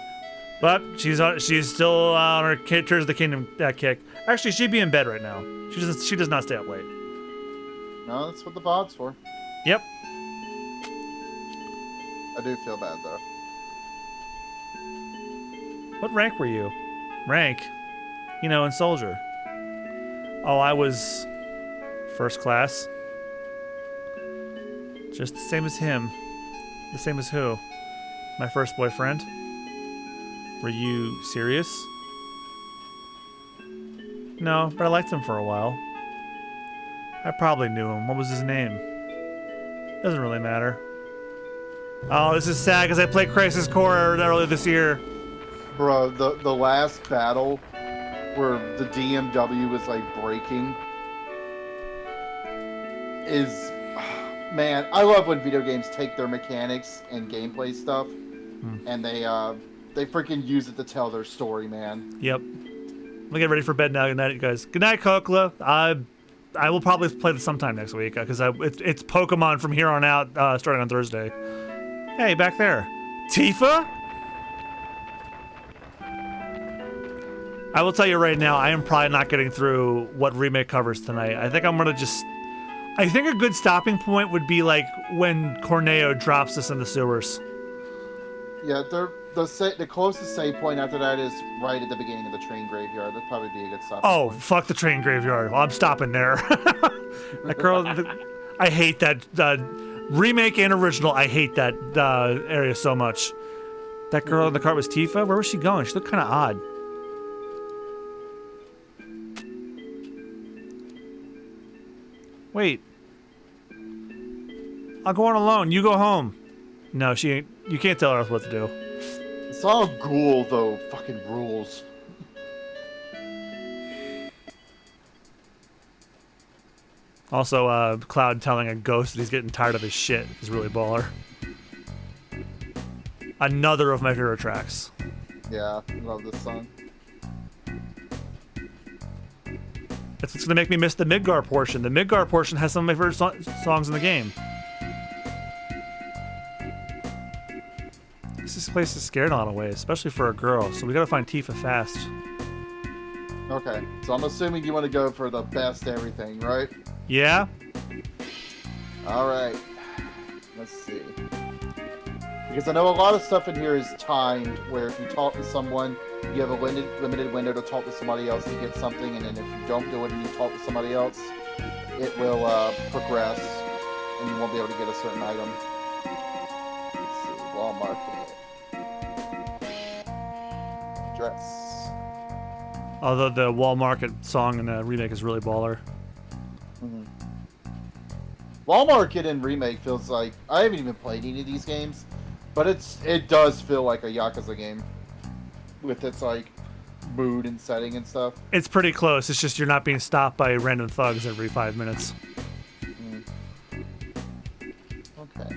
But she's still on her Tears of the Kingdom kick. Actually, she'd be in bed right now. She does not stay up late.
No, that's what the VOD's for.
Yep.
I do feel bad, though.
What rank were you? Rank? You know, in Soldier. Oh, I was first class. Just the same as him. The same as who? My first boyfriend? Were you serious? No, but I liked him for a while. I probably knew him. What was his name? Doesn't really matter. Oh, this is sad because I played Crisis Core earlier this year.
Bro, the last battle where the DMW was like breaking is... Man, I love when video games take their mechanics and gameplay stuff and they freaking use it to tell their story, man.
Yep. I'm gonna get ready for bed now. Good night, you guys. Good night, Kokla. I will probably play this sometime next week because it's Pokemon from here on out, starting on Thursday. Hey, back there, Tifa. I will tell you right now, I am probably not getting through what remake covers tonight. I think I'm gonna just. I think a good stopping point would be like when Corneo drops us in the sewers.
Yeah, the closest save point after that is right at the beginning of the train graveyard. That'd probably be a good stopping
Oh,
point.
fuck the train graveyard. Well, I'm stopping there. That girl, I hate that remake and original. I hate that area so much. That girl in the cart was Tifa. Where was she going? She looked kind of odd. Wait. I'll go on alone. You go home. No, she ain't. You can't tell her what to do.
Saw Ghoul, though, fucking rules.
Also, Cloud telling a ghost that he's getting tired of his shit is really baller. Another of my favorite tracks.
Yeah, I love this song.
That's what's gonna make me miss the Midgar portion. The Midgar portion has some of my favorite songs in the game. This place is scared in a lot of ways, especially for a girl, so we gotta find Tifa fast.
Okay, so I'm assuming you want to go for the best everything, right?
Yeah?
Alright. Let's see. Because I know a lot of stuff in here is timed, where if you talk to someone you have a limited window to talk to somebody else to get something, and then if you don't do it and you talk to somebody else, it will progress, and you won't be able to get a certain item. Let's see, Walmart. Dress.
Although the Wall Market song in the remake is really baller.
Mm-hmm. Wall Market in remake feels like I haven't even played any of these games, but it does feel like a Yakuza game with its like mood and setting and stuff.
It's pretty close. It's just you're not being stopped by random thugs every 5 minutes.
Okay.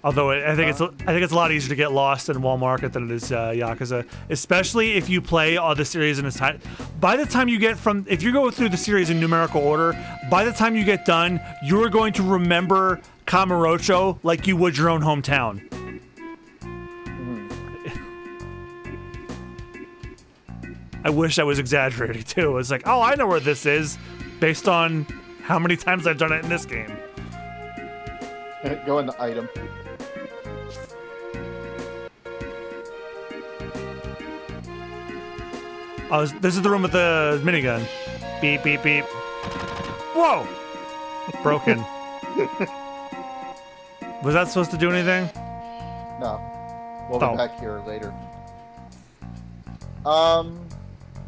Although I think it's a lot easier to get lost in Wall Market than it is Yakuza, especially if you play all the series in its time. By the time you get if you go through the series in numerical order, by the time you get done, you're going to remember Kamurocho like you would your own hometown. I wish I was exaggerating too. It's like, oh, I know where this is, based on how many times I've done it in this game.
Go into item.
Oh, this is the room with the minigun. Beep, beep, beep. Whoa! Broken. Was that supposed to do anything?
No. We'll
Oh.
be back here later.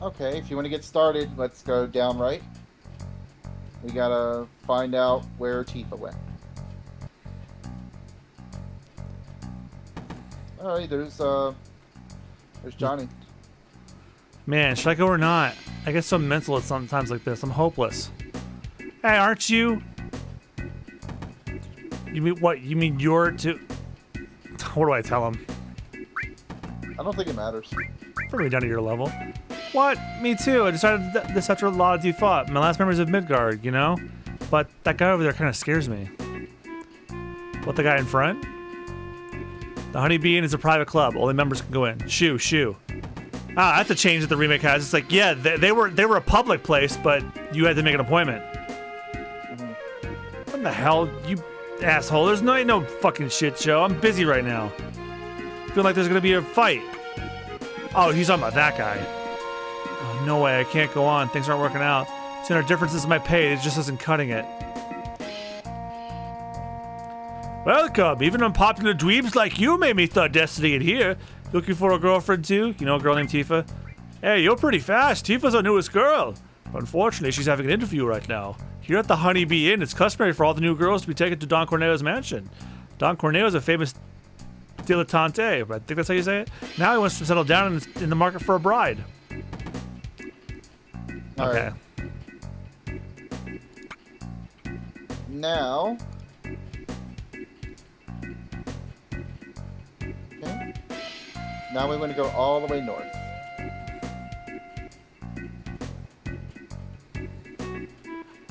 Okay, if you want to get started, let's go down right. We gotta find out where Tifa went. Alright, there's Johnny.
Man, should I go or not? I get so mental at sometimes like this. I'm hopeless. Hey, aren't you? You mean what? You mean you're too? What do I tell him?
I don't think it matters.
Probably down to your level. What? Me too. I decided this after a lot of default. My last memories of Midgard, you know? But that guy over there kind of scares me. What, the guy in front? The Honey Bee Inn is a private club. Only members can go in. Shoo. Ah, that's a change that the remake has. It's like, yeah, they were a public place, but you had to make an appointment. What the hell, you asshole? There's no fucking shit show. I'm busy right now. I feel like there's gonna be a fight. Oh, he's talking about that guy. Oh, no way, I can't go on. Things aren't working out. Seeing our differences in my pay, it just isn't cutting it. Welcome. Even unpopular dweebs like you may meet our destiny in here. Looking for a girlfriend too? You know a girl named Tifa? Hey, you're pretty fast. Tifa's our newest girl. Unfortunately, she's having an interview right now. Here at the Honey Bee Inn, it's customary for all the new girls to be taken to Don Corneo's mansion. Don Corneo's a famous dilettante, but I think that's how you say it. Now he wants to settle down in the market for a bride.
All
Okay.
right. Now. Okay. Now we want to go all the way north.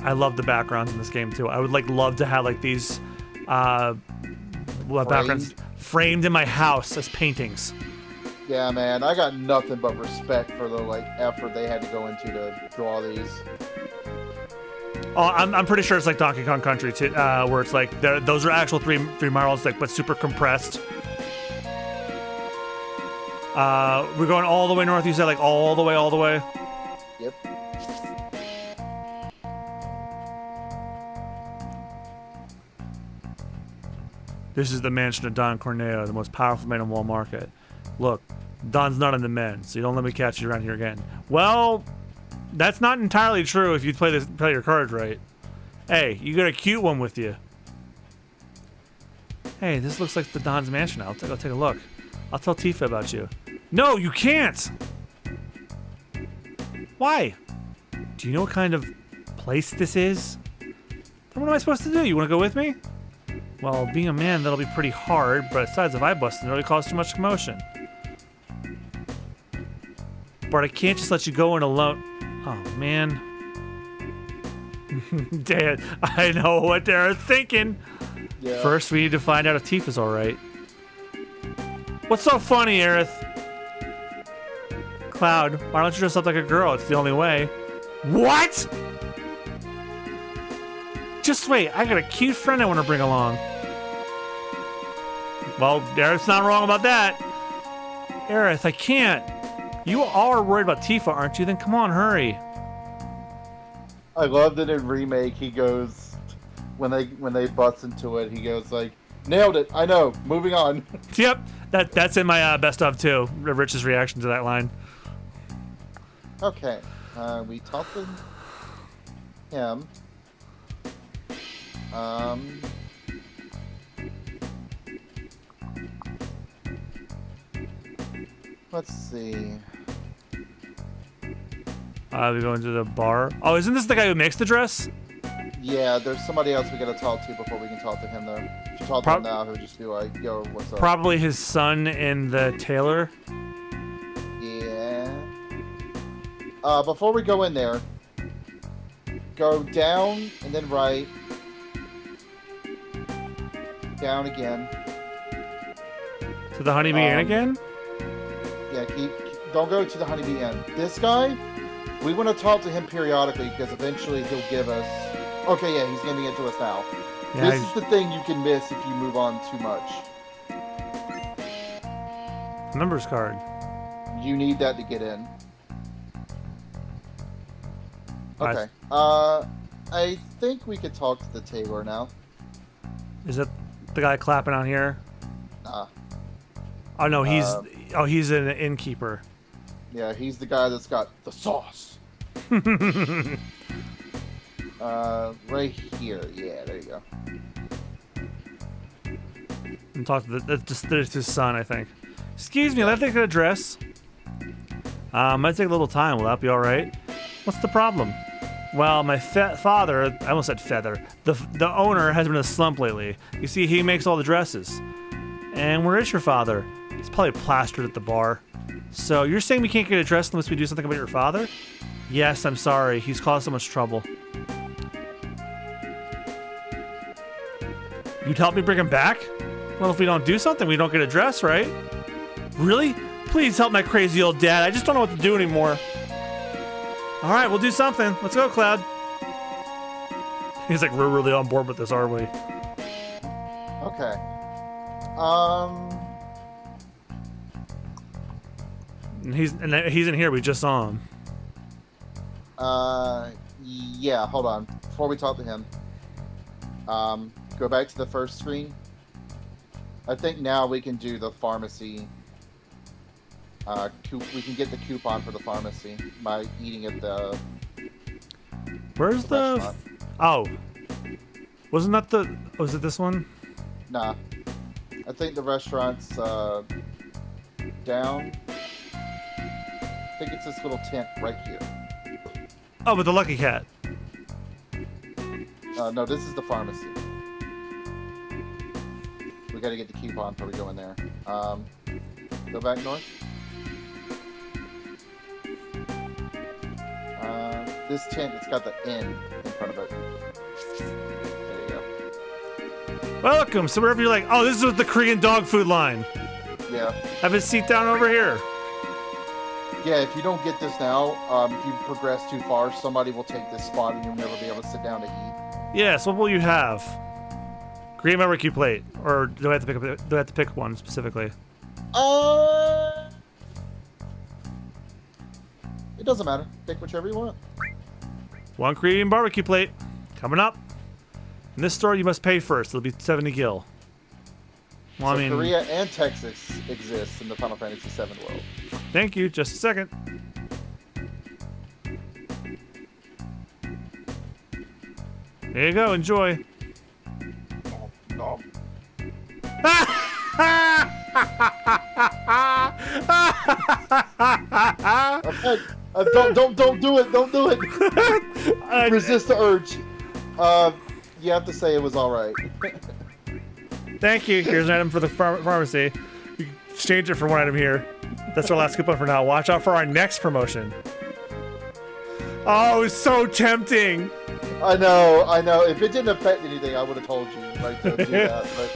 I love the backgrounds in this game too. I would love to have these backgrounds framed in my house as paintings.
Yeah, man, I got nothing but respect for the effort they had to go into to draw these.
Oh, I'm pretty sure it's like Donkey Kong Country too, where it's like those are actual three models, but super compressed. We're going all the way north. You said all the way.
Yep.
This is the mansion of Don Corneo, the most powerful man in Wall Market. Look, Don's not in the men, so you don't let me catch you around here again. Well, that's not entirely true if you play your cards right. Hey, you got a cute one with you. Hey, this looks like the Don's mansion. I'll take a look. I'll tell Tifa about you. No, you can't! Why? Do you know what kind of place this is? Then what am I supposed to do? You want to go with me? Well, being a man, that'll be pretty hard, but besides, if I bust, it really cause too much commotion. But I can't just let you go in alone. Oh, man. Dad, I know what they're thinking.
Yeah.
First, we need to find out if Tifa's alright. What's so funny, Aerith? Cloud, why don't you dress up like a girl? It's the only way. What? Just wait, I got a cute friend I want to bring along. Well, Aerith's not wrong about that. Aerith, I can't. You all are worried about Tifa, aren't you? Then come on, hurry.
I love that in Remake he goes, when they bust into it, he goes like, nailed it, I know, moving on.
Yep, that's in my best of too. Rich's reaction to that line.
Okay, we talked to him. Let's see.
We go into the bar. Oh, isn't this the guy who makes the dress?
Yeah, there's somebody else we gotta talk to before we can talk to him, though. If you talk to him now, he'll just be like, yo, what's up?
Probably his son and the tailor.
Yeah. Before we go in there, go down and then right. Down again.
To the Honeybee Inn again?
Yeah, don't go to the Honeybee Inn. This guy, we want to talk to him periodically because eventually he'll give us... Okay, yeah, he's giving it to us now.
Yeah,
this is the thing you can miss if you move on too much.
Members card.
You need that to get in. Okay.
Nice.
I think we could talk to the tailor now.
Is that the guy clapping on here?
Nah.
Oh no, he's an innkeeper.
Yeah, he's the guy that's got the sauce. Right here. Yeah, there you go.
And talk to that's his son, I think. Excuse me, I'd like to address. Might take a little time. Will that be all right? What's the problem? Well, my father, I almost said feather. The owner has been in a slump lately. You see, he makes all the dresses. And where is your father? He's probably plastered at the bar. So you're saying we can't get a dress unless we do something about your father? Yes, I'm sorry. He's caused so much trouble. You'd help me bring him back? Well, if we don't do something, we don't get a dress, right? Really? Please help my crazy old dad. I just don't know what to do anymore. All right, we'll do something. Let's go, Cloud. He's like, we're really on board with this, are we?
Okay.
And he's in here. We just saw him.
Yeah, hold on. Before we talk to him, go back to the first screen. I think now we can do the pharmacy. We can get the coupon for the pharmacy by eating at the.
Where's the?
Restaurant.
Oh, wasn't that the? Was it this one?
Nah, I think the restaurant's down. I think it's this little tent right here.
Oh, with the Lucky Cat.
No, this is the pharmacy. We gotta get the coupon before we go in there. Go back north. This tent, it's got the N in front of it. There you go.
Welcome. So wherever you're like, oh, this is the Korean dog food line.
Yeah.
Have a seat down over here.
Yeah, if you don't get this now, if you progress too far, somebody will take this spot and you'll never be able to sit down to eat.
Yes. What will you have? Green barbecue plate, or do I have to pick one specifically?
It doesn't matter. Pick whichever you want.
One Korean barbecue plate coming up. In this store, you must pay first. It'll be 70 gil. Well,
So
I mean,
Korea and Texas exist in the Final Fantasy VII world.
thank you. Just a second. There you go. Enjoy.
No. Okay. Don't do it. Don't do it. Resist the urge. You have to say it was all right.
Thank you. Here's an item for the pharmacy. You can exchange it for one item here. That's our last coupon for now. Watch out for our next promotion. Oh, it's so tempting.
I know. If it didn't affect anything, I would have told you like to do that. But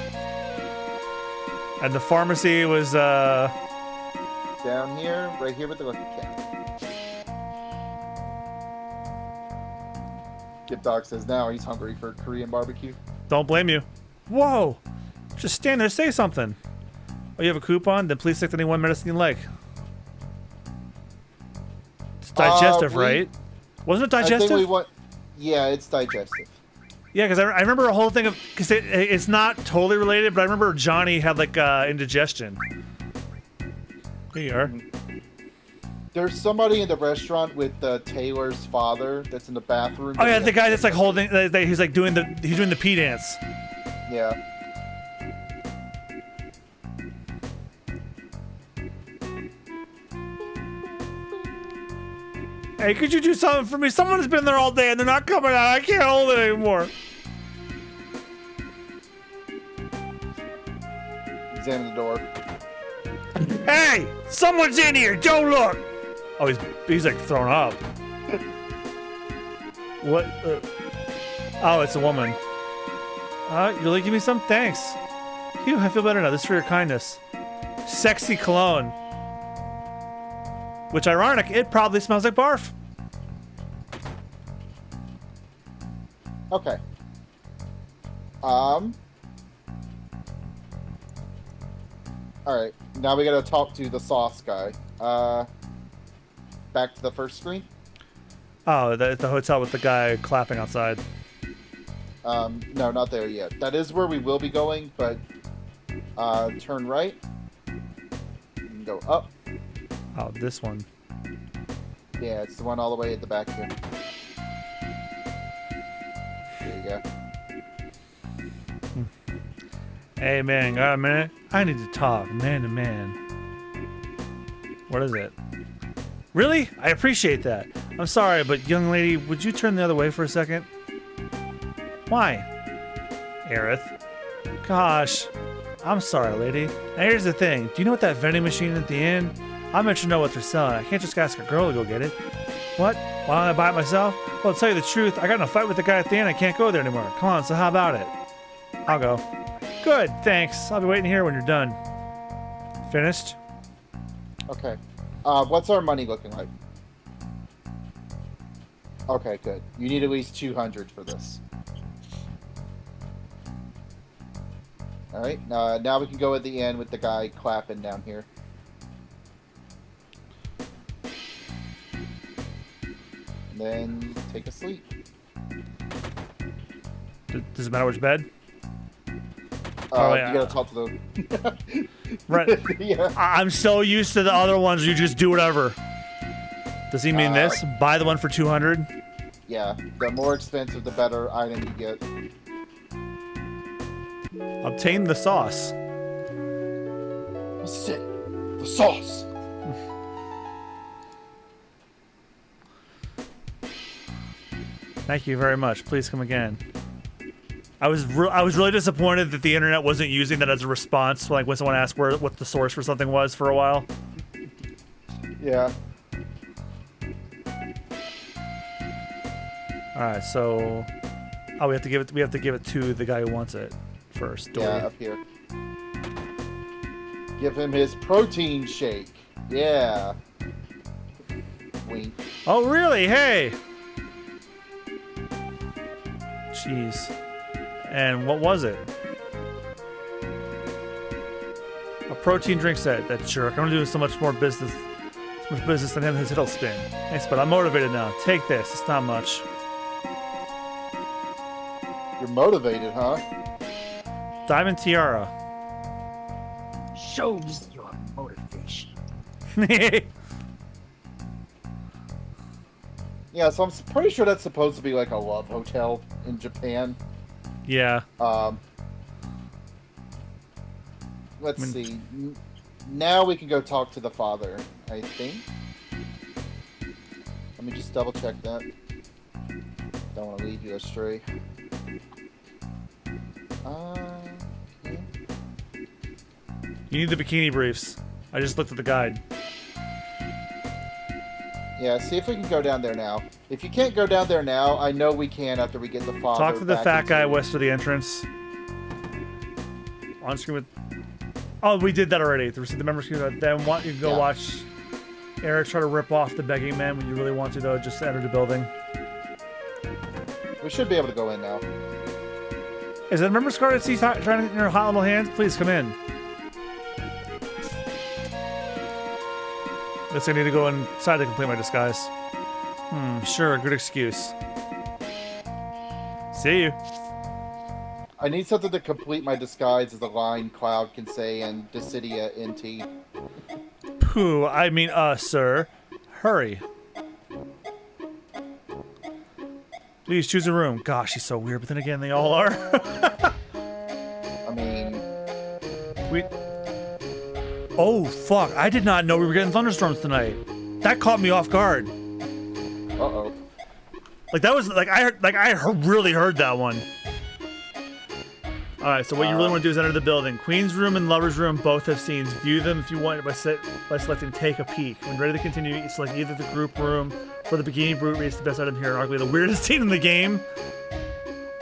And the pharmacy was
down here, right here with the Lucky Cat. Gip Dog says now he's hungry for Korean barbecue.
Don't blame you. Whoa! Just stand there, say something. Oh, you have a coupon? Then please select any one medicine you like. digestive, right? Wasn't it
I
digestive?
think we want. Yeah, it's digestive.
Yeah, because I remember a whole thing of because it's not totally related, but I remember Johnny had like indigestion. Here you are.
There's somebody in the restaurant with Taylor's father that's in the bathroom.
Oh yeah, the guy that's like holding. He's like doing the pee dance.
Yeah.
Hey, could you do something for me? Someone's been there all day and they're not coming out. I can't hold it anymore.
Examine the door.
Hey, someone's in here. Don't look. Oh, he's like thrown up. What? Oh, it's a woman. You really give me some? Thanks. Phew, I feel better now. This is for your kindness. Sexy cologne. Which, ironic, it probably smells like barf.
Okay. Alright, now we gotta talk to the sauce guy. Back to the first screen.
Oh, the hotel with the guy clapping outside.
No, not there yet. That is where we will be going, but turn right. And go up.
Oh, this one.
Yeah, it's the one all the way at the back here. There you go.
Hey, man, got a minute? I need to talk, man to man. What is it? Really? I appreciate that. I'm sorry, but young lady, would you turn the other way for a second? Why? Aerith. Gosh. I'm sorry, lady. Now here's the thing. Do you know what that vending machine at the inn? I'm interested to know what they're selling. I can't just ask a girl to go get it. What? Why don't I buy it myself? Well, to tell you the truth, I got in a fight with the guy at the inn. I can't go there anymore. Come on, so how about it? I'll go. Good, thanks. I'll be waiting here when you're done. Finished?
Okay. What's our money looking like? Okay, good. You need at least 200 for this. Alright, now we can go at the end with the guy clapping down here. And then take a sleep.
Does it matter which bed?
Yeah. You gotta talk to them.
Right.
Yeah.
I'm so used to the other ones. You just do whatever. Does he mean this? Buy the one for 200?
Yeah. The more expensive, the better item you get.
Obtain the sauce.
This is it. The sauce.
Thank you very much. Please come again. I was really disappointed that the internet wasn't using that as a response, like when someone asked what the source for something was for a while.
Yeah.
All right, so we have to give it to the guy who wants it first. Dory.
Yeah, up here. Give him his protein shake. Yeah. Wink.
Oh, really? Hey. Jeez. And what was it? A protein drink set. That jerk. I'm doing so much more business. So much business than him. His head'll spin. Thanks, but I'm motivated now. Take this. It's not much.
You're motivated, huh?
Diamond tiara.
Shows your motivation.
Yeah, so I'm pretty sure that's supposed to be like a love hotel in Japan.
Yeah.
Let's see. Now we can go talk to the father, I think. Let me just double check that. Don't want to lead you astray. Yeah.
You need the bikini briefs. I just looked at the guide.
Yeah, see if we can go down there now. If you can't go down there now, I know we can after we get the father.
Talk to the
back
fat guy
into-
west of the entrance. On screen with. Oh, we did that already. The member screen. Then you can go watch Eric try to rip off the begging man when you really want to, though. Just enter the building.
We should be able to go in now.
Is it a member card that sees trying to get in your hot little hands? Please come in. Guess I need to go inside to complete my disguise. Sure, good excuse. See you.
I need something to complete my disguise as the line Cloud can say and Dissidia NT.
Pooh, I mean, sir. Hurry. Please choose a room. Gosh, he's so weird, but then again, they all are.
I mean...
Oh, fuck. I did not know we were getting thunderstorms tonight. That caught me off guard.
Uh-oh.
Like, that was, really heard that one. Alright, so what you really want to do is enter the building. Queen's room and lover's room both have scenes. View them if you want by selecting take a peek. When ready to continue, you select either the group room for the bikini brute race, the best item here, and arguably the weirdest scene in the game,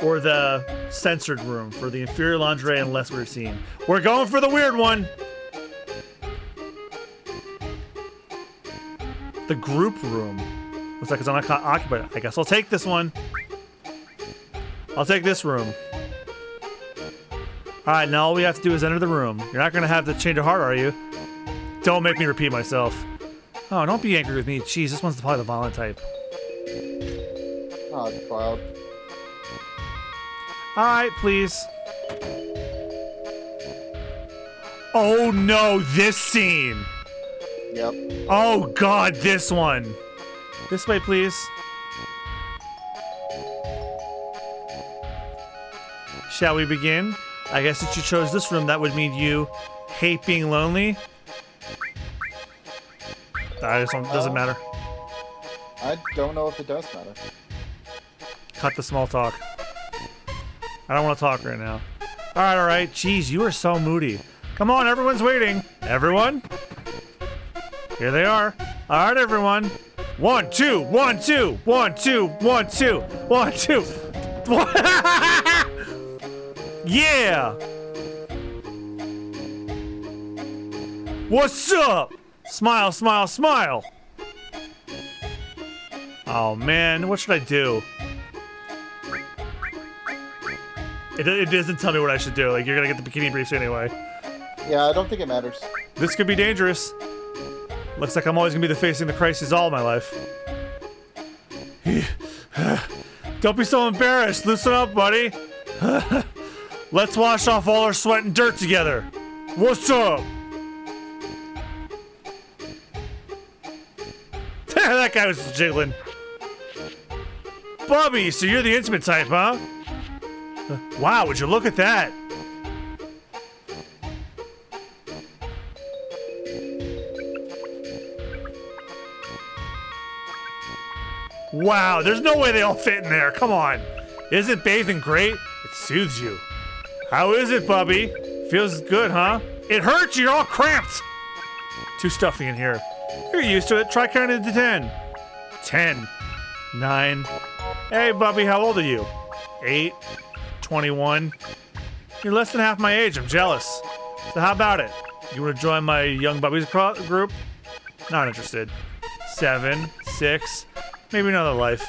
or the censored room for the inferior lingerie and less weird scene. We're going for the weird one! The group room. Looks like it's unoccupied. I guess I'll take this one. I'll take this room. Alright, now all we have to do is enter the room. You're not gonna have to change of heart, are you? Don't make me repeat myself. Oh, don't be angry with me. Jeez, this one's probably the violent type.
Oh, Cloud.
Alright, please. Oh no, this scene!
Yep.
Oh god, this one! This way, please. Shall we begin? I guess if you chose this room, that would mean you hate being lonely. Doesn't matter.
I don't know if it does matter.
Cut the small talk. I don't want to talk right now. Alright. Jeez, you are so moody. Come on, everyone's waiting. Everyone? Here they are. Alright, everyone. 1, 2, 1, 2, 1, 2, 1, 2, 1, 2. Yeah! What's up? Smile, smile, smile! Oh man, what should I do? It doesn't tell me what I should do. Like, you're gonna get the bikini briefs anyway.
Yeah, I don't think it matters.
This could be dangerous. Looks like I'm always gonna be facing the crisis all my life. Don't be so embarrassed. Loosen up, buddy. Let's wash off all our sweat and dirt together. What's up? That guy was jiggling. Bubby, so you're the intimate type, huh? Wow, would you look at that? Wow, there's no way they all fit in there. Come on. Isn't bathing great? It soothes you. How is it, Bubby? Feels good, huh? It hurts, you're all cramped. Too stuffy in here. You're used to it. Try counting to 10. 10. 9. Hey, Bubby, how old are you? 8. 21. You're less than half my age. I'm jealous. So how about it? You want to join my young Bubbies group? Not interested. 7. 6. Maybe another life.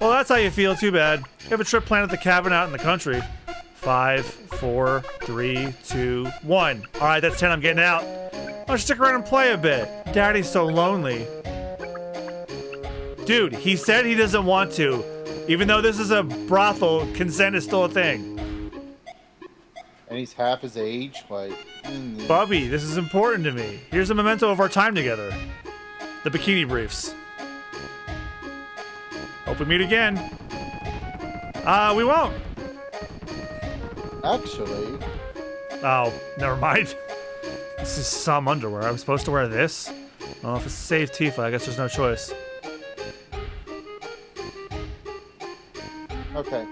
Well, that's how you feel. Too bad. You have a trip planned at the cabin out in the country. 5, 4, 3, 2, 1. All right, that's 10. I'm getting out. I'll stick around and play a bit. Daddy's so lonely. Dude, he said he doesn't want to. Even though this is a brothel, consent is still a thing.
And he's half his age, like...
Bubby, this is important to me. Here's a memento of our time together. The bikini briefs. Hope we meet again. We won't.
Actually...
Oh, never mind. This is some underwear. I'm supposed to wear this? Well, if it's save Tifa, I guess there's no choice.
Okay.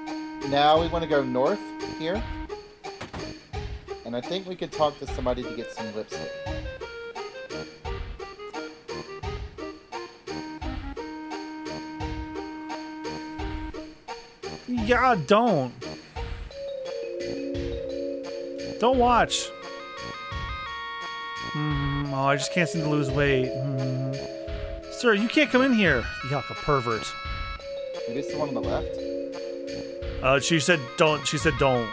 Now we want to go north here. And I think we could talk to somebody to get some lipstick.
Yeah, don't. Don't watch. Oh, I just can't seem to lose weight. Sir, you can't come in here. Yuck, a pervert.
Maybe it's the one on the left?
She said don't. She said don't.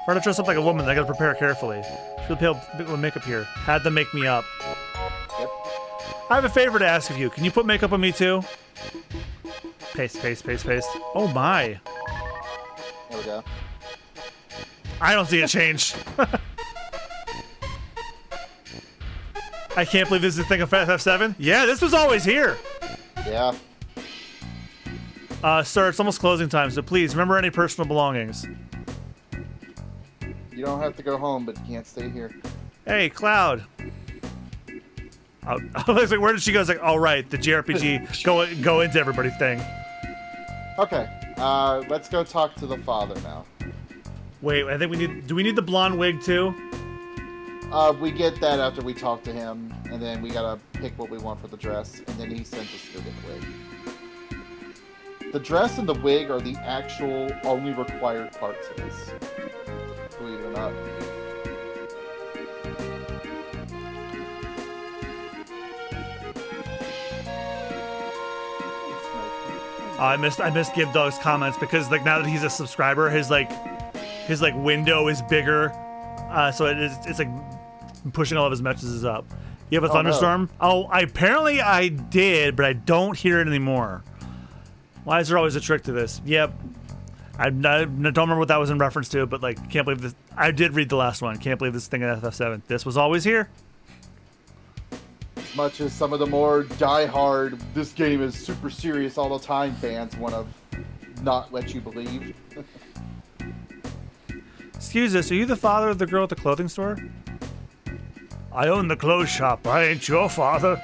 For her to dress up like a woman, I gotta prepare carefully. She'll pale with makeup here. Had them make me up.
Yep.
I have a favor to ask of you. Can you put makeup on me too? Paste, paste, paste, paste. Oh my.
There we go.
I don't see a change. I can't believe this is a thing of FF7. Yeah, this was always here.
Yeah.
Sir, it's almost closing time, so please remember any personal belongings.
You don't have to go home, but you can't stay here.
Hey, Cloud. I was like, where did she go? I was like, oh, right, the JRPG go into everybody thing.
Okay. Let's go talk to the father now.
Wait, I think we need. Do we need the blonde wig too?
We get that after we talk to him, and then we gotta pick what we want for the dress, and then he sends us to go get the wig. The dress and the wig are the actual only required parts of this. Believe it or not.
I missed Give Dog's comments because like now that he's a subscriber, his window is bigger, so it's like pushing all of his messages up. You have a thunderstorm? No. Apparently I did, but I don't hear it anymore. Why is there always a trick to this? Yep. I don't remember what that was in reference to, but like, can't believe this. I did read the last one. Can't believe this thing at FF7. This was always here.
As much as some of the more die-hard, this game is super serious all the time fans want to not let you believe.
Excuse us, are you the father of the girl at the clothing store? I own the clothes shop. I ain't your father.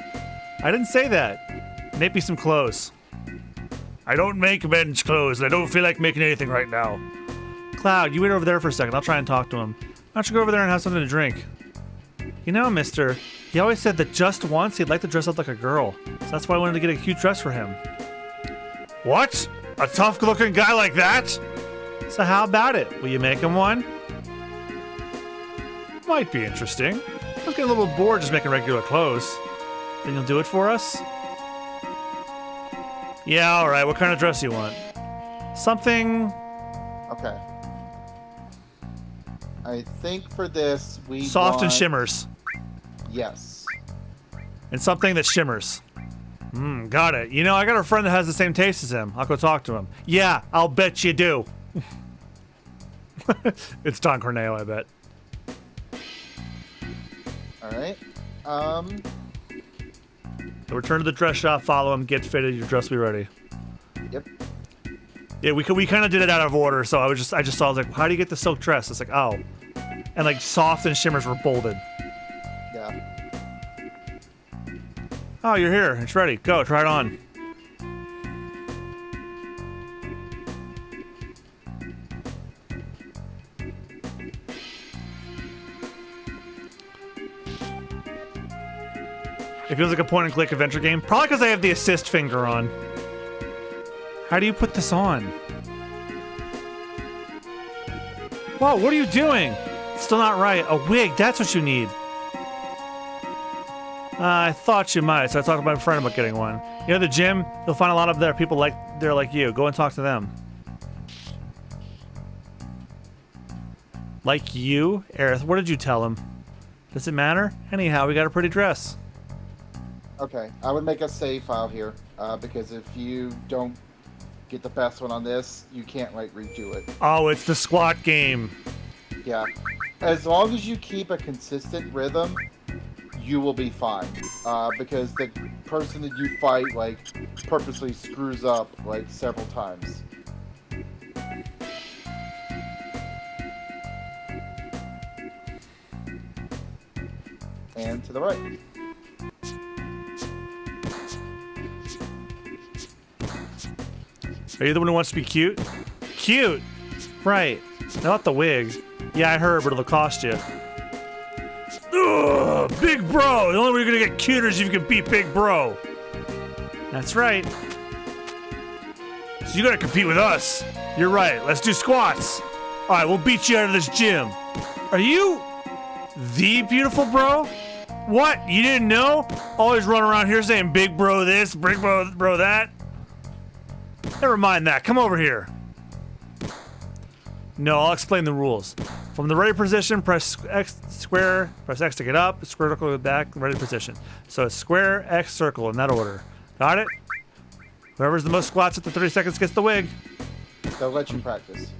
I didn't say that. Make me some clothes. I don't make men's clothes, and I don't feel like making anything right now. Cloud, you wait over there for a second. I'll try and talk to him. Why don't you go over there and have something to drink? You know, mister, he always said that just once he'd like to dress up like a girl. So that's why I wanted to get a cute dress for him. What? A tough-looking guy like that? So how about it? Will you make him one? Might be interesting. I was getting a little bored just making regular clothes. Then you'll do it for us? Yeah, alright. What kind of dress do you want? Something...
Okay. I think for this, we
soft
want...
and shimmers.
Yes.
And something that shimmers. Got it. You know, I got a friend that has the same taste as him. I'll go talk to him. Yeah, I'll bet you do. It's Don Corneo, I bet.
Alright.
So return to the dress shop, follow him, get fitted, your dress will be ready.
Yep.
Yeah, we kind of did it out of order, so I just saw, I was like, how do you get the silk dress? It's like, oh. And like soft and shimmers were bolded.
Yeah.
Oh, you're here. It's ready. Go, try it on. It feels like a point-and-click adventure game. Probably because I have the assist finger on. How do you put this on? Whoa, what are you doing? It's still not right. A wig, that's what you need. I thought you might, so I talked to my friend about getting one. You know the gym? You'll find a lot of there people like you. Go and talk to them. Like you? Aerith, what did you tell him? Does it matter? Anyhow, we got a pretty dress.
Okay, I would make a save file here, because if you don't get the best one on this, you can't, like, redo it.
Oh, it's the squat game.
Yeah. As long as you keep a consistent rhythm, you will be fine. Because the person that you fight, like, purposely screws up, like, several times. And to the right.
Are you the one who wants to be cute? Cute! Right. Not the wig. Yeah, I heard, but it'll cost you. Ugh, Big Bro! The only way you're gonna get cuter is if you can beat Big Bro. That's right. So you gotta compete with us. You're right, let's do squats. Alright, we'll beat you out of this gym. Are you the beautiful bro? What? You didn't know? Always run around here saying Big Bro this, Big Bro that. Never mind that. Come over here. No, I'll explain the rules. From the ready position, press X square, press X to get up, square circle to go back, ready position. So it's square, X, circle in that order. Got it? Whoever's the most squats after 30 seconds gets the wig.
They'll let you practice.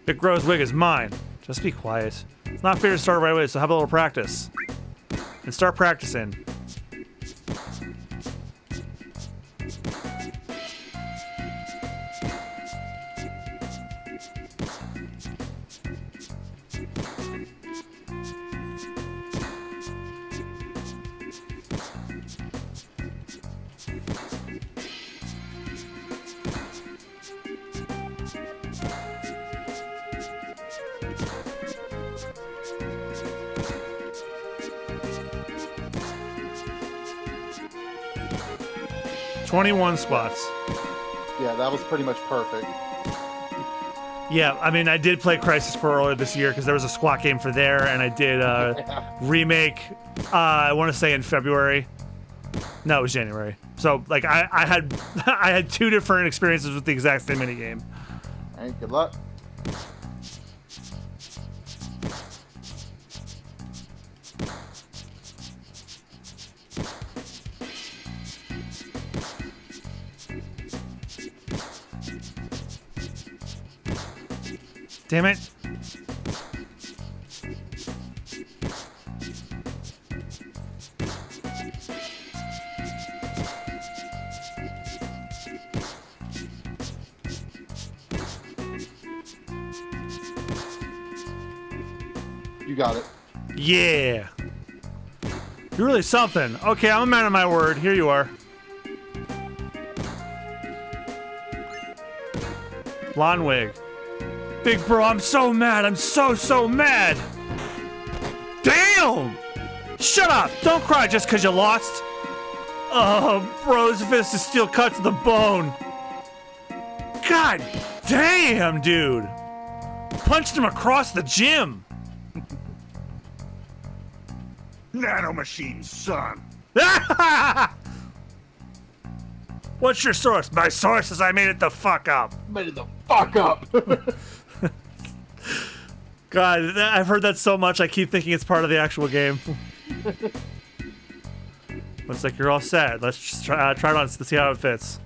Big Bro's wig is mine. Just be quiet. It's not fair to start right away, so have a little practice. And start practicing. "21 squats."
Yeah, that was pretty much perfect.
Yeah, I mean, I did play Crisis Core earlier this year because there was a squat game for there, and I did remake, I want to say in February. No, it was January. So, like, I had I had 2 different experiences with the exact same minigame.
All right, good luck.
Damn it.
You got it.
Yeah. You're really something. Okay, I'm a man of my word. Here you are. Blonde wig. Big Bro, I'm so mad. I'm so mad. Damn! Shut up! Don't cry just because you lost. Oh, Bro's fist is still cut to the bone. God damn, dude. Punched him across the gym.
Nanomachine, son.
What's your source? My source is I made it the fuck up.
Made it the fuck up.
God, I've heard that so much, I keep thinking it's part of the actual game. Looks like you're all set. Let's just try it on to see how it fits.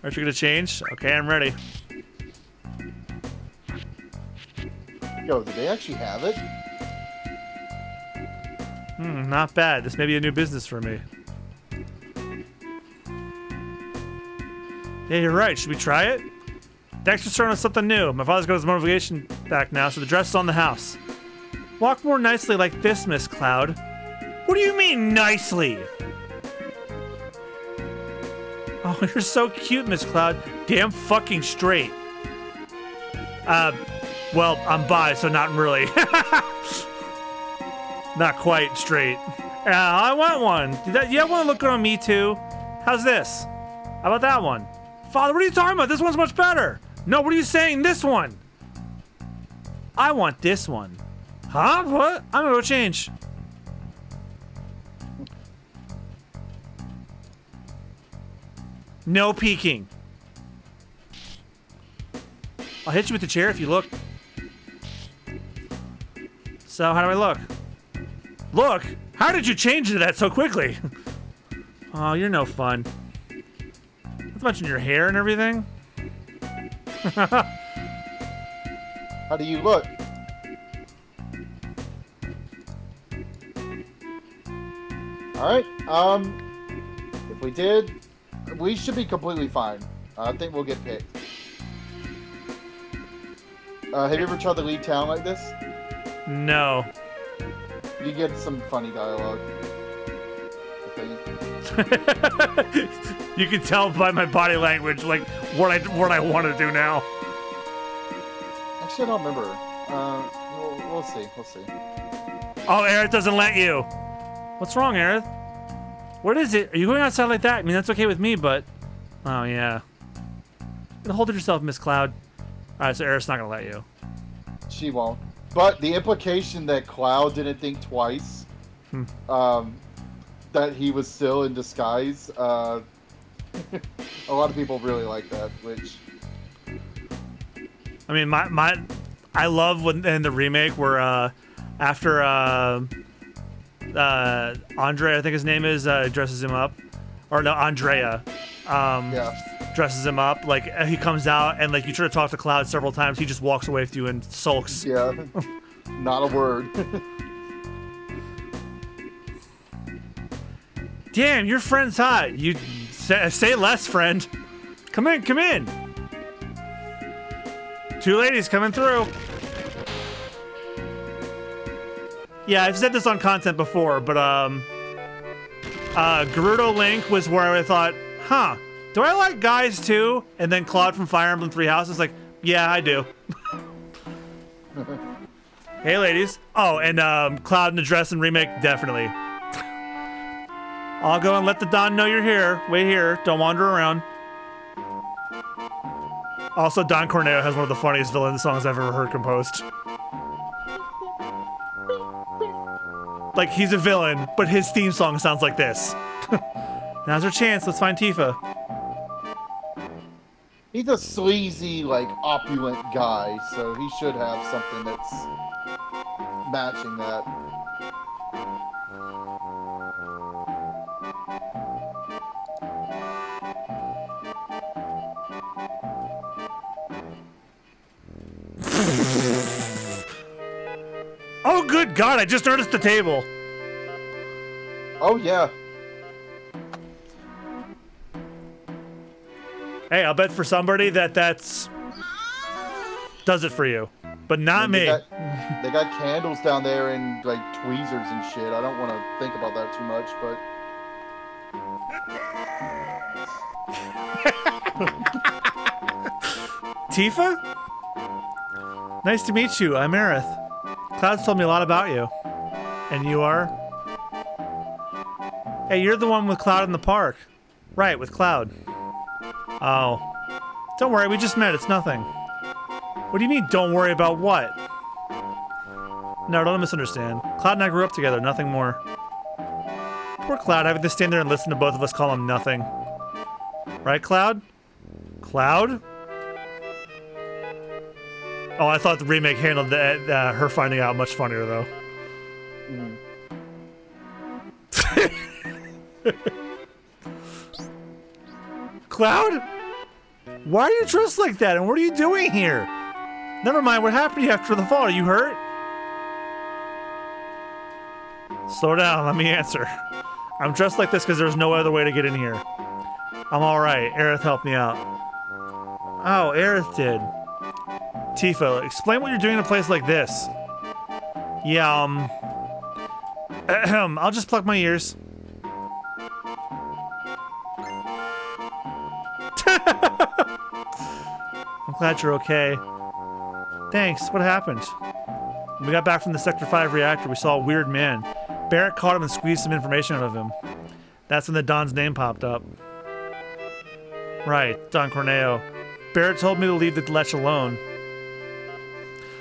Aren't you gonna change? Okay, I'm ready.
Yo, did they actually have it?
Not bad. This may be a new business for me. Yeah, you're right. Should we try it? Thanks for starting on something new. My father's got his motivation back now, so the dress is on the house. Walk more nicely like this, Miss Cloud. What do you mean, nicely? Oh, you're so cute, Miss Cloud. Damn fucking straight. Well, I'm bi, so not really. Not quite straight. I want one. You want to look good on me, too? How's this? How about that one? Father, what are you talking about? This one's much better. No, what are you saying? This one. I want this one. Huh? What? I'm gonna go change. No peeking. I'll hit you with the chair if you look. So, how do I look? Look? How did you change into that so quickly? Oh, you're no fun. Not to mention your hair and everything.
How do you look? Alright, if we did, we should be completely fine. I think we'll get picked. Have you ever tried to leave town like this?
No.
You get some funny dialogue. I think.
You can tell by my body language, like, what I want to do now.
Actually, I don't remember. We'll see. We'll see.
Oh, Aerith doesn't let you. What's wrong, Aerith? What is it? Are you going outside like that? I mean, that's okay with me, but... Oh, yeah. Hold it yourself, Miss Cloud. Alright, so Aerith's not gonna let you.
She won't. But the implication that Cloud didn't think twice, that he was still in disguise, a lot of people really like that, which...
I mean, I love when in the remake where after Andre, I think his name is, dresses him up, or no, Andrea, dresses him up. Like he comes out and like you try to talk to Cloud several times, he just walks away with you and sulks.
Yeah, not a word.
Damn, your friend's hot. You say less, friend. Come in, come in. Two ladies coming through. Yeah, I've said this on content before, but Gerudo Link was where I thought, huh, do I like guys too? And then Claude from Fire Emblem Three Houses, like, yeah, I do. Hey, ladies. Oh, and Cloud in the dress and remake, definitely. I'll go and let the Don know you're here. Wait here. Don't wander around. Also, Don Corneo has one of the funniest villain songs I've ever heard composed. Like, he's a villain, but his theme song sounds like this. Now's our chance. Let's find Tifa.
He's a sleazy, like, opulent guy, so he should have something that's matching that.
Oh, good God, I just noticed the table.
Oh, yeah.
Hey, I'll bet for somebody that's does it for you, but not me.
They got candles down there and, like, tweezers and shit. I don't want to think about that too much, but...
Tifa? Nice to meet you. I'm Aerith. Cloud's told me a lot about you. And you are? Hey, you're the one with Cloud in the park. Right, with Cloud. Oh. Don't worry, we just met. It's nothing. What do you mean, don't worry about what? No, don't misunderstand. Cloud and I grew up together, nothing more. Poor Cloud having to stand there and listen to both of us call him nothing. Right, Cloud? Cloud? Oh, I thought the remake handled her finding out much funnier, though. Cloud? Why are you dressed like that, and what are you doing here? Never mind, what happened to you after the fall? Are you hurt? Slow down, let me answer. I'm dressed like this because there's no other way to get in here. I'm alright, Aerith helped me out. Oh, Aerith did. Tifa, explain what you're doing in a place like this. Yeah, I'll just pluck my ears. I'm glad you're okay. Thanks, what happened? When we got back from the Sector 5 reactor, we saw a weird man. Barrett caught him and squeezed some information out of him. That's when the Don's name popped up. Right, Don Corneo. Barrett told me to leave the Lech alone.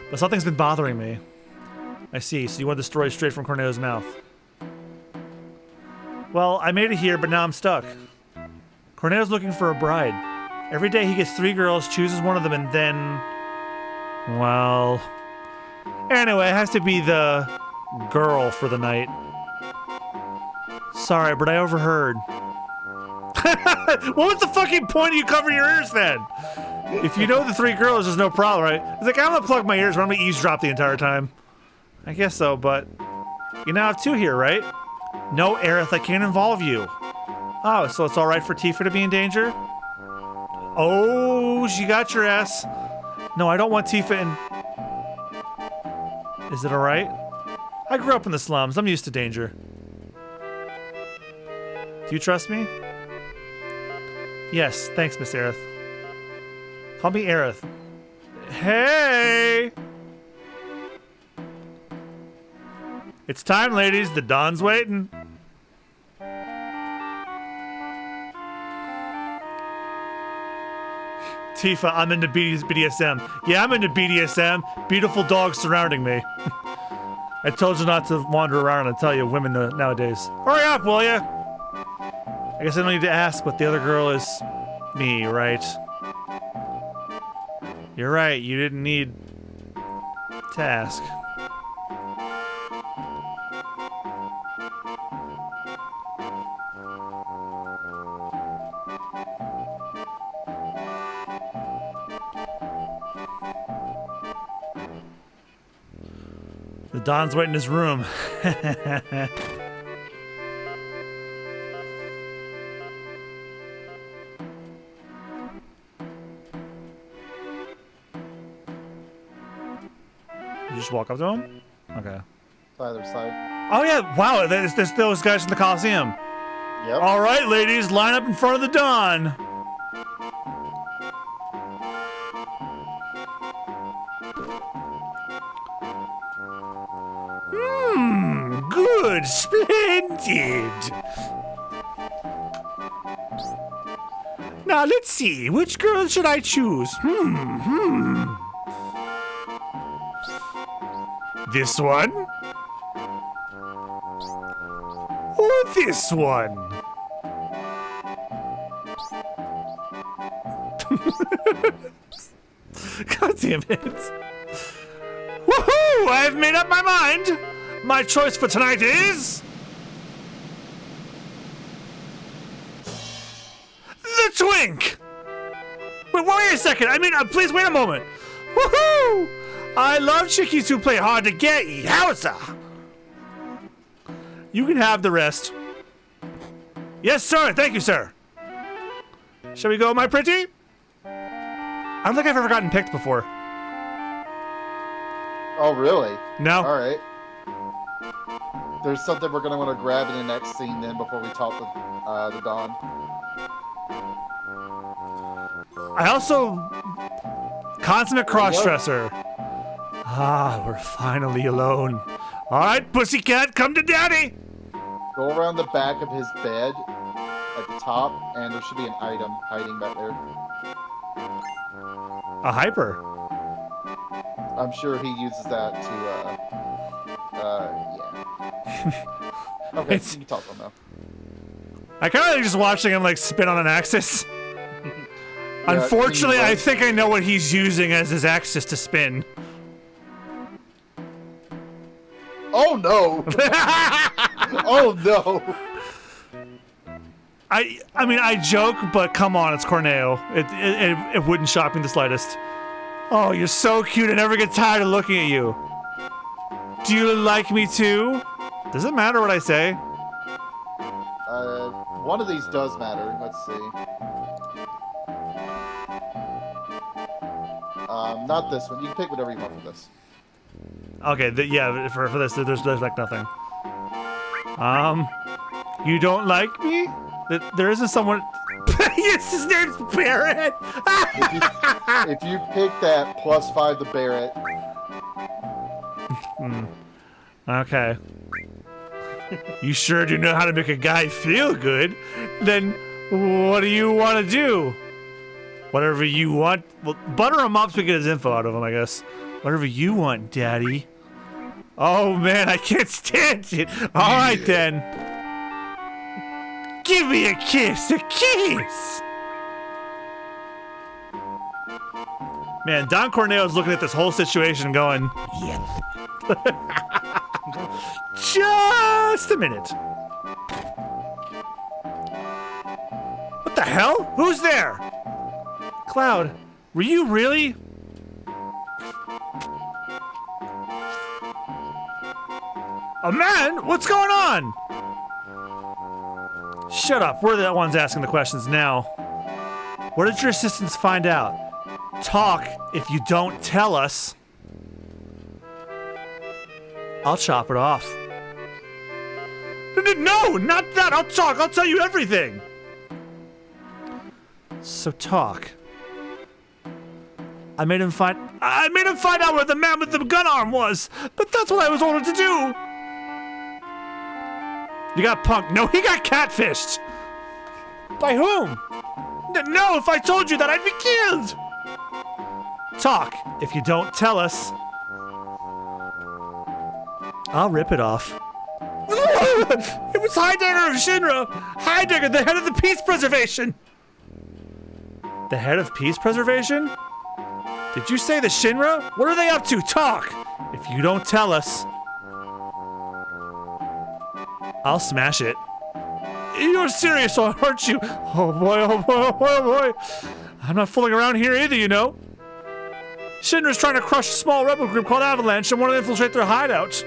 But something's been bothering me. I see, so you want the story straight from Corneo's mouth. Well, I made it here, but now I'm stuck. Corneo's looking for a bride. Every day he gets 3 girls, chooses one of them, and then... well... anyway, it has to be the... girl for the night. Sorry, but I overheard. What was the fucking point of you covering your ears then? If you know the 3 girls, there's no problem, right? It's like, I'm gonna plug my ears, but I'm gonna eavesdrop the entire time. I guess so, but... you now have 2 here, right? No, Aerith, I can't involve you. Oh, so it's alright for Tifa to be in danger? Oh, she got your ass. No, I don't want Tifa in... is it alright? I grew up in the slums. I'm used to danger. Do you trust me? Yes, thanks, Miss Aerith. Call me Aerith. Hey! It's time, ladies. The Don's waiting. Tifa, I'm into BDSM. Yeah, I'm into BDSM. Beautiful dogs surrounding me. I told you not to wander around and tell you women nowadays. Hurry up, will ya? I guess I don't need to ask, but the other girl is me, right? You're right, you didn't need task. The Don's waiting in his room. You just walk up to him? Okay.
Either side.
Oh yeah, wow, there's those guys from the Coliseum.
Yep.
All right, ladies, line up in front of the Don. Good, splendid. Now let's see, which girl should I choose? This one? Or this one? God damn it. Woohoo! I've made up my mind! My choice for tonight is... the Twink! Wait a second. I mean, please wait a moment. Woohoo! I love chickies who play hard to get. Yowza! You can have the rest. Yes, sir. Thank you, sir. Shall we go, my pretty? I don't think I've ever gotten picked before.
Oh, really?
No.
All right. There's something we're gonna want to grab in the next scene then before we talk the Dawn.
I also... consummate cross-dresser. Ah, we're finally alone. All right, pussycat, come to daddy.
Go around the back of his bed at the top, and there should be an item hiding back there.
A hyper.
I'm sure he uses that to, yeah. Okay, you can talk to him now.
I kind of like just watching him like spin on an axis. Unfortunately, I think I know what he's using as his axis to spin.
Oh no! Oh no!
I mean, I joke, but come on, it's Corneo. It wouldn't shock me the slightest. Oh, you're so cute. I never get tired of looking at you. Do you like me too? Does it matter what I say?
One of these does matter. Let's see. Not this one. You can pick whatever you want for this.
Okay, yeah, for this, there's like nothing. You don't like me? There isn't someone... Yes, his name's Barrett!
if you pick that, +5 to Barrett.
Okay. You sure do know how to make a guy feel good. Then what do you want to do? Whatever you want. Well, butter him up so we get his info out of him, I guess. Whatever you want, daddy. Oh, man, I can't stand it. All right, then. Give me a kiss. A kiss. Man, Don Corneo's looking at this whole situation going, yeah. Just a minute. What the hell? Who's there? Cloud, were you really? A man? What's going on? Shut up. We're the ones asking the questions now. What did your assistants find out? Talk if you don't tell us. I'll chop it off. No, not that. I'll talk. I'll tell you everything. So talk. I made him find out where the man with the gun arm was, but that's what I was ordered to do. You got punked. No, he got catfished. By whom? No, if I told you that, I'd be killed. Talk. If you don't tell us, I'll rip it off. It was Heidegger of Shinra. Heidegger, the head of the peace preservation. The head of peace preservation? Did you say the Shinra? What are they up to? Talk! If you don't tell us, I'll smash it. You're serious, aren't you? Oh boy, oh boy, oh boy, oh boy. I'm not fooling around here either, you know. Shinra's trying to crush a small rebel group called Avalanche and want to infiltrate their hideout.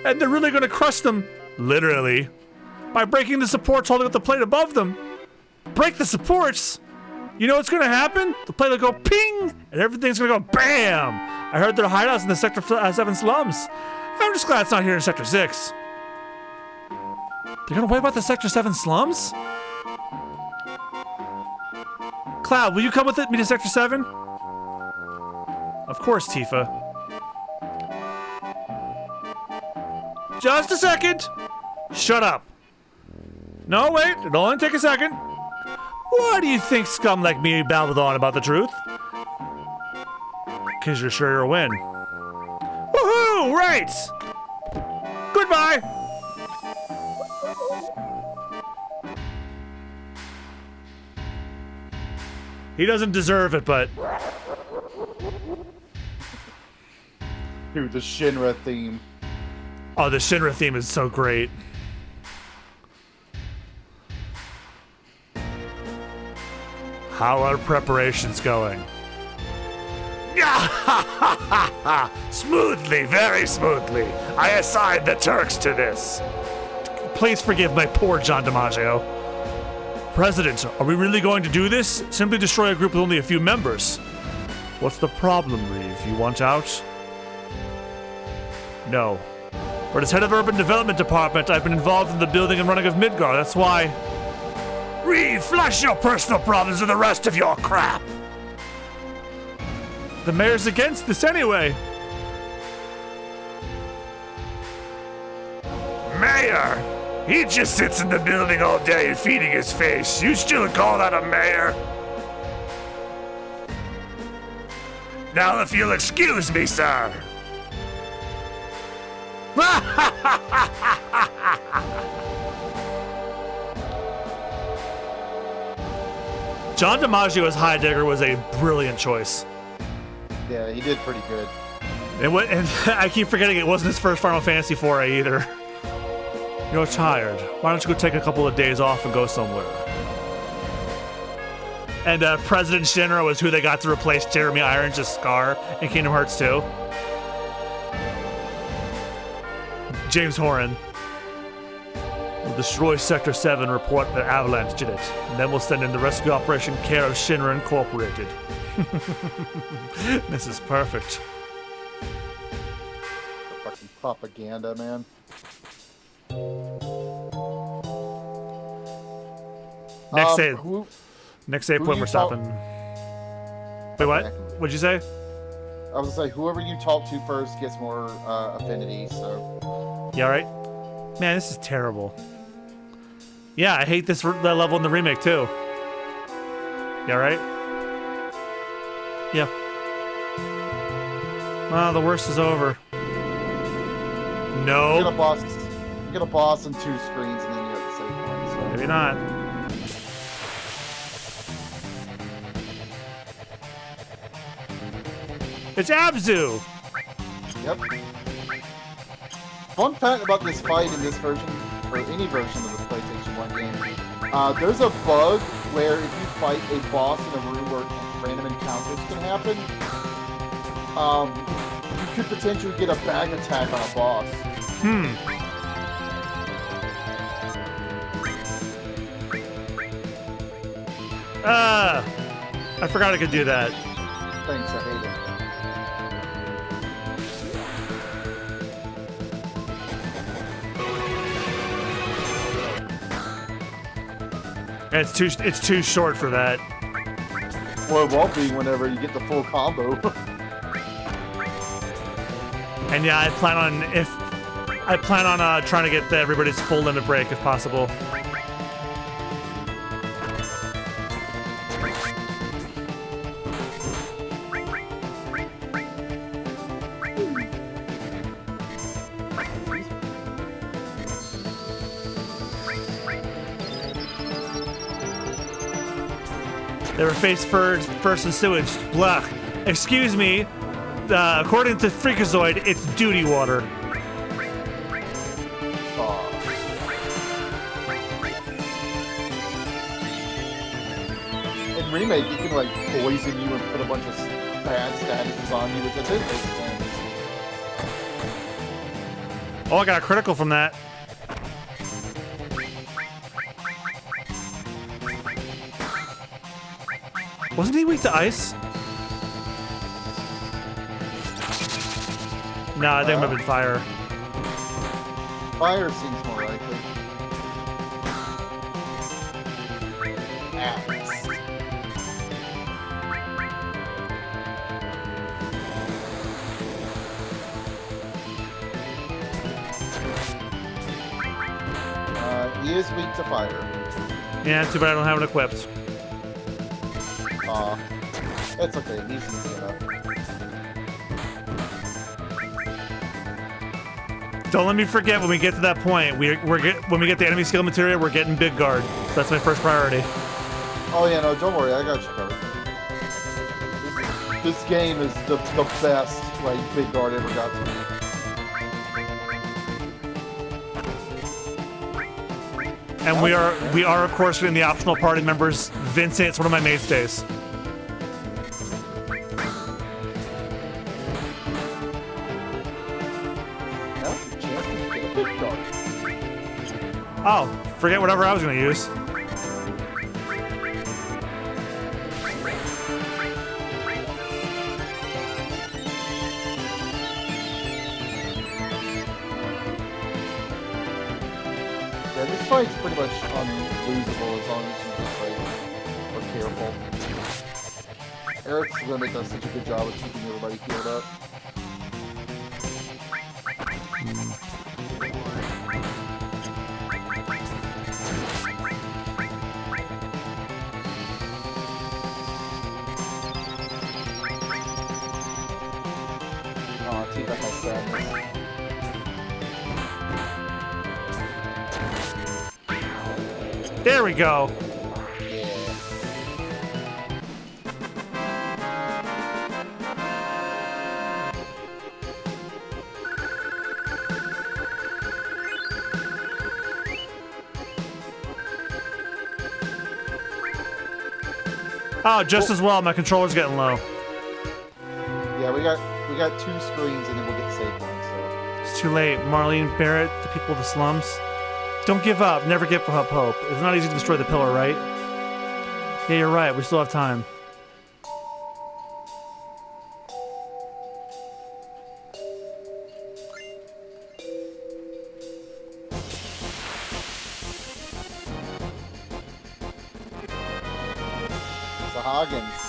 And they're really going to crush them, literally, by breaking the supports holding up the plate above them. Break the supports? You know what's going to happen? The plate will go ping, and everything's going to go bam. I heard their hideouts in the Sector 7 slums. I'm just glad it's not here in Sector 6. They're going to wipe out the Sector 7 slums? Cloud, will you come with me to Sector 7? Of course, Tifa. Just a second. Shut up. No, wait. It'll only take a second. Why do you think scum like me babbled on about the truth? Because you're sure you'll win. Woohoo! Right! Goodbye! He doesn't deserve it, but...
Dude, the Shinra theme.
Oh, the Shinra theme is so great. How are preparations going? Smoothly, very smoothly. I assigned the Turks to this. Please forgive my poor John DiMaggio. President, are we really going to do this? Simply destroy a group with only a few members. What's the problem, Reeve? You want out? No. But as head of Urban Development Department, I've been involved in the building and running of Midgar, that's why. Reeve, flush your personal problems with the rest of your crap! The mayor's against this anyway. Mayor? He just sits in the building all day feeding his face. You still call that a mayor? Now if you'll excuse me, sir. John DiMaggio as Heidegger was a brilliant choice.
Yeah, he did pretty good.
And I keep forgetting it wasn't his first Final Fantasy foray either. You're tired. Why don't you go take a couple of days off and go somewhere? And President Shinra was who they got to replace Jeremy Irons as Scar in Kingdom Hearts 2. James Horan. We'll destroy Sector 7, report that Avalanche did it. And then we'll send in the rescue operation care of Shinra Incorporated. This is perfect.
Fucking propaganda, man.
Next save point we're stopping. Wait, what? What'd you say?
I was gonna say, whoever you talk to first gets more affinity, so...
You alright? Man, this is terrible. Yeah, I hate this level in the remake, too. You alright? Yeah. Well, the worst is over. No.
You get a boss and 2 screens, and then you have the save point, so...
Maybe not. It's Abzu!
Yep. Fun fact about this fight in this version, or any version of the PlayStation 1 game, there's a bug where if you fight a boss in a room where random encounters can happen, you could potentially get a bag attack on a boss.
I forgot I could do that.
Thanks, I hate it.
It's too short for that.
Well, it won't be whenever you get the full combo.
And yeah, I plan on trying to get everybody's full limit break if possible. They were face first in sewage. Blah. Excuse me. According to Freakazoid, it's duty water.
In Remake, you can like poison you and put a bunch of bad statuses on you, which I think makes sense.
Oh, I got a critical from that. Wasn't he weak to ice? Nah, I think it might have been fire.
Fire seems more likely. Axe. He is weak to fire.
Yeah, too bad I don't have it equipped.
Aw. It's okay, he's easy enough.
Don't let me forget when we get to that point. When we get the enemy skill materia, we're getting big guard. So that's my first priority.
Oh yeah, no, don't worry, I got you covered. This game is the best, like, big guard ever got to me.
And we are of course getting the optional party members. Vincent, it's one of my mainstays.
Now's your chance to get a big guard.
Oh, forget whatever I was gonna use.
Yeah, this fight's pretty much unlosable as long as you just, like, are careful. Eric's limit does such a good job of keeping everybody healed up. Oh, Tifa has sadness.
There we go. Oh, just as well. My controller's getting low.
Yeah, we got 2 screens and then we'll get saved one, so.
It's too late. Marlene, Barrett, the people of the slums. Don't give up. Never give up hope. It's not easy to destroy the pillar, right? Yeah, you're right. We still have time.
Sahagins.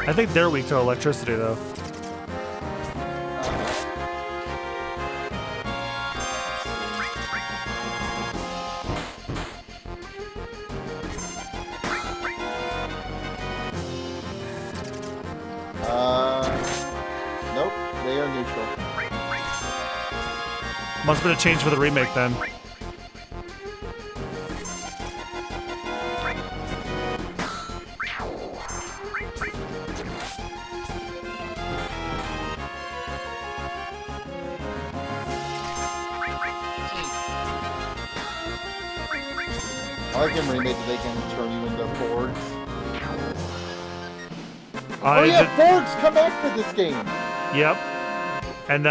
I think they're weak to electricity, though.
Nope, they are neutral.
Must have been a change for the remake, then.
I like in remake that they can turn you into Fords. Oh yeah, Fords come back for this game.
Yep. And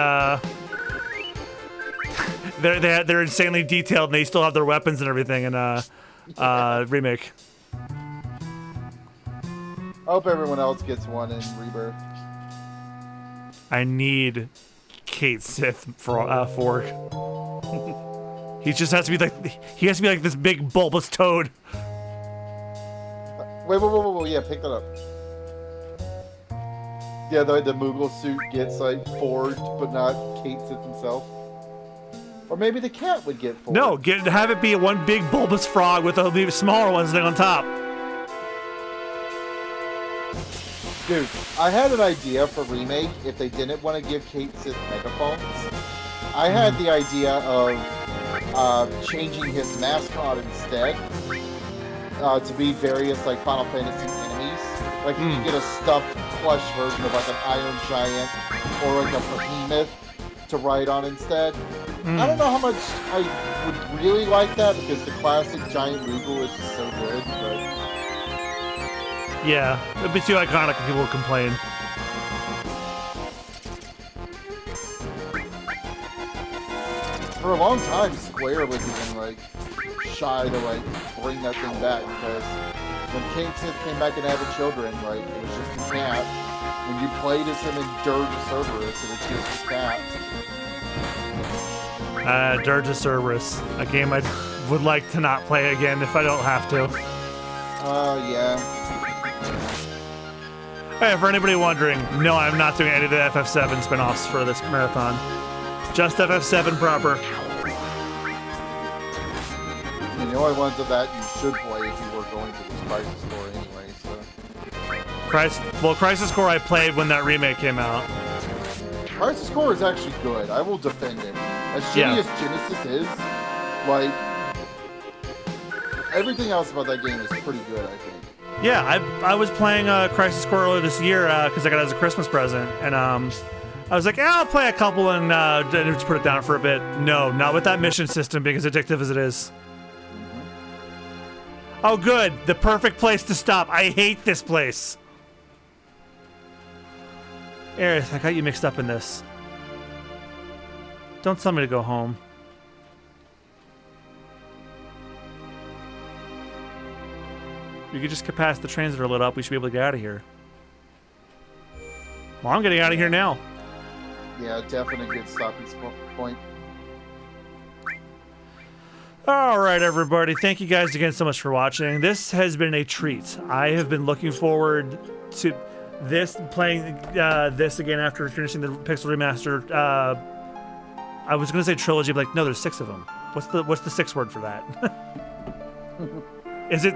they're insanely detailed, and they still have their weapons and everything in remake.
I hope everyone else gets one in Rebirth.
I need Kate Sith for Fork. He just has to be like this big bulbous toad.
Wait, yeah, pick that up. Yeah, the Moogle suit gets like forged, but not Kate Sith himself. Or maybe the cat would get forged.
No, have it be one big bulbous frog with the smaller ones sitting on top.
Dude, I had an idea for remake if they didn't want to give Kate Sith megaphones. I had the idea of changing his mascot instead to be various like Final Fantasy Like you can get a stuffed plush version of like an Iron Giant or like a behemoth to ride on instead. I don't know how much I would really like that because the classic giant Moogle is just so good, but
Yeah, it'd be too iconic if people would complain.
for a long time Square was even like shy to like bring that thing back because when King Sith came back in Avid Children, like it was just a cat. When you played as him in Dirge of Cerberus, it was just a cat.
Dirge of Cerberus, a game I would like to not play again if I don't have to.
Yeah.
Hey, for anybody wondering, no, I'm not doing any of the FF7 spin-offs for this marathon. Just FF7 proper.
And the only ones of that you should play if you were going to this Crisis Core anyway, so.
Crisis Core I played when that remake came out.
Crisis Core is actually good. I will defend it. As shitty as Genesis is, like, everything else about that game is pretty good, I think.
Yeah, I was playing Crisis Core earlier this year because I got it as a Christmas present, and I was like, I'll play a couple and just put it down for a bit. No, not with that mission system being as addictive as it is. Oh, good. The perfect place to stop. I hate this place. Aerith, I got you mixed up in this. Don't tell me to go home. We could just get past the trains that are lit up. We should be able to get out of here. Well, I'm getting out of here now.
Yeah, definitely a good stopping point.
All right, everybody. Thank you guys again so much for watching. This has been a treat. I have been looking forward to playing this again after finishing the Pixel Remaster. I was going to say trilogy, but like, no, there's 6 of them. What's the 6th word for that? Is it?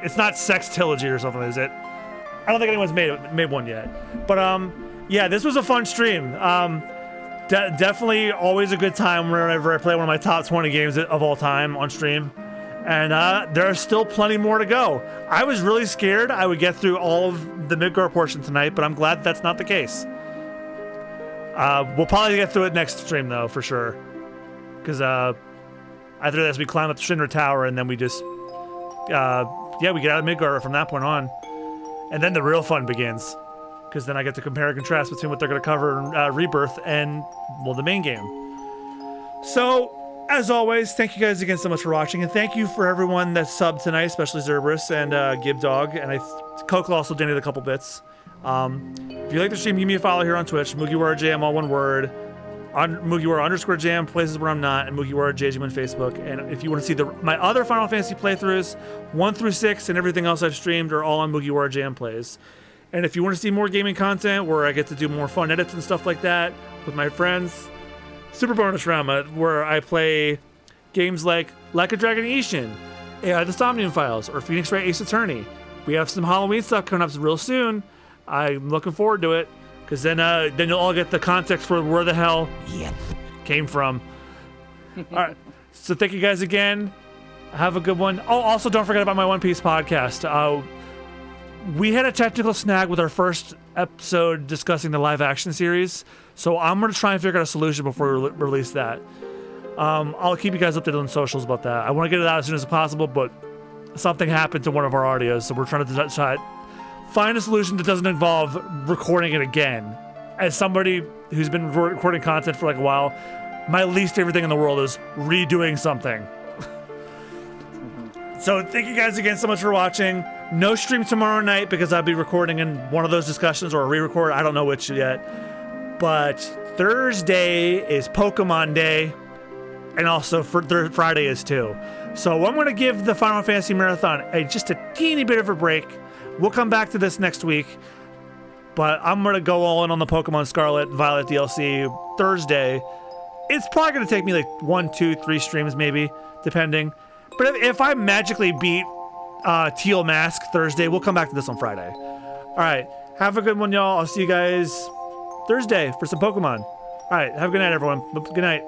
It's not Sextilogy or something, is it? I don't think anyone's made one yet. But yeah, this was a fun stream. Definitely always a good time whenever I play one of my top 20 games of all time on stream. And there are still plenty more to go. I was really scared I would get through all of the Midgar portion tonight, but I'm glad that's not the case. We'll probably get through it next stream, though, for sure. Because after this, we climb up the Shinra Tower, and then we just... yeah, we get out of Midgar from that point on. And then the real fun begins. Because then I get to compare and contrast between what they're going to cover in Rebirth and, well, the main game. So, as always, thank you guys again so much for watching. And thank you for everyone that subbed tonight, especially Zerberus and Gibdog. And Coke also donated a couple bits. If you like the stream, give me a follow here on Twitch. MugiwaraJM, all one word. On Mugiwara_Jam, places where I'm not, and MugiwaraJM on Facebook. And if you want to see my other Final Fantasy playthroughs, 1 through 6, and everything else I've streamed are all on MugiwaraJM Plays. And if you want to see more gaming content where I get to do more fun edits and stuff like that with my friends, Super Bonus Rama, where I play games like a Dragon Ishin, AI the Somnium Files, or Phoenix Wright Ace Attorney. We have some Halloween stuff coming up real soon. I'm looking forward to it. Because then you'll all get the context for where the hell came from. All right. So thank you guys again. Have a good one. Oh, also don't forget about my One Piece podcast. We had a technical snag with our first episode discussing the live action series. So I'm going to try and figure out a solution before we release that. I'll keep you guys updated on socials about that. I want to get it out as soon as possible, but something happened to one of our audios. So we're trying to find a solution that doesn't involve recording it again. As somebody who's been recording content for like a while, my least favorite thing in the world is redoing something. So thank you guys again so much for watching. No stream tomorrow night because I'll be recording in one of those discussions or a re-record. I don't know which yet. But Thursday is Pokemon Day, and also Friday is too. So I'm going to give the Final Fantasy Marathon just a teeny bit of a break. We'll come back to this next week, but I'm going to go all in on the Pokemon Scarlet Violet DLC Thursday. It's probably going to take me like 1, 2, 3 streams maybe, depending. But if I magically beat Teal Mask Thursday, we'll come back to this on Friday. All right, have a good one, y'all. I'll see you guys Thursday for some Pokemon. All right, have a good night, everyone. Good night.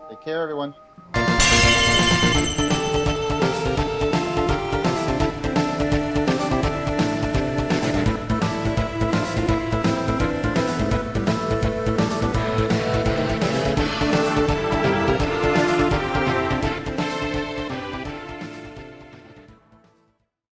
Take care, everyone.